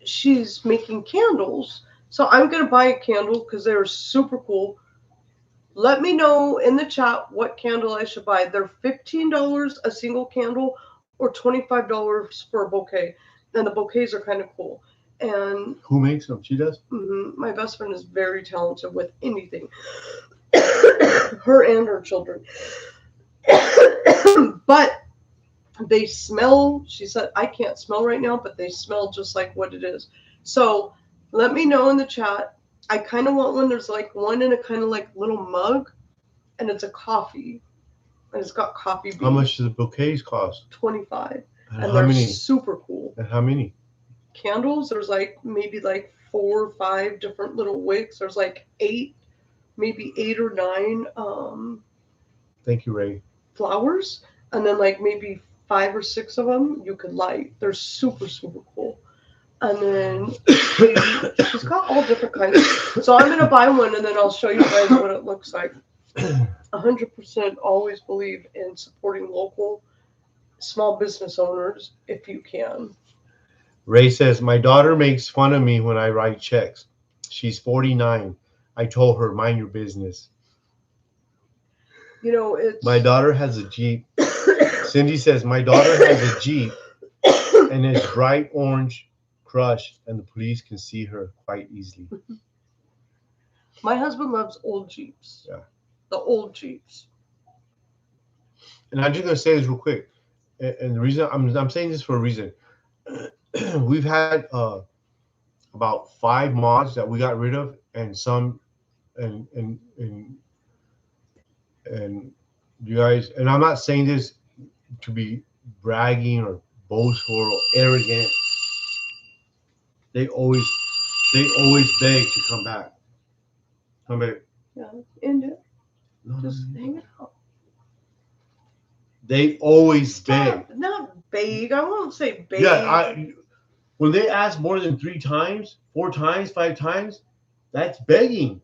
she's making candles. So I'm gonna buy a candle because they're super cool. Let me know in the chat what candle I should buy. They're $15 a single candle or $25 for a bouquet. And the bouquets are kind of cool. And who makes them? She does? My best friend is very talented with anything. Her and her children. But they smell, she said, I can't smell right now, but they smell just like what it is. So let me know in the chat. I kind of want one. There's like one in a kind of like little mug, and it's a coffee, and it's got coffee beans. How much does the bouquets cost? $25. And And how they're many? super cool. And how many? Candles, there's like maybe like 4 or 5 different little wicks. There's like 8, maybe 8 or 9 Thank you, Ray. flowers, and then like maybe 5 or 6 of them you could light. They're super cool. And then she's got all different kinds. So I'm gonna buy one, and then I'll show you guys what it looks like. 100% always believe in supporting local small business owners if you can. Ray says, my daughter makes fun of me when I write checks. She's 49. I told her, mind your business. You know, it's... My daughter has a Jeep. Cindy says, my daughter has a Jeep and it's bright orange crushed, and the police can see her quite easily. My husband loves old Jeeps. Yeah. The old Jeeps. And I'm just going to say this real quick. And the reason I'm saying this for a reason. We've had about 5 mods that we got rid of, and some, and you guys, and I'm not saying this to be bragging or boastful or arrogant. They always beg to come back. Come back. Yeah, end it. No, Just hang it out. They always beg. Not beg. I won't say beg. Yeah, when they ask more than 3 times, 4 times, 5 times, that's begging.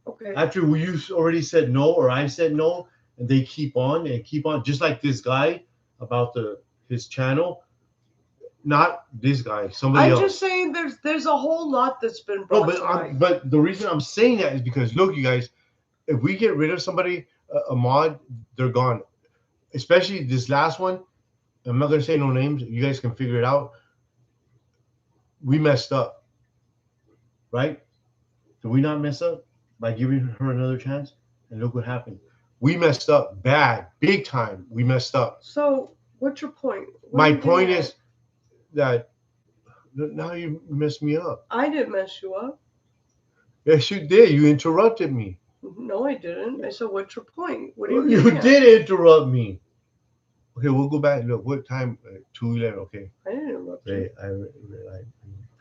Okay. After you already said no, or I said no, and they keep on and keep on, just like this guy about his channel. Not this guy, somebody else. I'm just saying there's a whole lot that's been No, brought to light. but the reason I'm saying that is because look, you guys, if we get rid of somebody, a mod, they're gone. Especially this last one. I'm not gonna say no names. You guys can figure it out. We messed up, right? Did we not mess up by giving her another chance? And look what happened. We messed up bad, big time. We messed up. So what's your point? My point is that now you messed me up. I didn't mess you up. Yes, you did. You interrupted me. No, I didn't. I said, what's your point? What do You did interrupt me. Okay, we'll go back. Look, what time? 2:11. Okay. I didn't interrupt you. I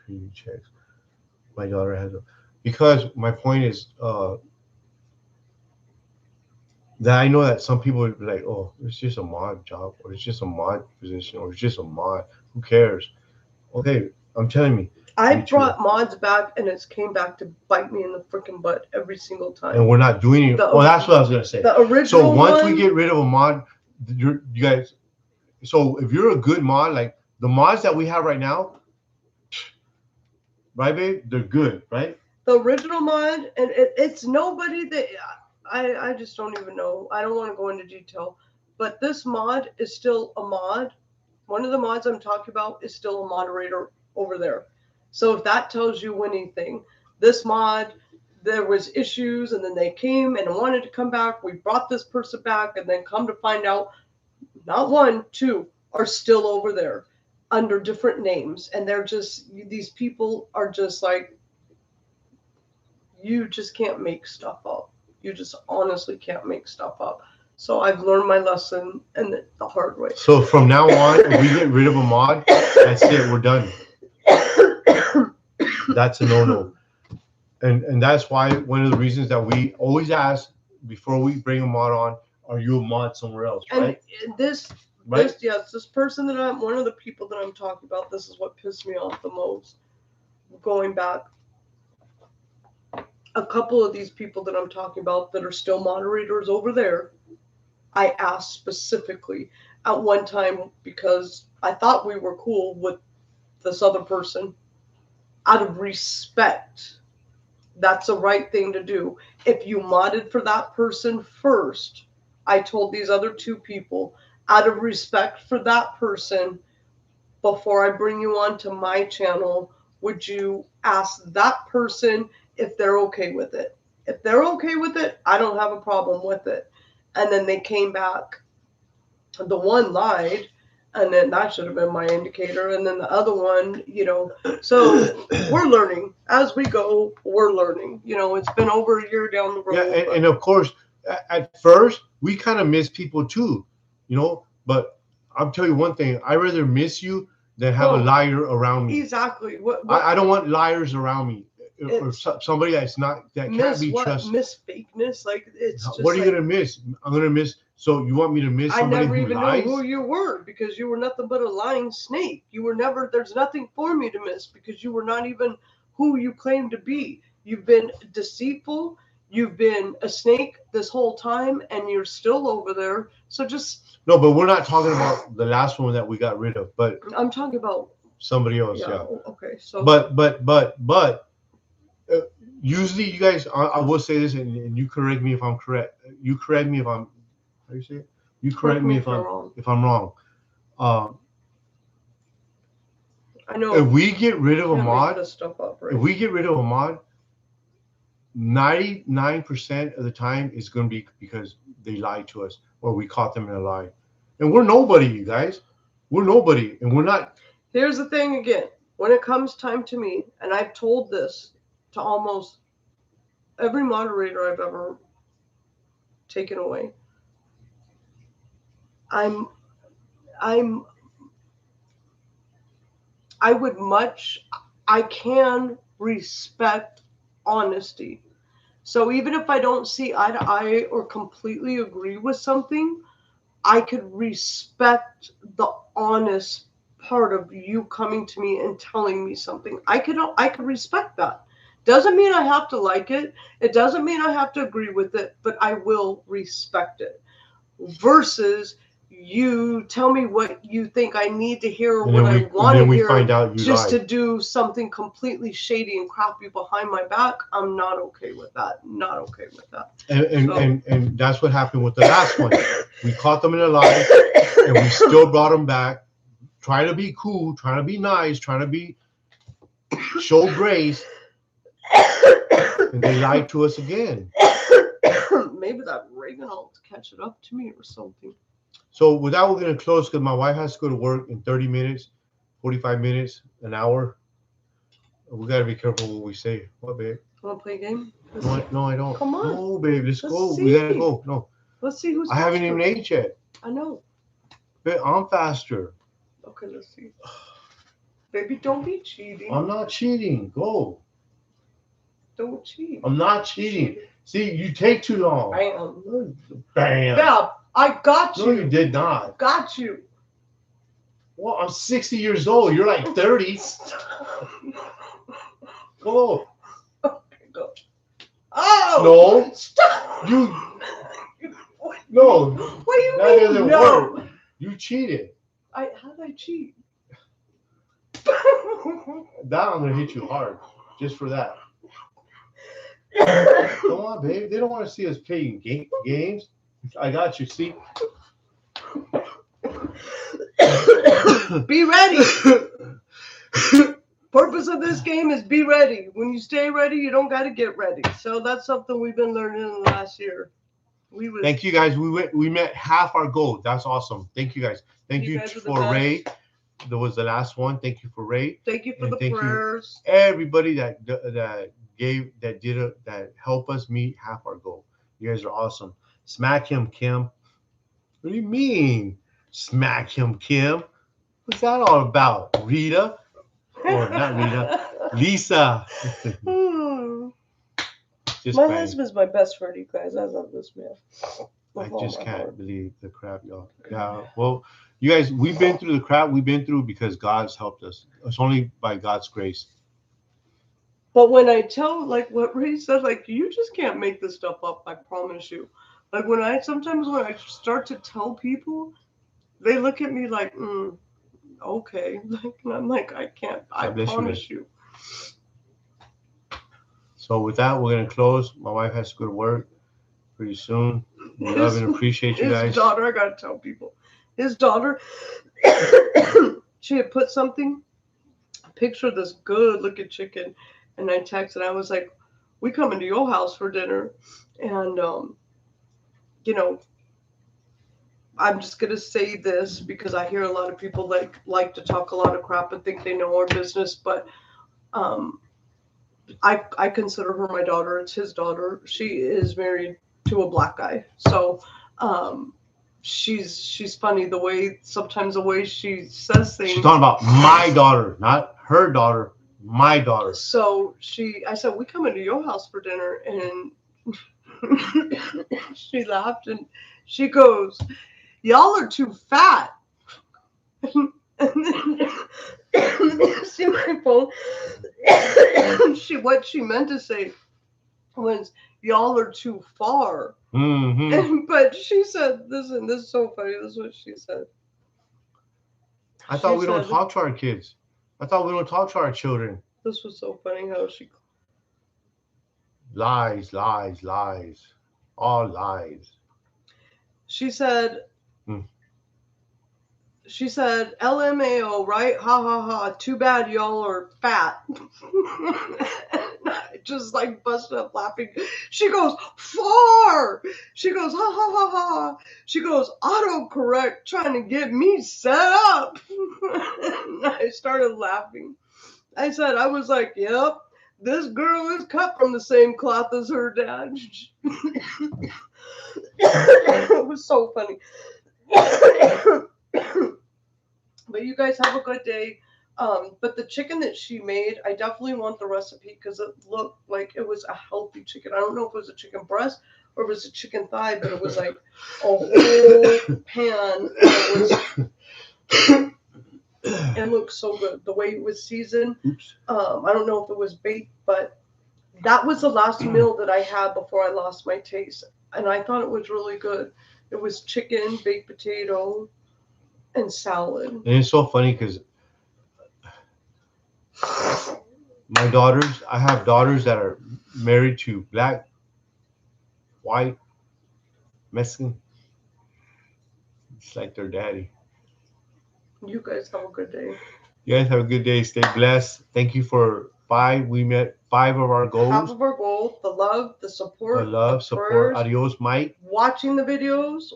pre-checks. My daughter has a. Because my point is that I know that some people would be like, oh, it's just a mod job, or it's just a mod position, or it's just a mod. Who cares? Okay, I'm telling you. I brought mods back, and it's came back to bite me in the freaking butt every single time. And we're not doing it. Well, that's what I was gonna say. The original. So once we get rid of a mod, you guys. So if you're a good mod, like the mods that we have right now, right, babe, they're good, right? The original mod, and it's nobody that I just don't even know. I don't want to go into detail, but this mod is still a mod. One of the mods I'm talking about is still a moderator over there. So if that tells you anything, this mod, there was issues, and then they came and wanted to come back. We brought this person back, and then come to find out, not one, two are still over there under different names, and they're just, these people are just like, you just can't make stuff up. You just honestly can't make stuff up. So I've learned my lesson and the hard way. So from now on, if we get rid of a mod, that's it. We're done. That's a no-no. And that's why one of the reasons that we always ask before we bring a mod on, are you a mod somewhere else, right? And this person that one of the people that I'm talking about, this is what pissed me off the most. Going back, a couple of these people that I'm talking about that are still moderators over there, I asked specifically at one time, because I thought we were cool with this other person, out of respect. That's the right thing to do. If you modded for that person first, I told these other two people, out of respect for that person, before I bring you onto my channel, would you ask that person if they're okay with it? If they're okay with it, I don't have a problem with it. And then they came back. The one lied, and then that should have been my indicator. And then the other one, so we're learning. As we go, we're learning. It's been over a year down the road. Yeah, and of course, at first, we kind of miss people too, but I'll tell you one thing. I'd rather miss you than have a liar around me. Exactly. I don't want liars around me. Or somebody that can't be trusted. Miss fakeness, like it's just. What are you gonna miss? I'm gonna miss. So you want me to miss somebody who lies? I never even knew who you were, because you were nothing but a lying snake. You were never. There's nothing for me to miss, because you were not even who you claimed to be. You've been deceitful. You've been a snake this whole time, and you're still over there. So just. No, but we're not talking about the last one that we got rid of. But I'm talking about somebody else. Yeah. Okay. So. But. Usually, you guys, I will say this, and you correct me if I'm correct. You correct me if I'm. How do you say it? You correct me if I'm wrong. I know. If we get rid of a mod, if we get rid of a mod, 99% of the time it's going to be because they lied to us or we caught them in a lie, and we're nobody, you guys. We're nobody, and we're not. Here's the thing again. When it comes time to me, and I've told this to almost every moderator I've ever taken away, I can respect honesty. So even if I don't see eye to eye or completely agree with something, I could respect the honest part of you coming to me and telling me something. I could respect that. Doesn't mean I have to like it. It doesn't mean I have to agree with it, but I will respect it. Versus you tell me what you think I need to hear or And what then I want to we hear, find out you just lied. to do something completely shady and crappy behind my back. I'm not okay with that. Not okay with that. And that's what happened with the last one. We caught them in a lie, and we still brought them back, trying to be cool, trying to be nice, trying to be show grace, and they lied to us again. Maybe that Reagan will catch it up to me or something. So with that, we're going to close because my wife has to go to work in 30 minutes, 45 minutes, an hour. We got to be careful what we say. What, babe? Want to play a game? No, I don't. Come on. No, babe, let's go. See. We got to go. No. Let's see who's I haven't even ate yet. I know. Babe, I'm faster. Okay, let's see. Baby, don't be cheating. I'm not cheating. Go. Don't cheat. I'm not cheating. See, you take too long. Bam. Bam. Yeah, I got you. No, you did not. Got you. Well, I'm 60 years old. You're like 30. Go. Okay, go. Oh! No. Stop! You. No. What do you That mean? doesn't No. work. You cheated. How did I cheat? That I'm going to hit you hard. Just for that. Come on, babe. They don't want to see us playing games. I got you. See? Be ready. Purpose of this game is be ready. When you stay ready, you don't got to get ready. So that's something we've been learning in the last year. Thank you guys. We met half our goal. That's awesome. Thank you guys. Thank you for Ray. That was the last one. Thank you for Ray. Thank you for the prayers. Everybody that helped us meet half our goal. You guys are awesome. Smack him, Kim. What do you mean? Smack him, Kim. What's that all about? Rita? Or not Rita. Lisa. My husband's my best friend, you guys. I love this man. I just can't believe the crap, y'all. Yeah, well, you guys, we've been through the crap we've been through because God's helped us. It's only by God's grace. But when I tell, like what Ray said, like, you just can't make this stuff up, I promise you. Like sometimes when I start to tell people, they look at me like, okay. Like, and I'm like, I can't, I promise you. So with that, we're going to close. My wife has to go to work pretty soon. We love and appreciate you guys. His daughter, I got to tell people. His daughter, she had put something, a picture of this good looking chicken. And I texted, I was like, we coming to your house for dinner. And, I'm just going to say this because I hear a lot of people like to talk a lot of crap and think they know our business. But I consider her my daughter. It's his daughter. She is married to a black guy. So she's funny sometimes the way she says things. She's talking about my daughter, not her daughter. My daughter. So I said, we coming to your house for dinner, and she laughed and she goes, y'all are too fat. And then see my phone. What she meant to say was, y'all are too far. Mm-hmm. But she said, listen, this is so funny. This is what she said. I thought we don't talk to our kids. I thought we don't talk to our children. This was so funny how she... Lies, lies, lies. All lies. She said, LMAO, right? Ha, ha, ha. Too bad y'all are fat. I just like busted up laughing. She goes, far. She goes, ha, ha, ha, ha. She goes, autocorrect trying to get me set up. I started laughing. I was like, yep, this girl is cut from the same cloth as her dad. It was so funny. But you guys have a good day. But the chicken that she made, I definitely want the recipe because it looked like it was a healthy chicken. I don't know if it was a chicken breast or it was a chicken thigh, but it was like a whole pan. It looked so good. The way it was seasoned. I don't know if it was baked, but that was the last meal that I had before I lost my taste. And I thought it was really good. It was chicken, baked potato, and salad. And it's so funny because my daughters, I have daughters that are married to black, white, Mexican. It's like their daddy. You guys have a good day. You guys have a good day. Stay blessed. Thank you for 5. We met 5 of our goals. Half of our goal, the love, the support, The love, the support. prayers, Adios, Mike. watching the videos,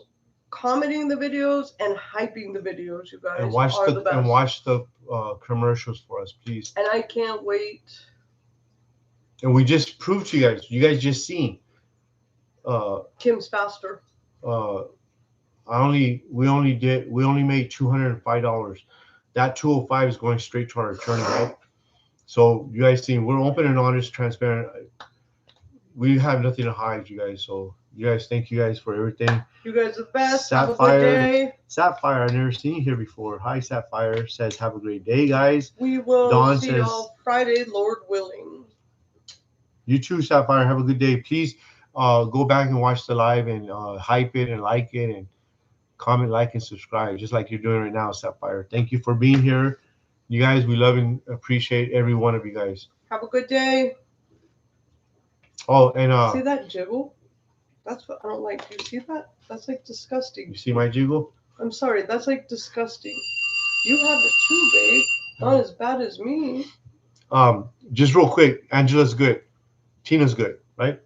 commenting the videos, and hyping the videos. You guys And watch are the best. And watch the commercials for us, please. And I can't wait. And we just proved to you guys. You guys just seen. Kim's faster. We only made $205. That 205 is going straight to our attorney, right? So you guys seen, we're open and honest, transparent. We have nothing to hide, you guys. So you guys, thank you guys for everything. You guys are the best. Sapphire, have a good day. Sapphire, I've never seen you here before. Hi, Sapphire. Says, have a great day, guys. We will Dawn see says, y'all Friday, Lord willing. You too, Sapphire. Have a good day. Please go back and watch the live and hype it and like it and comment, like, and subscribe, just like you're doing right now, Sapphire. Thank you for being here. You guys, we love and appreciate every one of you guys. Have a good day. Oh, and see that jiggle? That's what I don't like. You see that? That's like disgusting. You see my jiggle? I'm sorry. That's like disgusting. You have it too, babe. Not as bad as me. Just real quick. Angela's good. Tina's good, right?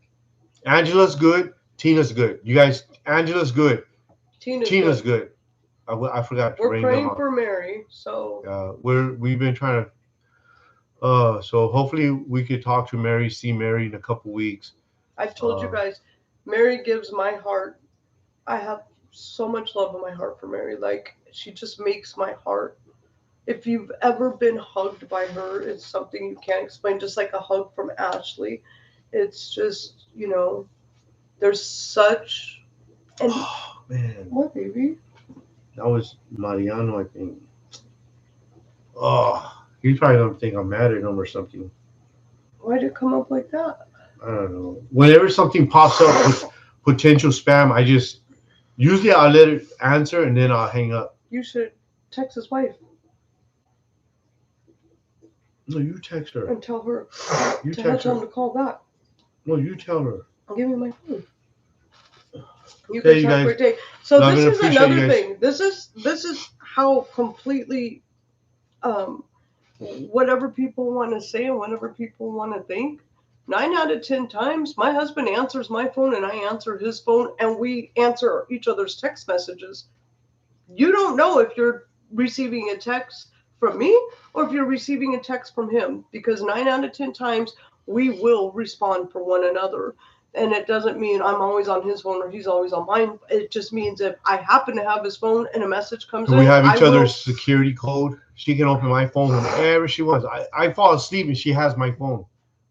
Angela's good. Tina's good. You guys, Angela's good. Tina's good. I forgot to We're praying for Mary, so we've been trying to. So hopefully we could talk to Mary, see Mary in a couple weeks. I've told you guys, Mary gives my heart. I have so much love in my heart for Mary. Like, she just makes my heart. If you've ever been hugged by her, it's something you can't explain. Just like a hug from Ashley, it's just, there's such. And oh man, what, baby? That was Mariano, I think. Oh, he's probably gonna think I'm mad at him or something. Why'd it come up like that? I don't know. Whenever something pops up with potential spam, usually I'll let it answer and then I'll hang up. You should text his wife. No, you text her. And tell her. You text her. Tell him to call back. No, you tell her. Give me my phone. You guys have a great day. So this is another thing. This is how completely whatever people want to say and whatever people want to think. 9 out of 10 times, my husband answers my phone and I answer his phone, and we answer each other's text messages. You don't know if you're receiving a text from me or if you're receiving a text from him, because 9 out of 10 times we will respond for one another. And it doesn't mean I'm always on his phone or he's always on mine. It just means if I happen to have his phone and a message comes in, we have each other's security code. She can open my phone whenever she wants. I fall asleep and she has my phone,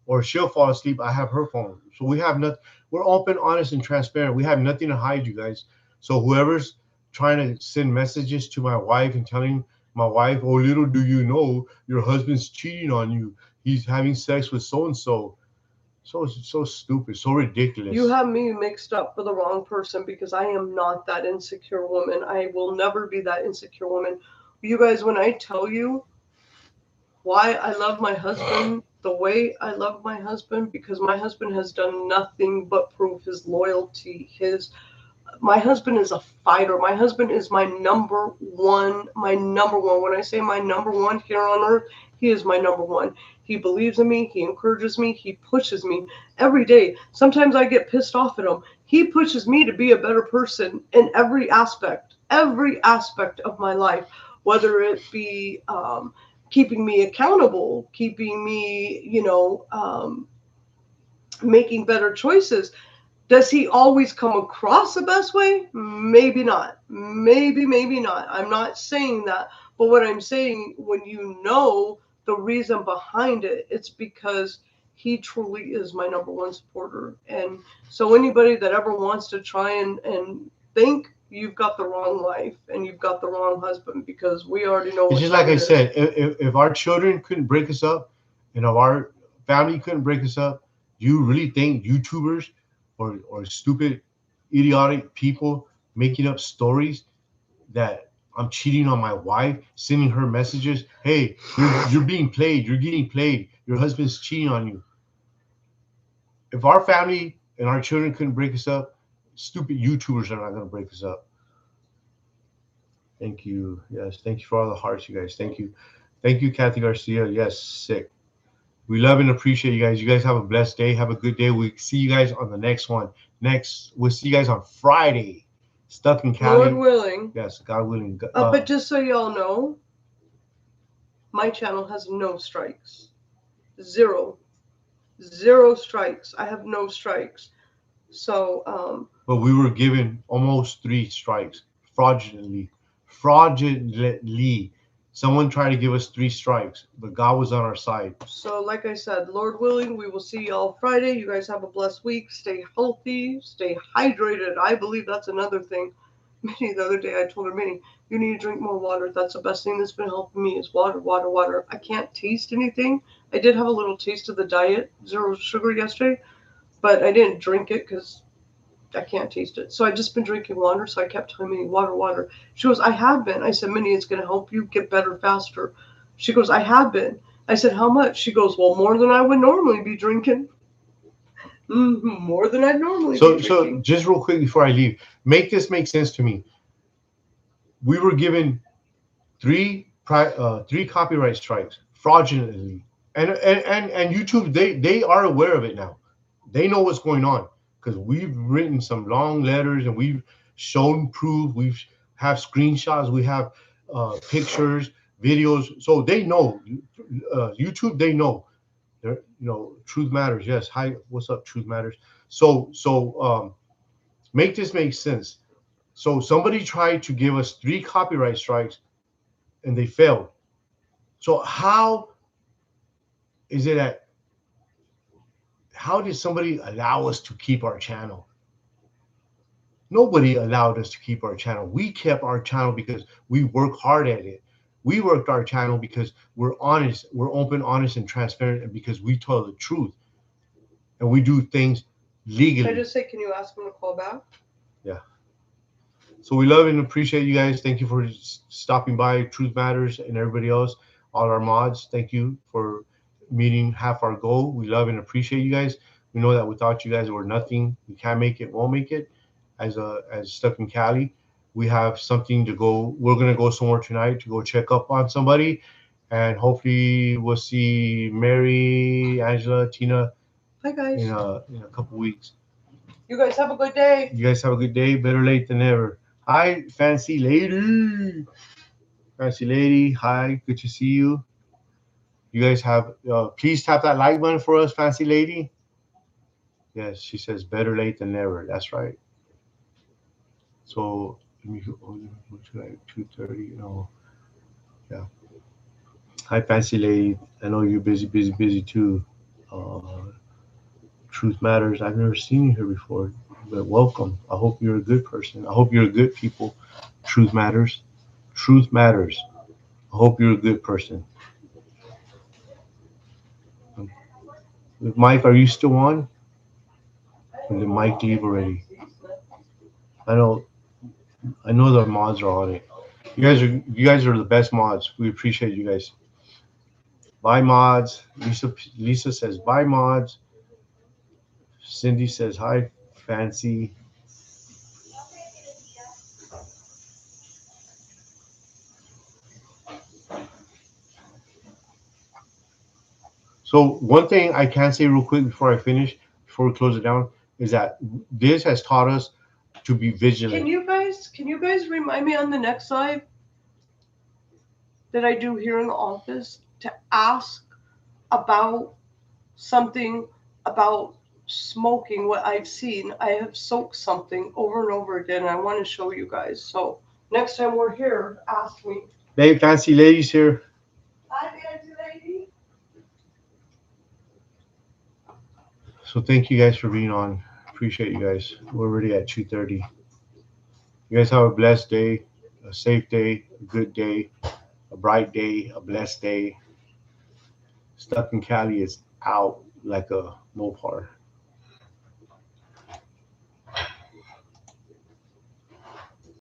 or she'll fall asleep. I have her phone. So we have nothing. We're open, honest, and transparent. We have nothing to hide, you guys. So whoever's trying to send messages to my wife and telling my wife, "Oh, little do you know, your husband's cheating on you. He's having sex with so and so." So stupid, so ridiculous. You have me mixed up for the wrong person, because I am not that insecure woman. I will never be that insecure woman. You guys, when I tell you why I love my husband the way I love my husband, because my husband has done nothing but prove his loyalty. My husband is a fighter. My husband is my number one. When I say my number one here on earth, he is my number one. He believes in me. He encourages me. He pushes me every day. Sometimes I get pissed off at him. He pushes me to be a better person in every aspect of my life, whether it be keeping me accountable, keeping me, making better choices. Does he always come across the best way? Maybe not. Maybe not. I'm not saying that. But what I'm saying, when you know the reason behind it, it's because he truly is my number one supporter. And so anybody that ever wants to try and think, you've got the wrong wife and you've got the wrong husband, because we already know. It's just like I said, if our children couldn't break us up and if our family couldn't break us up, do you really think YouTubers or stupid, idiotic people making up stories that I'm cheating on my wife, sending her messages. Hey, you're being played. You're getting played. Your husband's cheating on you. If our family and our children couldn't break us up, stupid YouTubers are not going to break us up. Thank you. Yes, thank you for all the hearts, you guys. Thank you. Thank you, Kathy Garcia. Yes, sick. We love and appreciate you guys. You guys have a blessed day. Have a good day. We see you guys on the next one. We'll see you guys on Friday. Stuck in Cali. Lord willing. Yes, God willing. But just so y'all know, my channel has no strikes. Zero strikes. I have no strikes. So, but we were given almost 3 strikes fraudulently. Someone tried to give us 3 strikes, but God was on our side. So, like I said, Lord willing, we will see y'all Friday. You guys have a blessed week. Stay healthy. Stay hydrated. I believe that's another thing. Minnie, the other day, I told her, Minnie, you need to drink more water. That's the best thing that's been helping me is water, water, water. I can't taste anything. I did have a little taste of the diet, 0 sugar yesterday, but I didn't drink it because I can't taste it. So I just been drinking water. So I kept telling Minnie, water, water. She goes, I have been. I said, Minnie, it's going to help you get better faster. She goes, I have been. I said, how much? She goes, well, more than I would normally be drinking. More than I'd normally be drinking. So just real quick before I leave, make this make sense to me. We were given 3 copyright strikes fraudulently. And YouTube, they are aware of it now. They know what's going on because we've written some long letters and we've shown proof. We have screenshots. We have pictures, videos. So they know. YouTube, they know. Truth matters. Yes. Hi. What's up? Truth matters. So make this make sense. So somebody tried to give us 3 copyright strikes and they failed. So how is it that? How did somebody allow us to keep our channel? Nobody allowed us to keep our channel. We kept our channel because we work hard at it. We worked our channel because we're honest, we're open, honest, and transparent, and because we tell the truth. And we do things legally. Can I just say, can you ask him to call back? Yeah. So we love and appreciate you guys. Thank you for stopping by, Truth Matters, and everybody else, all our mods. Thank you for meeting half our goal. We love and appreciate you guys. We know that without you guys, we're nothing. We can't make it, won't make it. As Stuck in Cali, we have something to go. We're gonna go somewhere tonight to go check up on somebody, and hopefully we'll see Mary, Angela, Tina. Hi guys. In a couple weeks. You guys have a good day. You guys have a good day. Better late than never. Hi, fancy lady. Fancy lady. Hi, good to see you. You guys have. Please tap that like button for us, fancy lady. Yes, she says better late than never. That's right. So let me go to like 2:30. Yeah. Hi, fancy lady. I know you're busy too. Truth matters. I've never seen you here before, but welcome. I hope you're a good person. I hope you're a good people. Truth matters. Truth matters. I hope you're a good person. Mike, are you still on? Or did Mike leave already? I know the mods are on it. You guys are the best mods. We appreciate you guys. Bye mods. Lisa says bye mods. Cindy says hi, fancy. So one thing I can say real quick before I finish, before we close it down, is that this has taught us to be vigilant. Can you guys remind me on the next live that I do here in the office to ask about something about smoking, what I've seen. I have soaked something over and over again, and I want to show you guys. So next time we're here, ask me. Hey, fancy ladies here. Hi, fancy lady. So thank you guys for being on. Appreciate you guys. We're already at 2:30. You guys have a blessed day, a safe day, a good day, a bright day, a blessed day. Stuck in Cali is out like a Mopar.